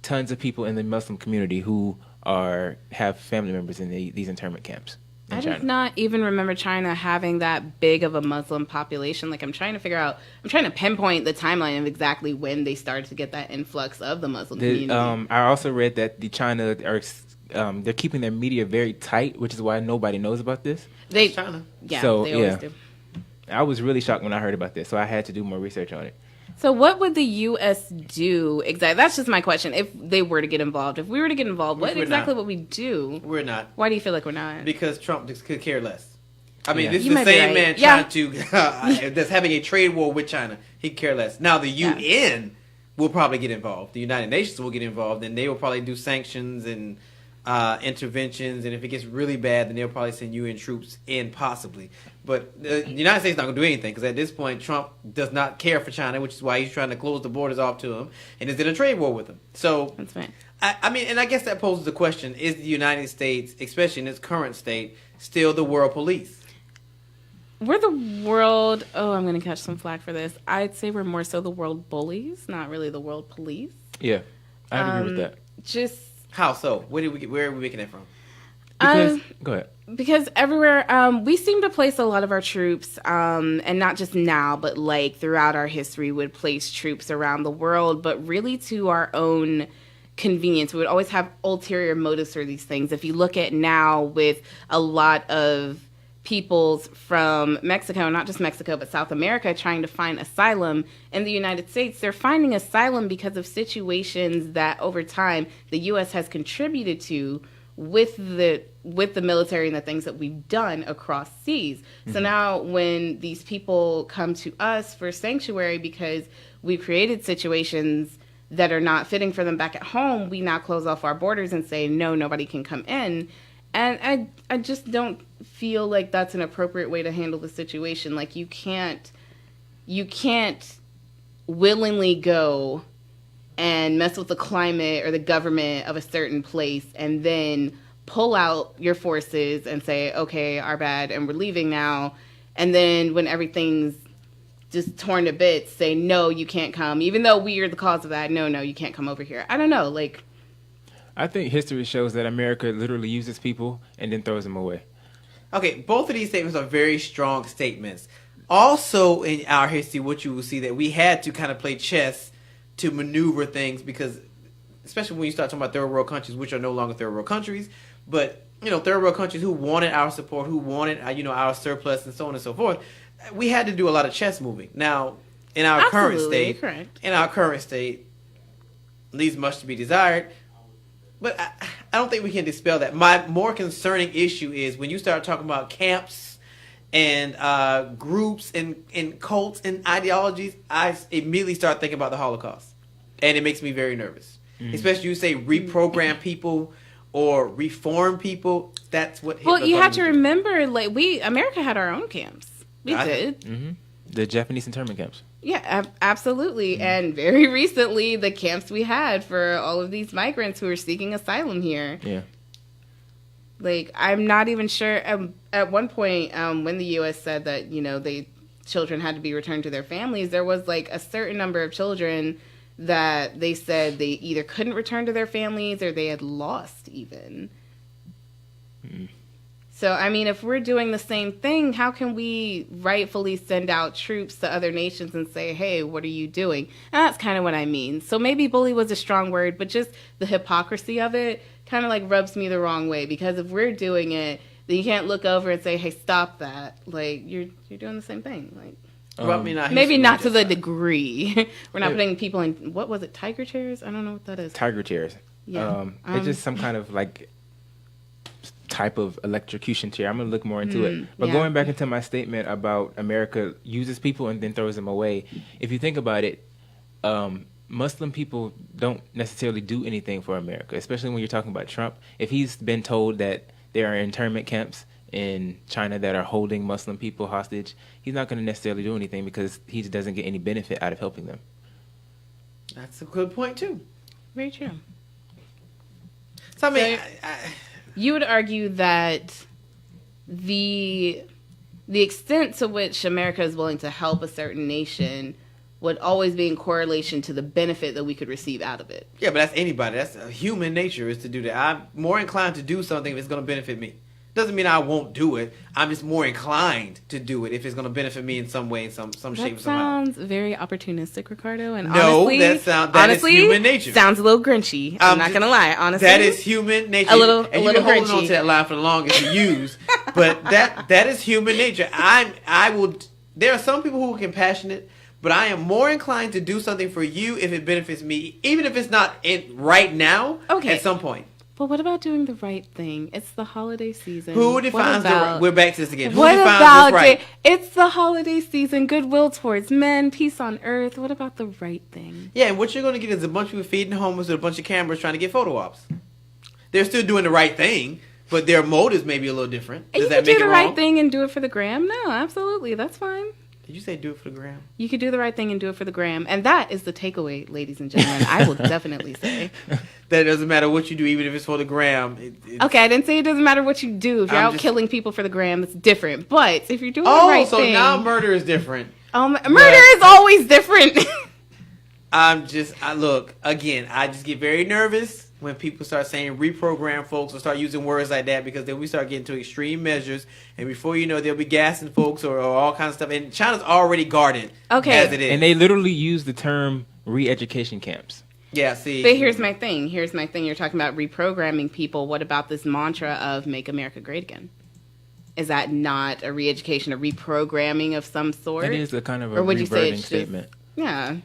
tons of people in the Muslim community who have family members in these internment camps in I China. did not even remember China having that big of a Muslim population. Like, I'm trying to pinpoint the timeline of exactly when they started to get that influx of the Muslim community. I also read that China they're keeping their media very tight, which is why nobody knows about this. China. Yeah, So, they always yeah. do. I was really shocked when I heard about this, so I had to do more research on it. So what would the U.S. do exactly? That's just my question. If they were to get involved, if we were to get involved, what We're exactly not. would we do? We're not. Why do you feel like we're not? Because Trump just could care less. I mean, Yeah. this is You the might be same right. man Yeah. trying to that's having a trade war with China. He could care less. Now the UN will probably get involved. The United Nations will get involved, and they will probably do sanctions and interventions. And if it gets really bad, then they'll probably send UN troops in, possibly. But the United States is not going to do anything because at this point, Trump does not care for China, which is why he's trying to close the borders off to him and is in a trade war with them. So That's fine. I mean, and I guess that poses the question: is the United States, especially in its current state, still the world police? We're the world. Oh, I'm going to catch some flack for this. I'd say we're more so the world bullies, not really the world police. Yeah, I agree with that. Just how so? Where are we making that from? Because, go ahead. Because everywhere, we seem to place a lot of our troops, and not just now, but like throughout our history, would place troops around the world, but really to our own convenience. We would always have ulterior motives for these things. If you look at now with a lot of peoples from Mexico, not just Mexico, but South America, trying to find asylum in the United States, they're finding asylum because of situations that over time the U.S. has contributed to with the military and the things that we've done across seas. Mm-hmm. So now when these people come to us for sanctuary because we've created situations that are not fitting for them back at home, we now close off our borders and say, no, nobody can come in. And I just don't feel like that's an appropriate way to handle the situation. Like you can't willingly go and mess with the climate or the government of a certain place and then pull out your forces and say, okay, our bad, and we're leaving now. And then when everything's just torn to bits, say, no, you can't come. Even though we are the cause of that, no, you can't come over here. I don't know, like... I think history shows that America literally uses people and then throws them away. Okay, both of these statements are very strong statements. Also in our history, what you will see that we had to kind of play chess to maneuver things because, especially when you start talking about third world countries, which are no longer third world countries, but, third world countries who wanted our support, who wanted, our surplus and so on and so forth, we had to do a lot of chess moving. Now, in our current state, leaves much to be desired. But I don't think we can dispel that. My more concerning issue is when you start talking about camps and groups and cults and ideologies, I immediately start thinking about the Holocaust. And it makes me very nervous. Mm. Especially you say reprogram people or reform people. That's what Hitler. Well, you have to remember, like, America had our own camps. We did. Mm-hmm. The Japanese internment camps. Yeah, absolutely. Mm-hmm. And very recently, the camps we had for all of these migrants who are seeking asylum here. Yeah. Like, I'm not even sure. At one point, when the U.S. said that, children had to be returned to their families, there was, like, a certain number of children that they said they either couldn't return to their families or they had lost even. Mm. So, I mean, if we're doing the same thing, how can we rightfully send out troops to other nations and say, hey, what are you doing? And that's kind of what I mean. So maybe bully was a strong word, but just the hypocrisy of it kind of like rubs me the wrong way. Because if we're doing it, then you can't look over and say, hey, stop that. Like, you're doing the same thing. Like, maybe not to the degree. We're not putting people in, what was it, tiger chairs? I don't know what that is. Tiger chairs. Yeah. It's just some kind of, like, type of electrocution chair. I'm going to look more into it. But going back into my statement about America uses people and then throws them away, if you think about it, Muslim people don't necessarily do anything for America, especially when you're talking about Trump. If he's been told that there are internment camps in China that are holding Muslim people hostage, he's not going to necessarily do anything because he doesn't get any benefit out of helping them. That's a good point, too. Very true. So, I mean... You would argue that the extent to which America is willing to help a certain nation would always be in correlation to the benefit that we could receive out of it. Yeah, but that's anybody. That's human nature is to do that. I'm more inclined to do something if it's going to benefit me. Doesn't mean I won't do it. I'm just more inclined to do it if it's going to benefit me in some way, in some shape, somehow. That sounds very opportunistic, Ricardo. And no, that is human nature. Sounds a little grinchy. I'm not going to lie. Honestly, that is human nature. A little holding on to that line for the longest to use, but that is human nature. There are some people who are compassionate, but I am more inclined to do something for you if it benefits me, even if it's not right now. Okay. At some point. But what about doing the right thing? It's the holiday season. Who defines the right? We're back to this again. Who defines what's right? It's the holiday season. Goodwill towards men, peace on earth. What about the right thing? Yeah, and what you're going to get is a bunch of people feeding homeless with a bunch of cameras trying to get photo ops. They're still doing the right thing, but their motives may be a little different. Does that make it wrong? You could do the right thing and do it for the gram? No, absolutely. That's fine. Did you say do it for the gram? You could do the right thing and do it for the gram. And that is the takeaway, ladies and gentlemen. I will definitely say. that it doesn't matter what you do, even if it's for the gram. Okay, I didn't say it doesn't matter what you do. If you're I'm out just- killing people for the gram, it's different. But if you're doing the right so thing, now murder is different. murder is always different. Look, again, I just get very nervous when people start saying reprogram folks or start using words like that, because then we start getting to extreme measures, and before you know, they'll be gassing folks or all kinds of stuff. And China's already guarded as it is. And they literally use the term re-education camps. Yeah, see. But here's my thing. You're talking about reprogramming people. What about this mantra of "Make America Great Again"? Is that not a re-education, a reprogramming of some sort? It is a kind of a or would you say rebirthing it's statement. Yeah.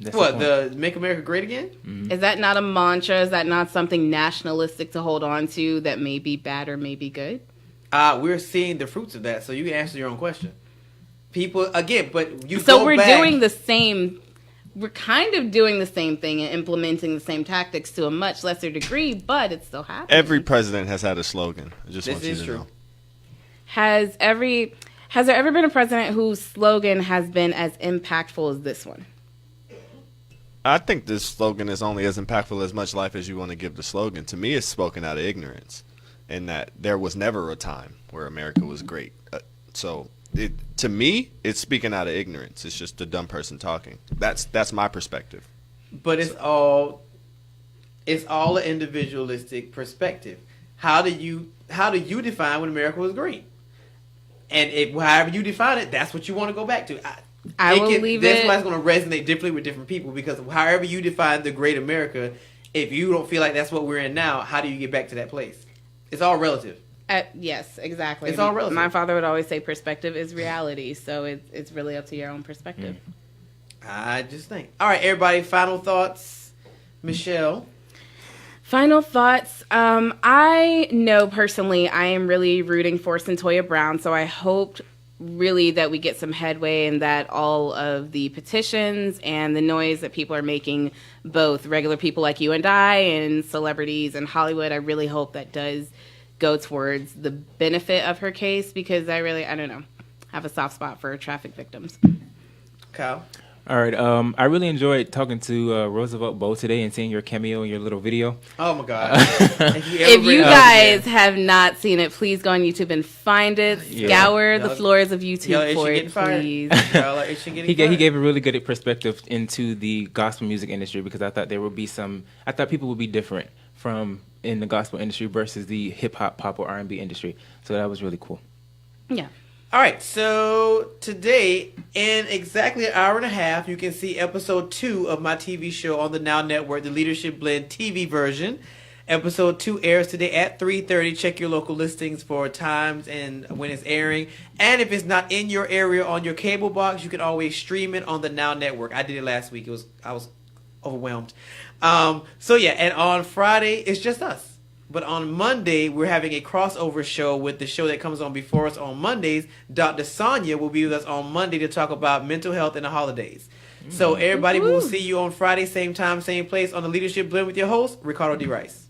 That's What, the the Make America Great Again? Mm-hmm. Is that not a mantra? Is that not something nationalistic to hold on to that may be bad or may be good? We're seeing the fruits of that, so you can answer your own question. People, again, but you So go we're back. doing the same. We're kind of doing the same thing and implementing the same tactics to a much lesser degree, but it's still happening. Every president has had a slogan. I just want you to know. Has there ever been a president whose slogan has been as impactful as this one? I think this slogan is only as impactful as much life as you want to give the slogan. To me, it's spoken out of ignorance, and that there was never a time where America was great. To me, it's speaking out of ignorance. It's just a dumb person talking. That's my perspective. But it's all an individualistic perspective. How do you define when America was great? And however you define it, that's what you want to go back to. I will leave That's it. why it's going to resonate differently with different people, because however you define the great America, if you don't feel like that's what we're in now, how do you get back to that place? It's all relative. Yes, exactly. It's all relative. My father would always say perspective is reality, so it's really up to your own perspective. I just think. All right, everybody, final thoughts. Michelle? Final thoughts. I know personally I am really rooting for Centoya Brown, so I hope really that we get some headway and that all of the petitions and the noise that people are making, both regular people like you and I and celebrities in Hollywood, I really hope that does go towards the benefit of her case, because I don't know, have a soft spot for traffic victims. Kyle? All right. I really enjoyed talking to Roosevelt Boles today and seeing your cameo in your little video. Oh, my God. If you guys have not seen it, please go on YouTube and find it. Scour the floors of YouTube for it, please. He gave a really good perspective into the gospel music industry, because I thought I thought people would be different from in the gospel industry versus the hip hop, pop, or R&B industry. So that was really cool. Yeah. All right, so today, in exactly an hour and a half, you can see episode 2 of my TV show on the Now Network, the Leadership Blend TV version. Episode 2 airs today at 3:30. Check your local listings for times and when it's airing. And if it's not in your area on your cable box, you can always stream it on the Now Network. I did it last week. I was overwhelmed. And on Friday, it's just us. But on Monday, we're having a crossover show with the show that comes on before us on Mondays. Dr. Sonia will be with us on Monday to talk about mental health and the holidays. So everybody, we will see you on Friday, same time, same place on the Leadership Blend with your host, Ricardo D. Rice.